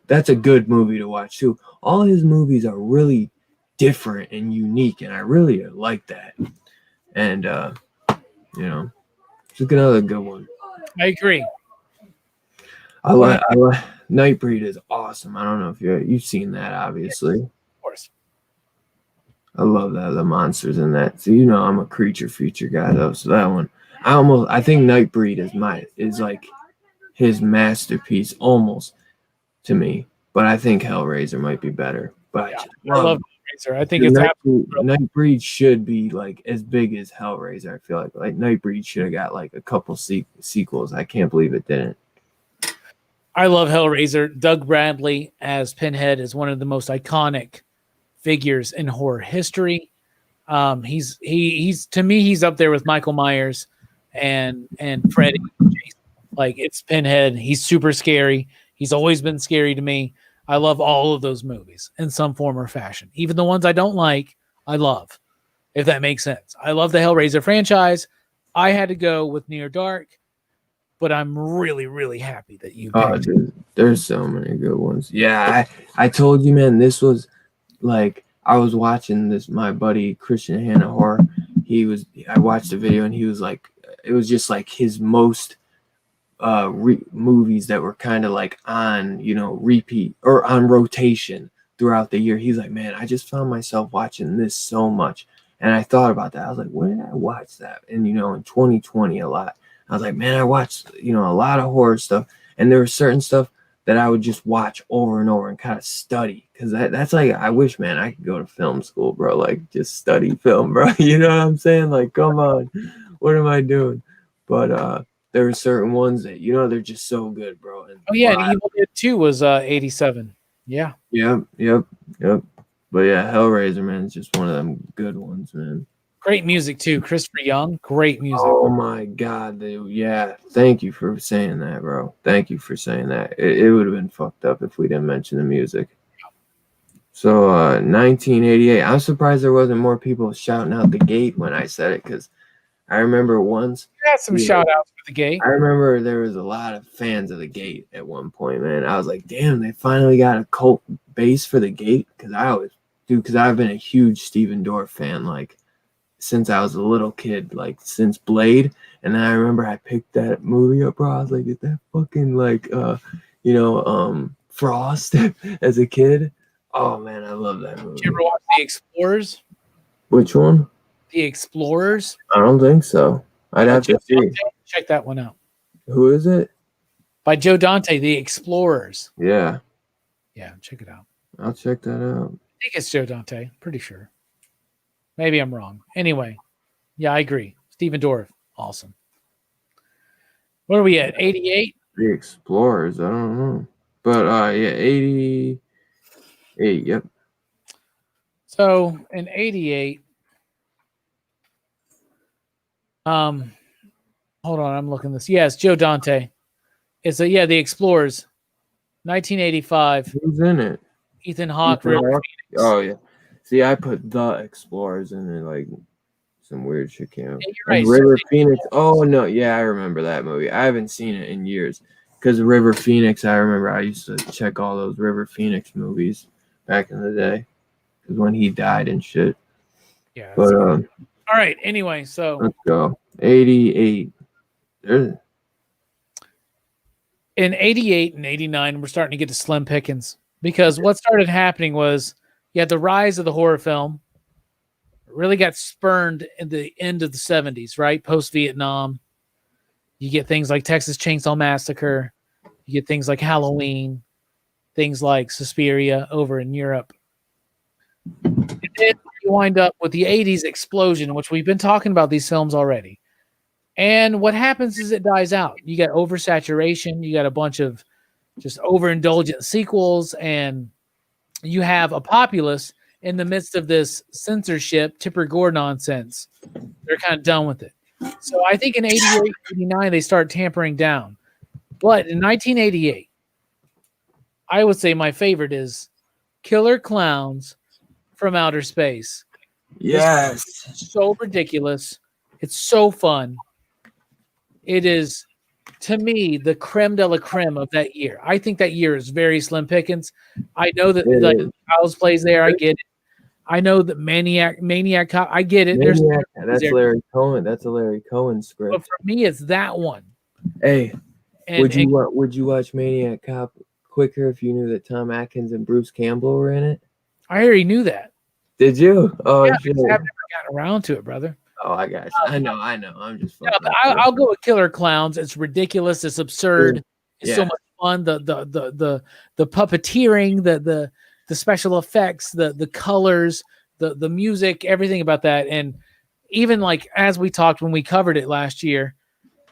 that's a good movie to watch too. All his movies are really different and unique, and I really like that. And it's another good one. I agree. I like Nightbreed is awesome. I don't know if you've seen that, obviously. Of course. I love that, the monsters in that. So I'm a creature feature guy though. So that one, I think Nightbreed is like his masterpiece almost to me, but I think Hellraiser might be better. But I love Hellraiser. I think it's Nightbreed should be like as big as Hellraiser. I feel like Nightbreed should have got like a couple sequels. I can't believe it didn't. I love Hellraiser. Doug Bradley as Pinhead is one of the most iconic figures in horror history. He's to me, he's up there with Michael Myers and Freddy. Like, it's Pinhead. He's super scary. He's always been scary to me. I love all of those movies in some form or fashion. Even the ones I don't like, I love, if that makes sense. I love the Hellraiser franchise. I had to go with Near Dark, but I'm really, really happy that you picked. Oh, dude, there's so many good ones. Yeah, I told you, man, this was like, I was watching this, my buddy Christian Hannah Horror. I watched the video, and he was like, it was just like his most movies that were kind of like on repeat or on rotation throughout the year. He's like, man, I just found myself watching this so much, and I thought about that. I was like, when did I watch that? And in 2020 a lot. I was like, man, I watched a lot of horror stuff, and there was certain stuff that I would just watch over and over and kind of study, because that's like, I wish, man, I could go to film school, bro, like just study film, bro. You know what I'm saying? Like, come on. what am I doing? But there were certain ones that they're just so good, bro. And Oh yeah, and Evil Dead 2 was 87. Yeah. Yep. But yeah, Hellraiser, man, is just one of them good ones, man. Great music too. Christopher Young, great music. Oh my God, dude. Yeah. Thank you for saying that, bro. Thank you for saying that. It would have been fucked up if we didn't mention the music. So 1988. I'm surprised there wasn't more people shouting out the gate when I said it, because I remember once. You had some shout outs for the gate. I remember there was a lot of fans of the gate at one point, man. I was like, damn, they finally got a cult base for the gate. Because I've been a huge Steven Dorff fan, like, since I was a little kid, like, since Blade. And then I remember I picked that movie up, bro. I was like, is that fucking, like, Frost as a kid? Oh, man, I love that movie. Did you ever watch The Explorers? Which one? The Explorers? I don't think so. I'd have to see. Check that one out. Who is it? By Joe Dante, The Explorers. Yeah. Yeah, check it out. I'll check that out. I think it's Joe Dante. Pretty sure. Maybe I'm wrong. Anyway, yeah, I agree. Steven Dorff, awesome. What are we at? 88? The Explorers, I don't know. But yeah, 88. Yep. So in 88, hold on, I'm looking this. Yes, Joe Dante. It's The Explorers, 1985. Who's in it? Ethan Hawke. Oh yeah. See, I put The Explorers in it, like some weird shit came out. Yeah, you're right. River Phoenix. Oh no, yeah, I remember that movie. I haven't seen it in years because River Phoenix. I remember I used to check all those River Phoenix movies back in the day, because when he died and shit. Yeah. But all right. Anyway, so let's go. 88. There's... In 88 and 89, we're starting to get to slim pickings, because what started happening was you had the rise of the horror film. It really got spurned in the end of the 70s, right? Post-Vietnam. You get things like Texas Chainsaw Massacre. You get things like Halloween. Things like Suspiria over in Europe. And then you wind up with the 80s explosion, which we've been talking about these films already. And what happens is it dies out. You got oversaturation. You got a bunch of just overindulgent sequels, and you have a populace in the midst of this censorship, Tipper Gore nonsense. They're kind of done with it. So I think in 88, 89, they start tampering down. But in 1988, I would say my favorite is Killer Clowns from Outer Space. Yes. It's so ridiculous. It's so fun. It is, to me, the creme de la creme of that year. I think that year is very slim pickings. I know that Child's Play's there. I get it. I know that Maniac Cop. I get it. Maniac, that's Larry Cohen. That's a Larry Cohen script. But for me, it's that one. Hey, would you watch Maniac Cop quicker if you knew that Tom Atkins and Bruce Campbell were in it? I already knew that. Did you? Oh, yeah, I've never gotten around to it, brother. Oh, I got you. I know. I'm just fucking. Yeah, I'll go with Killer Clowns. It's ridiculous. It's absurd. It's so much fun. The puppeteering, the special effects, the colors, the music, everything about that. And even like as we talked when we covered it last year,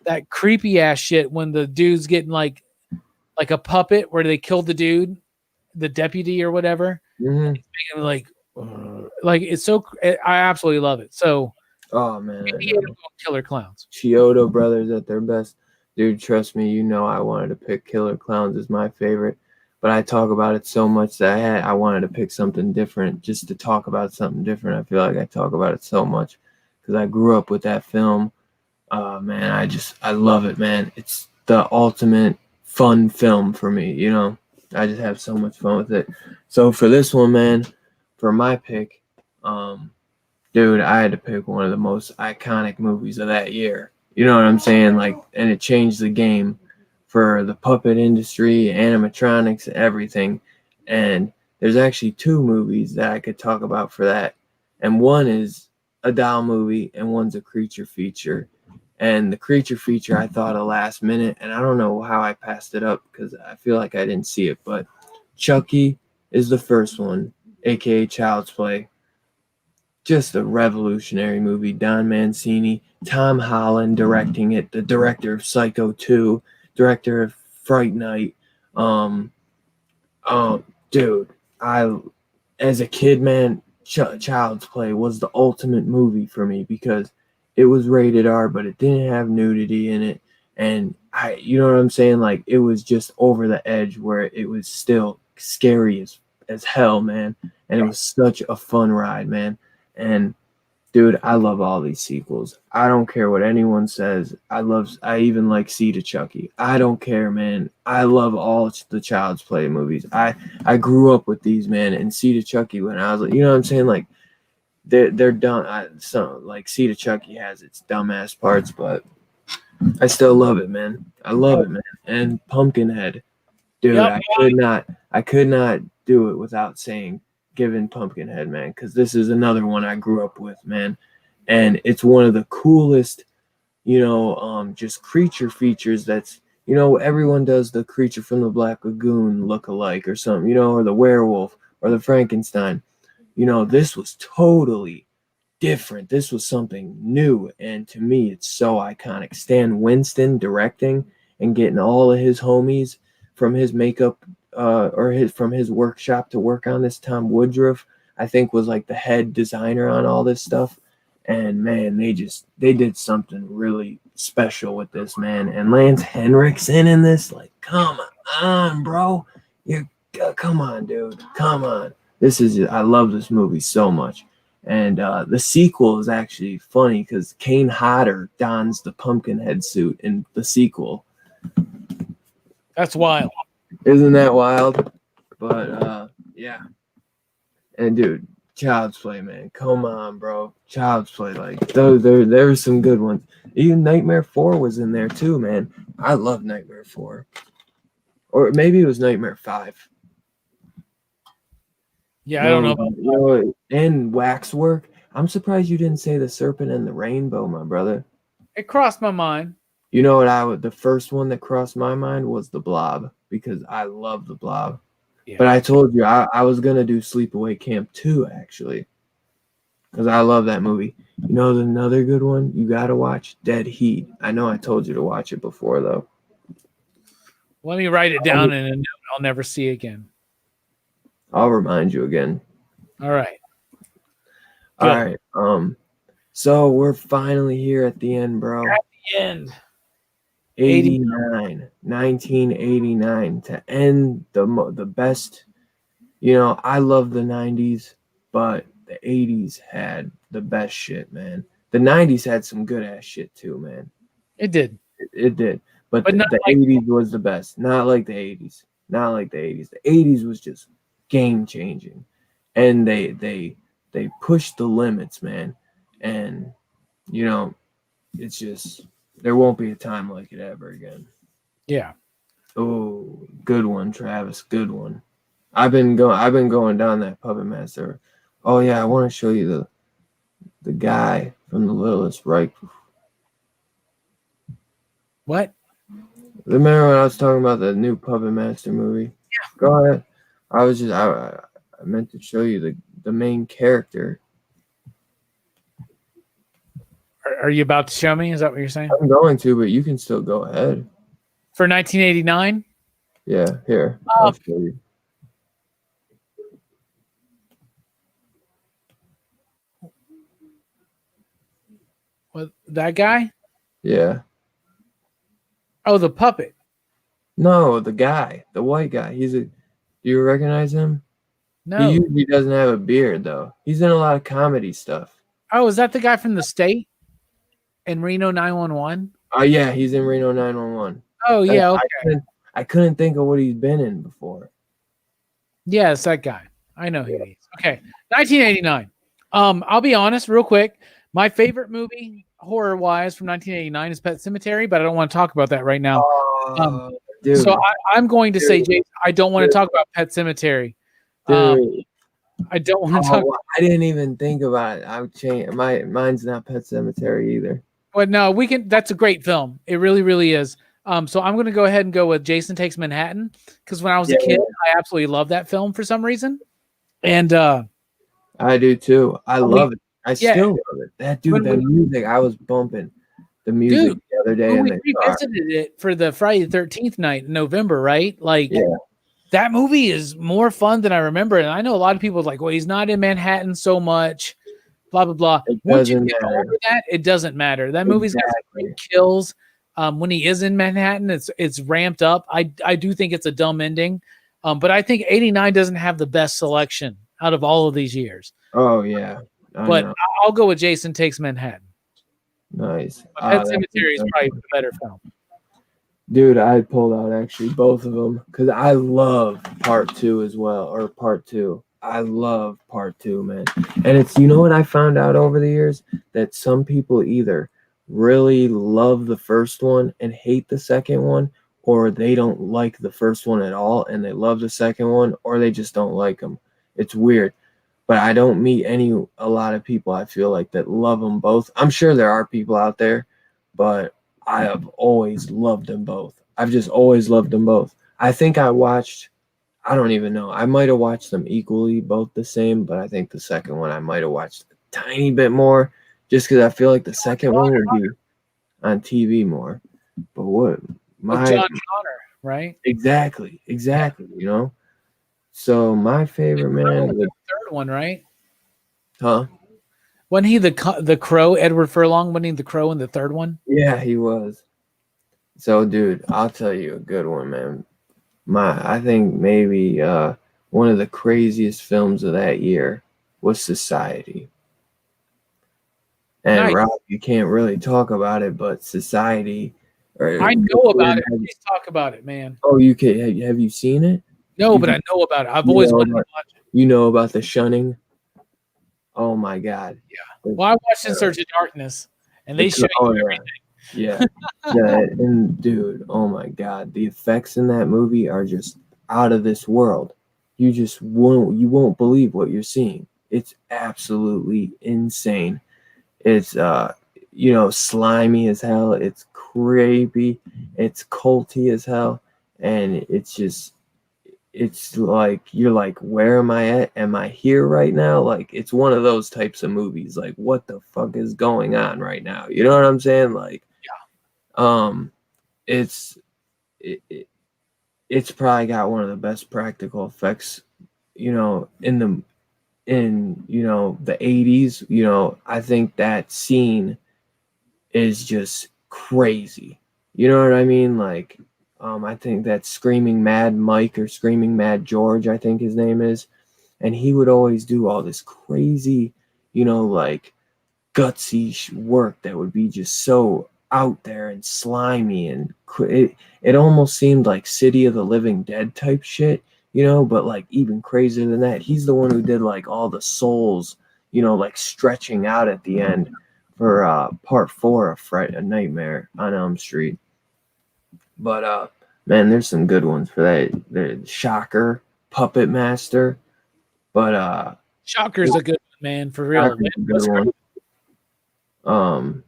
that creepy ass shit when the dude's getting like a puppet where they killed the dude, the deputy or whatever. Mm-hmm. Like it's so. I absolutely love it. So. Oh man, Killer Clowns. Chiodo brothers at their best, dude. Trust me, I wanted to pick Killer Clowns as my favorite, but I talk about it so much that I wanted to pick something different, just to talk about something different. I feel like I talk about it so much because I grew up with that film. Man, I love it, man. It's the ultimate fun film for me. I just have so much fun with it. So for this one, man, for my pick, dude, I had to pick one of the most iconic movies of that year. You know what I'm saying? And it changed the game for the puppet industry, animatronics, everything. And there's actually two movies that I could talk about for that. And one is a doll movie and one's a creature feature. And the creature feature I thought of last minute, and I don't know how I passed it up because I feel like I didn't see it, but Chucky is the first one, aka Child's Play. just a revolutionary movie. Don Mancini, Tom Holland directing it, the director of Psycho 2, director of Fright Night. Um, Dude, I as a kid, man, Child's Play was the ultimate movie for me because it was rated R, but it didn't have nudity in it, and you know what I'm saying? Like it was just over the edge where it was still scary as hell, man, and it was such a fun ride, man, and dude, I love all these sequels. I don't care what anyone says. I even like Seed of Chucky. I don't care, man. I love all the Child's Play movies. I grew up with these, man, and Seed of Chucky when I was like, you know what I'm saying? Like they're dumb. Like Seed of Chucky has its dumbass parts, but I still love it, man. I love it, man. And Pumpkinhead, dude, Yep. I could not do it without saying given Pumpkinhead, man, because this is another one I grew up with, man, and it's one of the coolest, just creature features. That's everyone does the creature from the Black Lagoon look-alike or something, or the werewolf or the Frankenstein. This was totally different. This was something new, and to me, it's so iconic. Stan Winston directing and getting all of his homies from his makeup from his workshop to work on this. Tom Woodruff, I think, was like the head designer on all this stuff. And man, they did something really special with this, man. And Lance Henriksen in this, like, come on, bro. Come on, dude. Come on. I love this movie so much. And the sequel is actually funny because Kane Hodder dons the Pumpkinhead suit in the sequel. That's wild. Isn't that wild? But yeah. And dude, Child's Play, man. Come on, bro. Child's Play, like there were some good ones. Even Nightmare 4 was in there too, man. I love Nightmare 4. Or maybe it was Nightmare 5. Yeah, I don't know about and Waxwork. I'm surprised you didn't say The Serpent and the Rainbow, my brother. it crossed my mind. You know what the first one that crossed my mind was The Blob, because I love The Blob. Yeah. But I told you I was gonna do Sleepaway Camp 2 actually, because I love that movie. Another good one you gotta watch, Dead Heat. I know I told you to watch it before though. Let me write it down in a note I'll never see again. I'll remind you again. All right. All right. So we're finally here at the end, bro. At the end. 1989 to end the best. I love the 90s, but the 80s had the best shit, man. The 90s had some good ass shit too, man. It did. It did. But the 80s was the best. Not like the 80s. Not like the 80s. The 80s was just game changing. And they pushed the limits, man. And it's just there won't be a time like it ever again. Yeah. Oh, good one, Travis. Good one. I've been going down that Puppet Master. Oh yeah, I want to show you the guy from the Littlest Reich. What? Remember when I was talking about the new Puppet Master movie? Yeah. Go ahead. I meant to show you the main character. Are you about to show me? Is that what you're saying? I'm going to, but you can still go ahead. For 1989? Yeah, here. I'll show you. What, that guy? Yeah. Oh, the puppet. No, the guy, the white guy. Do you recognize him? No. He usually doesn't have a beard though. He's in a lot of comedy stuff. Oh, is that the guy from the state? In Reno 911? Oh yeah, he's in Reno 911. Oh yeah, okay. I couldn't think of what he's been in before. Yeah, it's that guy. I know who he is. Okay. 1989. I'll be honest real quick. My favorite movie horror-wise from 1989 is Pet Sematary, but I don't want to talk about that right now. Dude. So I'm going to say, Jason, I don't want to talk about Pet Sematary. I don't want to talk. I didn't even think about it. I would change. Mine's not Pet Sematary either. But no, we can. That's a great film. It really, really is. So I'm going to go ahead and go with Jason Takes Manhattan, because when I was a kid, I absolutely loved that film for some reason. And I do too. I love it. I Yeah. still love it. That dude, When that we- music, I was bumping the music Dude, the other day when in we the car. revisited it for the Friday the 13th night in November, right? Like, Yeah. that movie is more fun than I remember. And I know a lot of people are like, well, he's not in Manhattan so much, blah, blah, blah. It Once you doesn't get matter. over that, it doesn't matter. That movie's got some great kills. When he is in Manhattan, it's ramped up. I do think it's a dumb ending. But I think 89 doesn't have the best selection out of all of these years. Oh yeah. I But know. I'll go with Jason Takes Manhattan. Nice. But Pet Sematary is probably the better film. Dude, I pulled out actually both of them because I love part 2 as well, or part 2. I love part 2, man. And it's, you know what I found out over the years? That some people either really love the first one and hate the second one, or they don't like the first one at all and they love the second one, or they just don't like them. It's weird. But I don't meet a lot of people, I feel like, that love them both. I'm sure there are people out there, but I have always loved them both. I've just always loved them both. I think I don't even know. I might have watched them equally, both the same, but I think the second one I might have watched a tiny bit more just because I feel like the second one would be on TV more. But what? With John Connor, right? Exactly. You know? So my favorite man. The third one, right? Huh? Wasn't he the Crow, Edward Furlong? Wasn't he the Crow in the third one? Yeah, he was. So, dude, I'll tell you a good one, man. I think maybe one of the craziest films of that year was Society. And Nice. Rob, you can't really talk about it, but Society. I know about it. Please talk about it, man. Oh, you can. Have you seen it? No, but I know about it. I've always wanted to watch it. You know about the shunning? Oh my God. Yeah. Well, I watched In Search of Darkness, and they show you everything. Yeah. And dude, oh my God, the effects in that movie are just out of this world. You just won't believe what you're seeing. It's absolutely insane. It's slimy as hell. It's creepy. It's culty as hell, and it's like you're like, where am I at? Am I here right now? Like, it's one of those types of movies. Like, what the fuck is going on right now? You know what I'm saying? Like, it's it's probably got one of the best practical effects, in the 80's. I think that scene is just crazy. You know what I mean? Like, I think that Screaming Mad Mike or Screaming Mad George, I think his name is, and he would always do all this crazy, like gutsy work that would be just so out there and slimy, and it almost seemed like City of the Living Dead type shit, but like even crazier than that. He's the one who did like all the souls, like stretching out at the end for part 4 of A Nightmare on Elm Street. But man, there's some good ones for that. The Shocker, Puppet Master, but Shocker's a good one, man, for real. Good one.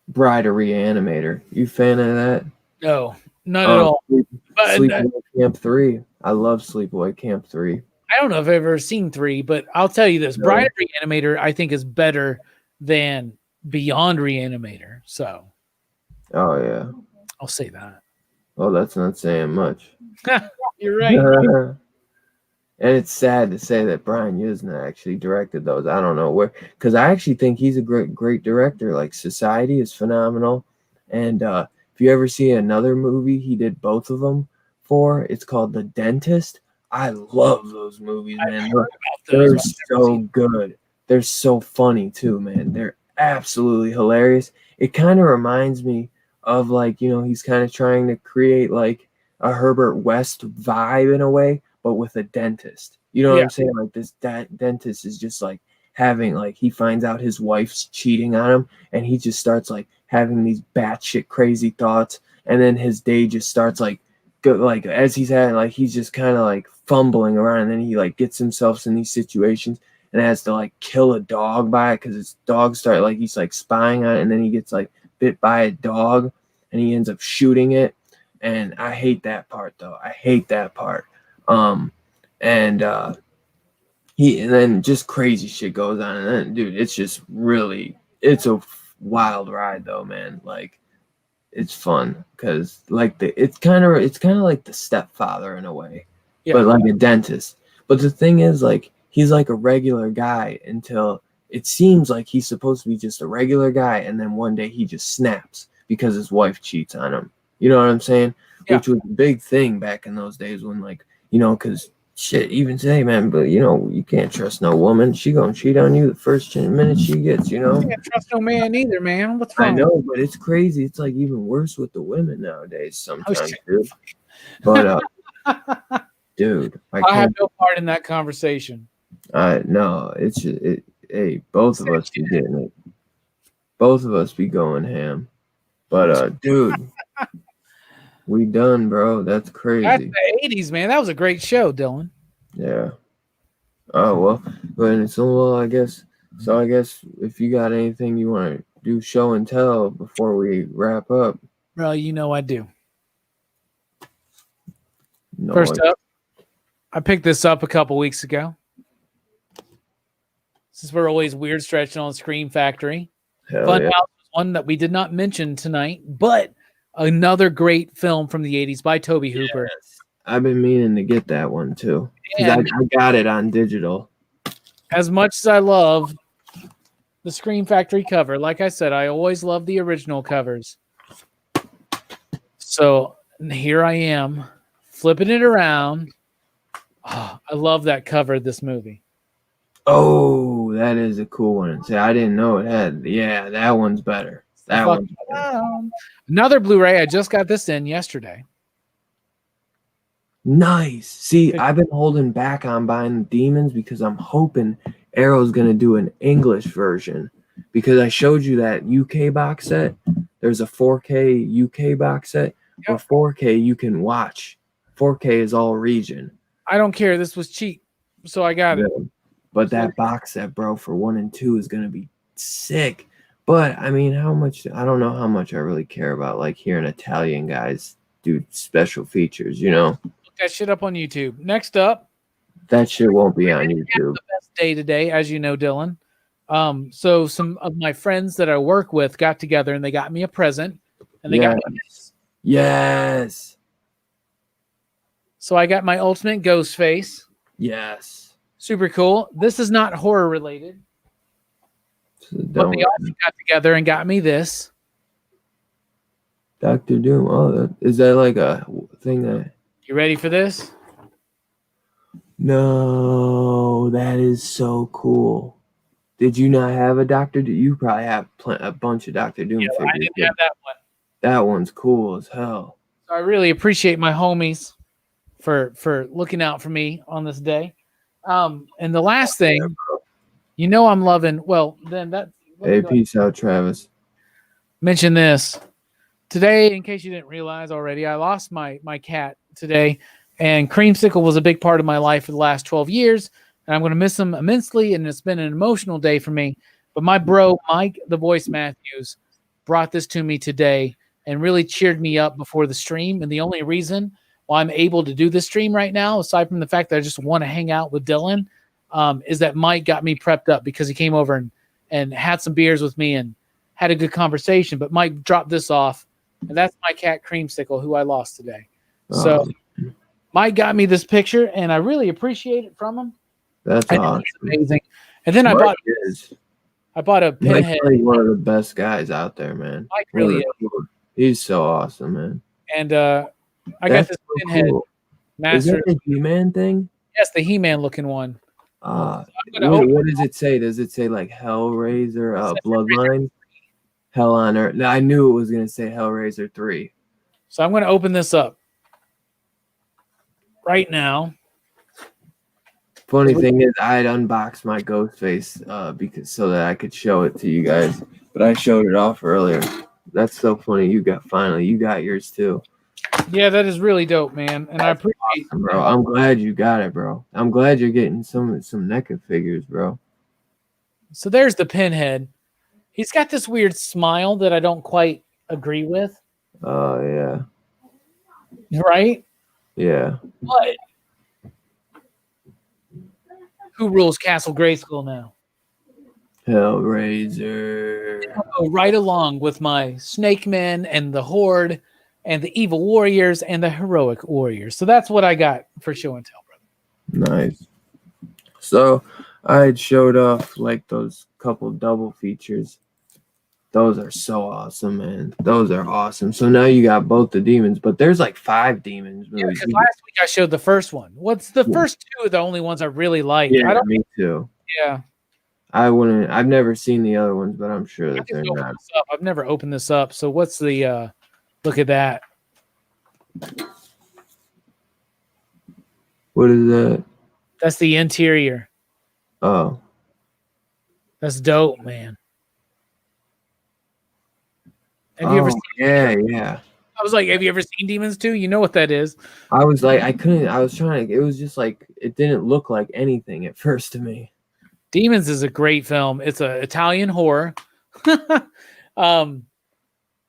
Bride of Reanimator. You fan of that? No, not at all. Sleepaway Camp 3. I love Sleepaway Camp 3. I don't know if I've ever seen 3, but I'll tell you this: Bride of Reanimator, I think, is better than Beyond Reanimator. So, oh yeah, I'll say that. Well, that's not saying much. You're right. And it's sad to say that Brian Yuzna actually directed those. I don't know where, because I actually think he's a great director. Like, Society is phenomenal, and if you ever see another movie he did both of them for, it's called The Dentist. I love those movies, man. They're so good. They're so funny too, man. They're absolutely hilarious. It kind of reminds me of, like, he's kind of trying to create like a Herbert West vibe in a way, but with a dentist. You know what I'm saying? Like, this dentist is just like having, like, he finds out his wife's cheating on him, and he just starts like having these batshit crazy thoughts, and then his day just starts like as he's having, like, he's just kind of like fumbling around, and then he like gets himself in these situations and has to like kill a dog by it because his dog start, like, he's like spying on it, and then he gets like bit by a dog and he ends up shooting it. And I hate that part, though. I hate that part. And and then just crazy shit goes on, and then dude, it's just really, it's a wild ride though, man. Like it's fun because like it's kind of like the stepfather in a way, but like a dentist. But the thing is, like, he's like a regular guy until it seems like he's supposed to be just a regular guy, and then one day he just snaps because his wife cheats on him. You know what I'm saying? Yeah. Which was a big thing back in those days when, like, you know, because shit, even today, man, but you know, you can't trust no woman. She gonna cheat on you the first minute she gets, you know? You can't trust no man either, man. What's I wrong? know, but it's crazy. It's like even worse with the women nowadays Oh, sometimes, shit. dude. But dude, I have no part in that conversation. no, it's just, hey, both of us be getting it. Both of us be going ham. But dude, we done, bro. That's That's crazy. the 80s, man. That was a great show, Dylan. Yeah. Oh well, but so well, I guess. So I guess if you got anything you want to do, show and tell before we wrap up. Well, you know I do. No, First up, I picked this up a couple weeks ago. Since we're always weird stretching on Scream Factory. Funhouse was one that we did not mention tonight, but another great film from the 80s by Tobe Hooper. Yes. I've been meaning to get that one too. I got it on digital. As much as I love the Scream Factory cover, like I said, I always love the original covers. So here I am, flipping it around. Oh, I love that cover of this movie. Oh, that is a cool one. See, I didn't know it had. Yeah, that one's better. That one's better. Another Blu-ray. I just got this in yesterday. Nice. See, I've been holding back on buying the Demons because I'm hoping Arrow's gonna do an English version. Because I showed you that UK box set. There's a 4K UK box set. Where 4K you can watch. 4K is all region. I don't care. This was cheap, so I got it. But that box set, bro, for 1 and 2 is gonna be sick. But I mean, how much? I don't know how much I really care about like hearing Italian guys do special features. You know. Look that shit up on YouTube. Next up, that shit won't be on YouTube. The best day today, as you know, Dylan. So some of my friends that I work with got together and they got me a present, and they got me this. Yes. So I got my Ultimate Ghost Face. Yes. Super cool. This is not horror related. But they also got together and got me this. Dr. Doom. Oh, is that like a thing that... You ready for this? No, that is so cool. Did you not have a Dr. Doom? You probably have a bunch of Dr. Doom figures. I didn't have that one. That one's cool as hell. So I really appreciate my homies for looking out for me on this day. And the last thing, you know I'm loving, well, then that... Hey, peace out, Travis. Mention this. Today, in case you didn't realize already, I lost my cat today, and Creamsicle was a big part of my life for the last 12 years, and I'm going to miss him immensely, and it's been an emotional day for me. But my bro, Mike the Voice Matthews, brought this to me today and really cheered me up before the stream, and the only reason why I'm able to do this stream right now, aside from the fact that I just want to hang out with Dylan, is that Mike got me prepped up because he came over and had some beers with me and had a good conversation. But Mike dropped this off, and that's my cat Creamsicle, who I lost today. So Mike got me this picture, and I really appreciate it from him. That's awesome. It's amazing. And then I bought a pinhead. Mike's like one of the best guys out there, man. Mike really is. He's so awesome, man. And I got this pinhead. Cool. Is that the He-Man thing? Yes, the He-Man looking one. What does it say? Does it say like Hellraiser, Bloodline, Hell on Earth? I knew it was gonna say Hellraiser 3. So I'm gonna open this up right now. Funny thing is, I had unboxed my Ghostface because so that I could show it to you guys, but I showed it off earlier. That's so funny. You got yours too. Yeah, that is really dope, man. And I appreciate awesome, bro. I'm glad you got it, bro. I'm glad you're getting some NECA figures, bro. So there's the pinhead. He's got this weird smile that I don't quite agree with. Oh, yeah. Right? Yeah. But Who rules Castle Grayskull now? Hellraiser. I'll go right along with my Snake Men and the Horde and the Evil Warriors and the Heroic Warriors. So that's what I got for show and tell, brother. Nice. So I had showed off like those couple double features. Those are so awesome, man. Those are awesome. So now you got both the demons, but there's like 5 demons Yeah, movies. because last week I showed the first one. What's the first 2 are the only ones I really like. Yeah, I don't. me too. Yeah, I've never seen the other ones, but I'm sure that they're not. I've never opened this up. So what's the? Look at that. What is that? That's the interior. Oh, That's dope, man. Have you ever seen? Yeah. I was like, have you ever seen Demons 2? You know what that is. I was like, I couldn't. I was trying to. It was just like it didn't look like anything at first to me. Demons is a great film. It's an Italian horror. I'm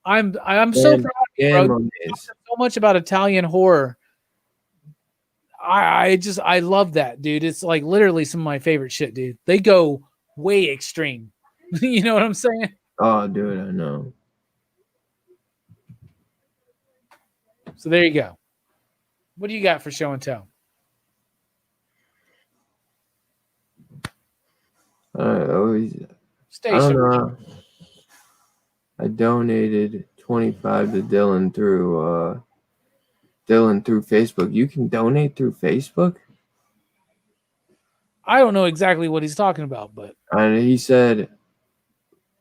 so proud of you, bro. You know so much about Italian horror. I love that, dude. It's like literally some of my favorite shit, dude. They go way extreme. You know what I'm saying? Oh, dude, I know. So there you go. What do you got for show and tell? I don't Station. know. I donated 25 to Dylan through Facebook. You can donate through Facebook? I don't know exactly what he's talking about, but And he said,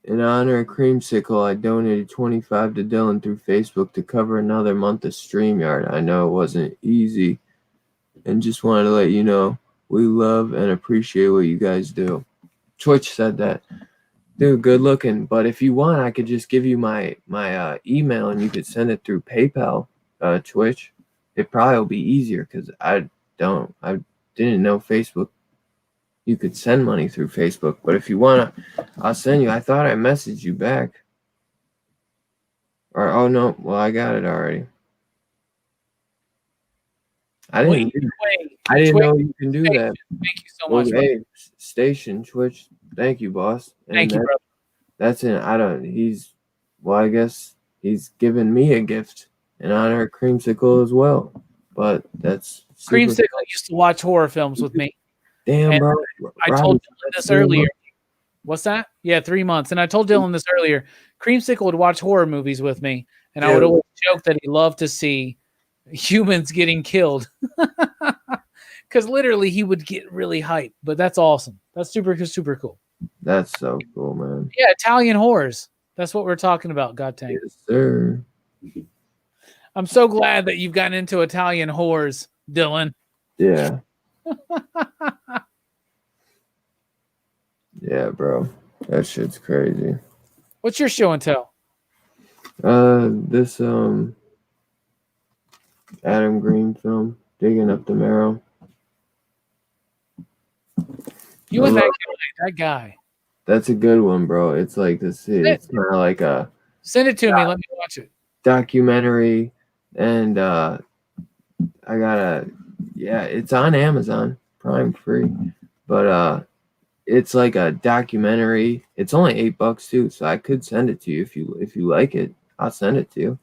in honor of Creamsicle, I donated 25 to Dylan through Facebook to cover another month of StreamYard. I know it wasn't easy, and just wanted to let you know we love and appreciate what you guys do. Twitch said that. Dude, good looking. But if you want, I could just give you my email and you could send it through PayPal, Twitch. It probably will be easier because I didn't know Facebook. You could send money through Facebook. But if you want to, I'll send you. I thought I messaged you back. Or, oh, no. Well, I got it already. I didn't know you can do that. Thank you so much. Hey, Station, Twitch. Thank you, boss. And Thank you, brother. That's it. I guess he's given me a gift in honor of Creamsicle as well. But that's Creamsicle used to watch horror films with me. Damn, bro. I told Dylan this earlier. What's that? Yeah, 3 months. And I told Dylan this earlier. Creamsicle would watch horror movies with me, and I would always joke that he loved to see humans getting killed. Because literally he would get really hyped. But that's awesome. That's super, super cool. That's so cool, man. Yeah, Italian horrors. That's what we're talking about, God dang. Yes, sir. I'm so glad that you've gotten into Italian horrors, Dylan. Yeah. Yeah, bro. That shit's crazy. What's your show and tell? This Adam Green film, Digging Up the Marrow. You and that guy. That's a good one, bro. It's like this. It's kind of like a. Send it to me. Let me watch it. Documentary, and it's on Amazon Prime free, but it's like a documentary. It's only $8 too, so I could send it to you if you like it. I'll send it to you.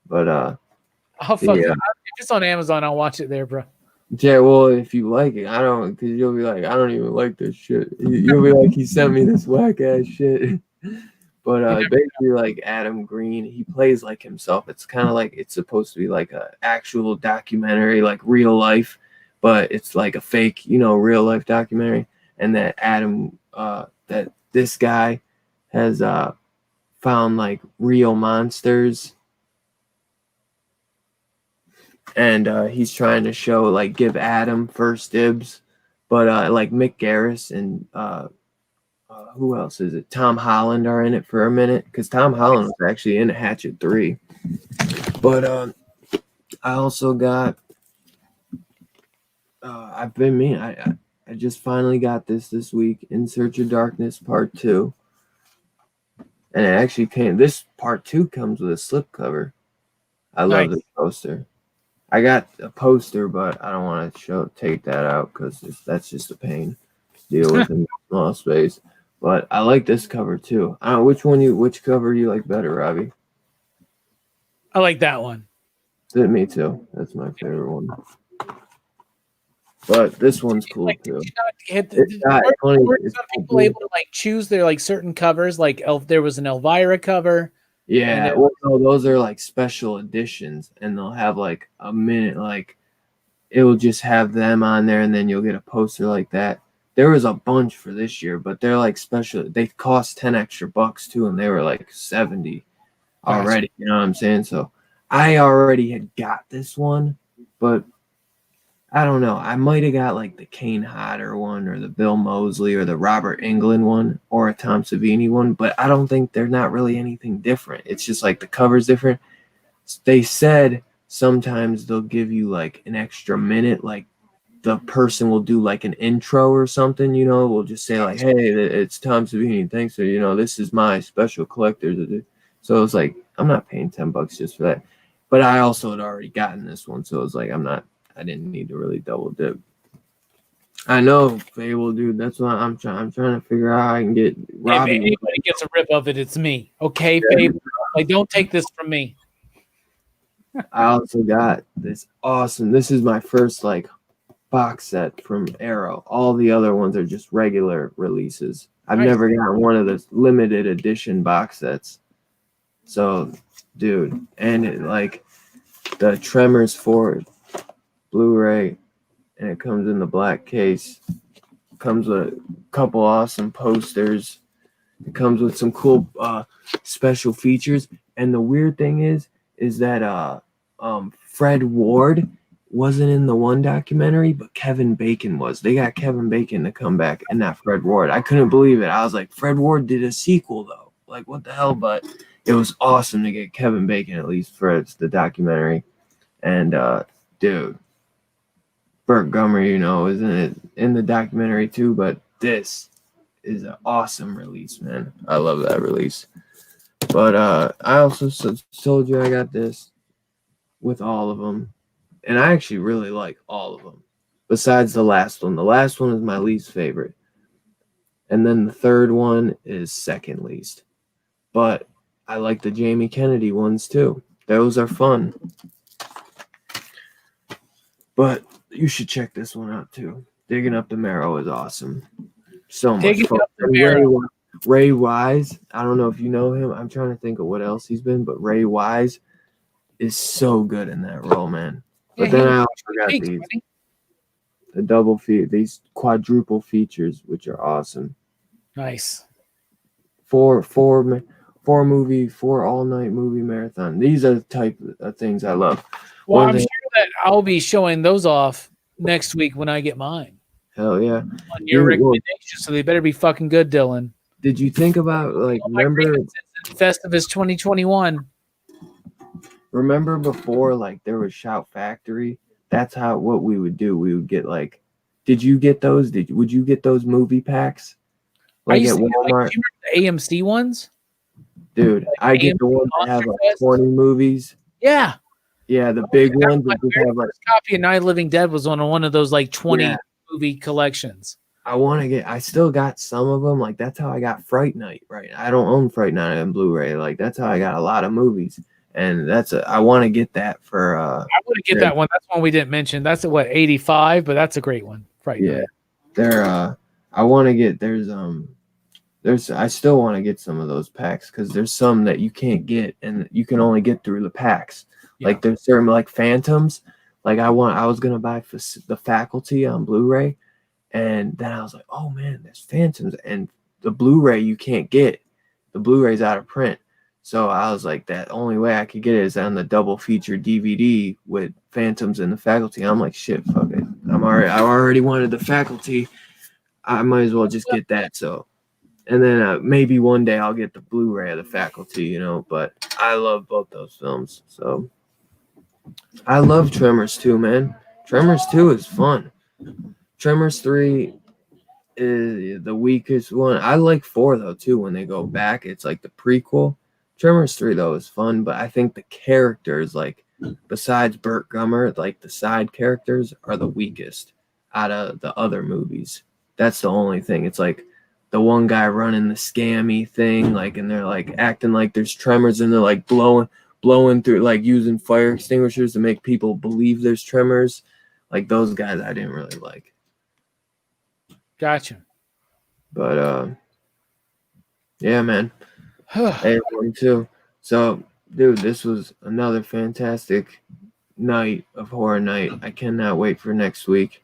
But I'll fuck it. If it's on Amazon, I'll watch it there, bro. Yeah, well, if you like it, because you'll be like, I don't even like this shit. You'll be like, he sent me this whack ass shit. But basically, like Adam Green, he plays like himself. It's kind of like it's supposed to be like a actual documentary, like real life, but it's like a fake, real life documentary. And that that this guy has found like real monsters. And he's trying to show, like, give Adam first dibs. But, like, Mick Garris and who else is it? Tom Holland are in it for a minute. Because Tom Holland was actually in Hatchet 3. But I also got... I just finally got this week. In Search of Darkness Part 2. And it actually came... This Part 2 comes with a slipcover. I love the poster. I got a poster, but I don't want to take that out because that's just a pain. deal with in small space. But I like this cover too. I don't know which cover you like better, Robbie? I like that one. Me too. That's my favorite one. But this one's cool Like, too. Were some people able to like choose their like certain covers? Like there was an Elvira cover. Yeah, well, no, those are like special editions, and they'll have like a minute, like it will just have them on there, and then you'll get a poster like that. There was a bunch for this year, but they're like special. They cost 10 extra bucks too, and they were like 70 already. Gotcha. You know what I'm saying? So I already had got this one, but I don't know. I might have got like the Kane Hodder one or the Bill Moseley or the Robert Englund one or a Tom Savini one, but I don't think they're not really anything different. It's just like the cover's different. They said sometimes they'll give you like an extra minute, like the person will do like an intro or something, you know, we'll just say like, hey, it's Tom Savini. Thanks for, you know, this is my special collector's. So it's like, I'm not paying $10 just for that. But I also had already gotten this one. So it's like, I didn't need to really double dip. I know, Fable, dude. That's why I'm trying to figure out how I can get Robbie. If anybody gets a rip of it, it's me. Okay, yeah. Fable. Like, don't take this from me. I also got this awesome. This is my first like box set from Arrow. All the other ones are just regular releases. I've never gotten one of those limited edition box sets. So, dude, and it, like the Tremors 4 Blu-ray, and it comes in the black case. It comes with a couple awesome posters. It comes with some cool special features. And the weird thing is that Fred Ward wasn't in the one documentary, but Kevin Bacon was. They got Kevin Bacon to come back and not Fred Ward. I couldn't believe it. I was like, Fred Ward did a sequel though. Like, what the hell? But it was awesome to get Kevin Bacon at least for the documentary. And dude, Burt Gummer, you know, isn't in the documentary too, but this is an awesome release, man. I love that release. But I also told you I got this with all of them. And I actually really like all of them, besides the last one. The last one is my least favorite. And then the third one is second least. But I like the Jamie Kennedy ones too. Those are fun. But you should check this one out too. Digging Up the Marrow is awesome. So much fun. Ray Wise, I don't know if you know him. I'm trying to think of what else he's been, but Ray Wise is so good in that role, man. But then I also got the double these quadruple features, which are awesome. Nice. Four all-night movie marathon. These are the type of things I love. Well, I'm sure that I'll be showing those off next week when I get mine. Hell yeah. On your recommendation, so they better be fucking good, Dylan. Did you think about remember Festivus 2021? Remember before like there was Shout Factory? That's what we would do. We would get like, did you get those? Would you get those movie packs? Like at Walmart? Do you remember the AMC ones? Dude, I get the ones that have like 20 movies. Yeah. Yeah, the big ones. My very first copy of Night of the Living Dead was on one of those like 20 movie collections. I still got some of them. Like that's how I got Fright Night, right? I don't own Fright Night on Blu-ray. Like that's how I got a lot of movies. And I want to get that for I want to get that one. That's one we didn't mention. That's at 85, but that's a great one. Right. Yeah. I want to get I still want to get some of those packs because there's some that you can't get and you can only get through the packs. Yeah. Like there's certain like Phantoms. Like I was gonna buy the Faculty on Blu-ray, and then I was like, oh man, there's Phantoms, and the Blu-ray you can't get. The Blu-ray's out of print. So I was like, that only way I could get it is on the double feature DVD with Phantoms and the Faculty. I'm like, shit, fuck it. I already wanted the Faculty. I might as well just get that. So, and then maybe one day I'll get the Blu-ray of the Faculty, you know. But I love both those films. So I love Tremors 2, man. Tremors 2 is fun. Tremors 3 is the weakest one. I like 4 though too. When they go back, it's like the prequel. Tremors 3 though is fun, but I think the characters, like besides Burt Gummer, like the side characters are the weakest out of the other movies. That's the only thing. It's like the one guy running the scammy thing, like, and they're like acting like there's tremors, and they're like blowing through, like using fire extinguishers to make people believe there's tremors. Like those guys I didn't really like. Gotcha. But yeah, man. Everyone too. So, dude, this was another fantastic night of horror night. I cannot wait for next week.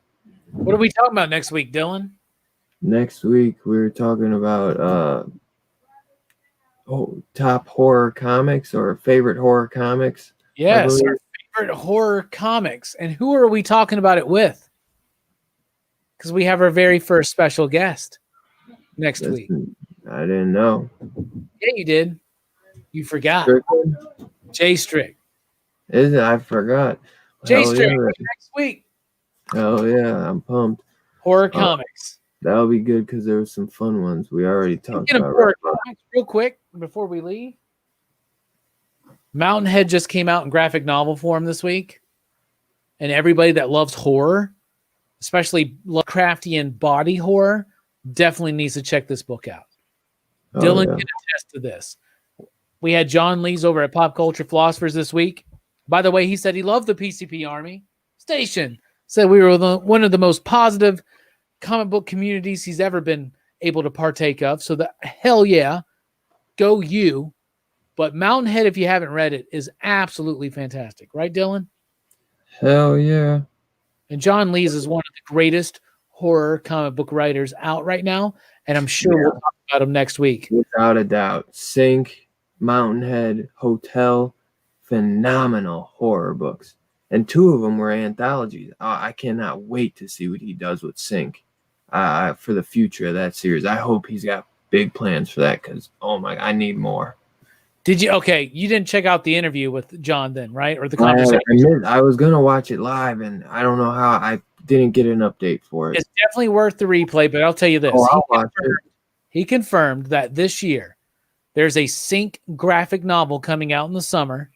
What are we talking about next week, Dylan? Next week we're talking about top horror comics or favorite horror comics. Yes, our favorite horror comics. And who are we talking about it with? Because we have our very first special guest next week. I didn't know. Yeah, you did. You forgot. Strickland? Jay Strick. Is it? I forgot. Jay Hell Strick yeah. next week. Oh yeah, I'm pumped. Horror comics. That'll be good because there were some fun ones we already talked about. Horror comics real quick before we leave. Mountainhead just came out in graphic novel form this week, and everybody that loves horror, especially Lovecraftian body horror, definitely needs to check this book out. Dylan can attest to this. We had John Lees over at Pop Culture Philosophers this week. By the way, he said he loved the PCP Army Station. Said we were one of the most positive comic book communities he's ever been able to partake of. So hell yeah, go you. But Mountainhead, if you haven't read it, is absolutely fantastic. Right, Dylan? Hell yeah. And John Lees is one of the greatest horror comic book writers out right now. And I'm sure we'll talk about him next week. Without a doubt. Sink, Mountainhead, Hotel, phenomenal horror books. And 2 of them were anthologies. I cannot wait to see what he does with Sink for the future of that series. I hope he's got big plans for that because, oh my, I need more. Did you? Okay, you didn't check out the interview with John then, right? Or the conversation? I was going to watch it live, and I don't know how I didn't get an update for it. It's definitely worth the replay, but I'll tell you this. He confirmed that this year there's a Sync graphic novel coming out in the summer,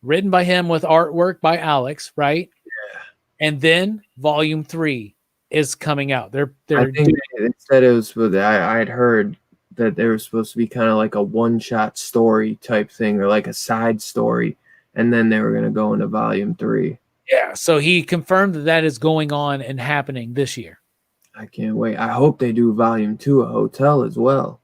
written by him with artwork by Alex, right? Yeah. And then Volume 3 is coming out. I think they said it was. I had heard that they were supposed to be kind of like a one-shot story type thing, or like a side story, and then they were going to go into Volume 3. Yeah, so he confirmed that is going on and happening this year. I can't wait. I hope they do Volume 2, a Hotel, as well.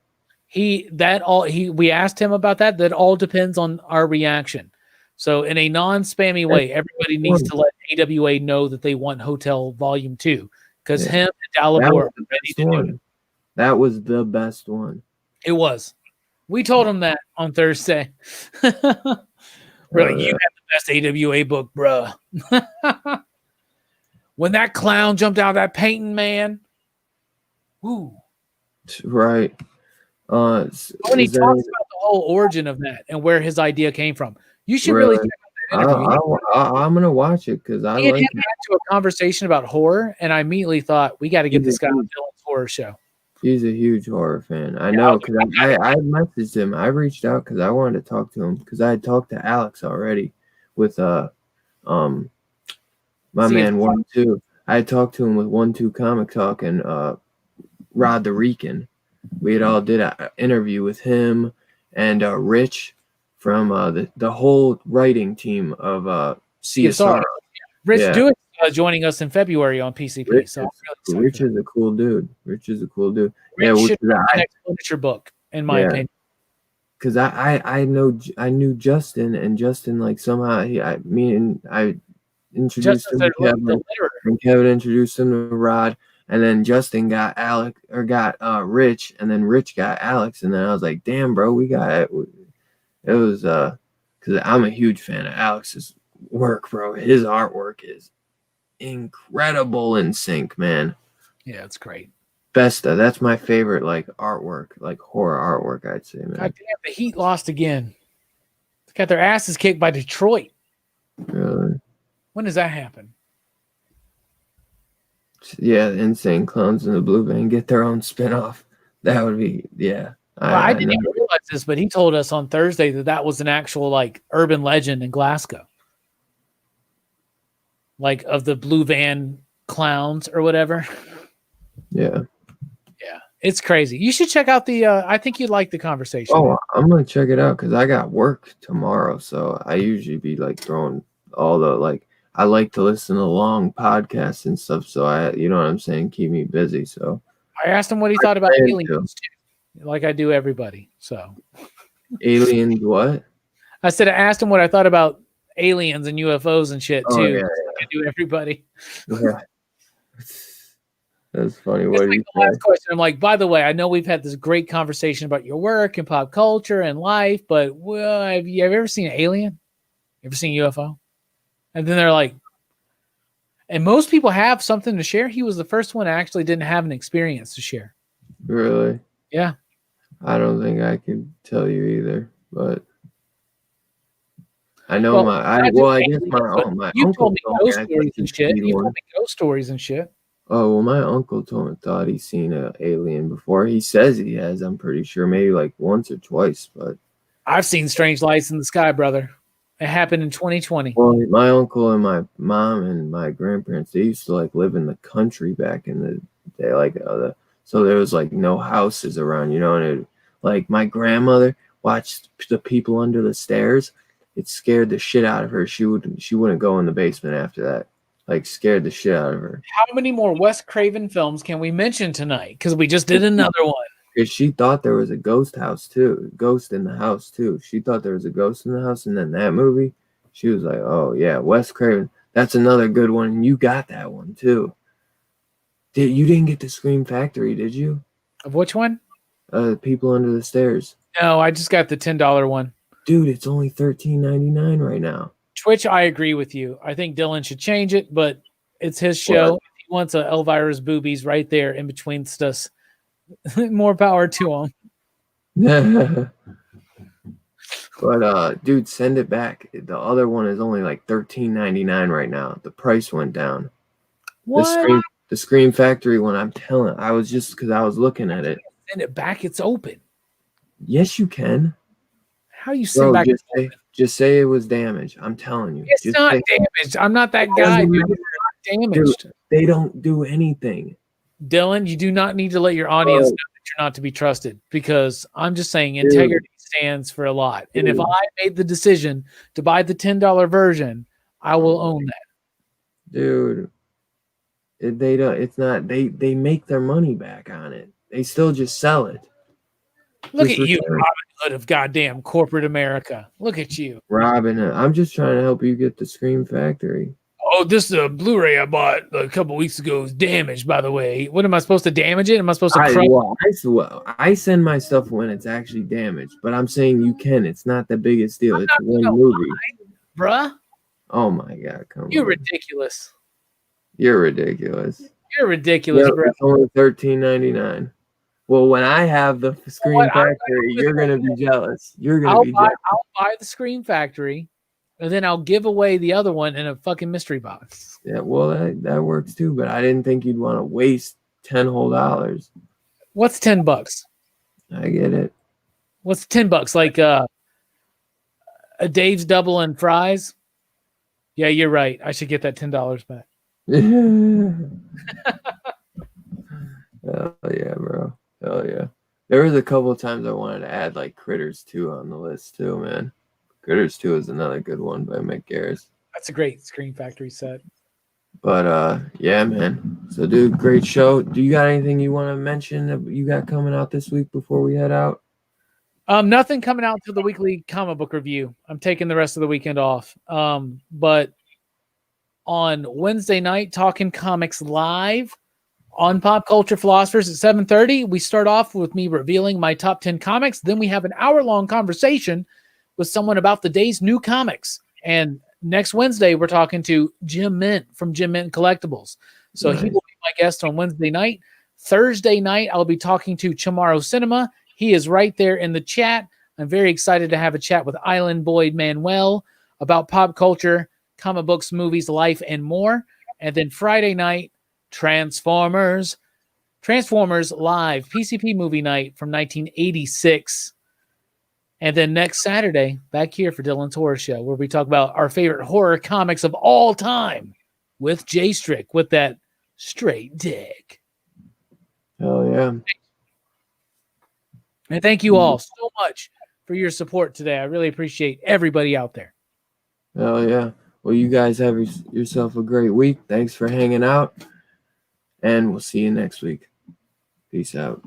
We asked him about that. That all depends on our reaction. So in a non-spammy way, everybody needs to let AWA know that they want Hotel Volume 2 because him and Dalibor are ready to do it. That was the best one. It was. We told him that on Thursday. We're like, you have the best AWA book, bruh. When that clown jumped out of that painting, man. Woo. Right. When he talks about the whole origin of that and where his idea came from, you should really check out that interview. I'm going to watch it because I like it. To a conversation about horror, and I immediately thought, we got to get this guy on Dylan's horror show. He's a huge horror fan. I know because I messaged him. I reached out because I wanted to talk to him because I had talked to Alex already with my man 1-2. I had talked to him with 1-2 Comic Talk and Rod the Rican. We had all did an interview with him and Rich from the whole writing team of CSR. Rich Dewitt joining us in February on PCP. Rich is a cool dude. Rich should be the next literature book, in my opinion. Because I knew Justin, and Justin like somehow I introduced him to Kevin, and Kevin introduced him to Rod, and then Justin got Rich, and then Rich got Alex, and then I was like, damn, bro, we got it. It was because I'm a huge fan of Alex's work, bro. His artwork is incredible in Sync, man. Yeah, it's great. That's my favorite like artwork, like horror artwork, I'd say, man. God damn, the Heat lost again. They got their asses kicked by Detroit. Really? When does that happen? Yeah, the Insane Clowns and the Blue Van get their own spinoff. That would be, yeah. I didn't even realize this, but he told us on Thursday that was an actual like urban legend in Glasgow. Like of the Blue Van clowns or whatever. Yeah. Yeah, it's crazy. You should check out the. I think you'd like the conversation. Oh, I'm gonna check it out because I got work tomorrow, so I usually be like throwing all the like. I like to listen to long podcasts and stuff, so you know what I'm saying, keep me busy. So I asked him what he thought about plan aliens too, like I do everybody. So aliens, what? I said I asked him what I thought about aliens and UFOs and shit Oh too. yeah, Like I do everybody. yeah. That's funny. It's What do like you the say? last question. I'm like, by the way, I know we've had this great conversation about your work and pop culture and life, but well, have you ever seen an alien? Ever seen a UFO? And then they're like, and most people have something to share. He was the first one that actually didn't have an experience to share. Really? Yeah. I don't think I can tell you either, but I know Well, I guess my you uncle told me told me ghost I stories think and he's shit. seen You told one. me ghost stories and shit. Oh well, my uncle thought he's seen an alien before. He says he has. I'm pretty sure, maybe like once or twice. But I've seen strange lights in the sky, brother. It happened in 2020. well, my uncle and my mom and my grandparents, they used to like live in the country back in the day, like so there was like no houses around, you know. And like my grandmother watched the people under the stairs. It scared the shit out of her. She wouldn't go in the basement after that. Like scared the shit out of her. How many more Wes Craven films can we mention tonight? Because we just did another one. Because she thought there was a ghost in the house too. She thought there was a ghost in the house, and then that movie, she was like, "Oh yeah, Wes Craven, that's another good one." And you got that one too. You didn't get the Scream Factory, did you? Of which one? People Under the Stairs. No, I just got the $10 one. Dude, it's only $13.99 right now. Twitch, I agree with you. I think Dylan should change it, but it's his show. What? If he wants a Elvira's boobies right there in between us, more power to him. But dude, send it back. The other one is only like $13.99 right now. The price went down. What? The Scream Factory one, I'm telling. I was just because I was looking at it. Send it back. It's open. Yes, you can. How you send back? Just say it was damaged. I'm telling you. It's not damaged. I'm not that guy. Dude. It's not damaged. Dude, they don't do anything. Dylan, you do not need to let your audience know that you're not to be trusted, because I'm just saying integrity stands for a lot. And if I made the decision to buy the $10 version, I will own that. Dude, they don't. It's not. They make their money back on it. They still just sell it. Look at you, Robin Hood of goddamn corporate America. Look at you, Robin. I'm just trying to help you get the Scream Factory. Oh, this Blu-ray I bought a couple weeks ago is damaged, by the way. What am I supposed to damage it? Am I supposed to I send my stuff when it's actually damaged, but I'm saying you can. It's not the biggest deal. It's one movie. Bruh. Oh my God, come on. You're ridiculous. You're ridiculous. You're ridiculous, bro. It's only $13.99. Well, when I have the Scream Factory, you're gonna be jealous. I'll buy the Scream Factory, and then I'll give away the other one in a fucking mystery box. Yeah, well, that works too, but I didn't think you'd want to waste $10 whole. What's $10? I get it. What's $10? Like a Dave's double and fries? Yeah, you're right. I should get that $10 back. Hell yeah, bro. Hell yeah. There was a couple of times I wanted to add like Critters 2 on the list too, man. Critters 2 is another good one by Mick Garris. That's a great Scream Factory set. But yeah, man. So dude, great show. Do you got anything you want to mention that you got coming out this week before we head out? Nothing coming out till the weekly comic book review. I'm taking the rest of the weekend off. But on Wednesday night, Talking Comics Live on Pop Culture Philosophers at 7:30, we start off with me revealing my top 10 comics. Then we have an hour-long conversation with someone about the day's new comics. And next Wednesday, we're talking to Jim Mint from Jim Mint Collectibles. So He will be my guest on Wednesday night. Thursday night, I'll be talking to Chamorro Cinema. He is right there in the chat. I'm very excited to have a chat with Island Boyd Manuel about pop culture, comic books, movies, life, and more. And then Friday night, Transformers Live, PCP movie night from 1986. And then next Saturday, back here for Dylan's Horror Show, where we talk about our favorite horror comics of all time with Jay Strick with that straight dick. Hell yeah. And thank you all so much for your support today. I really appreciate everybody out there. Hell yeah. Well, you guys have yourself a great week. Thanks for hanging out. And we'll see you next week. Peace out.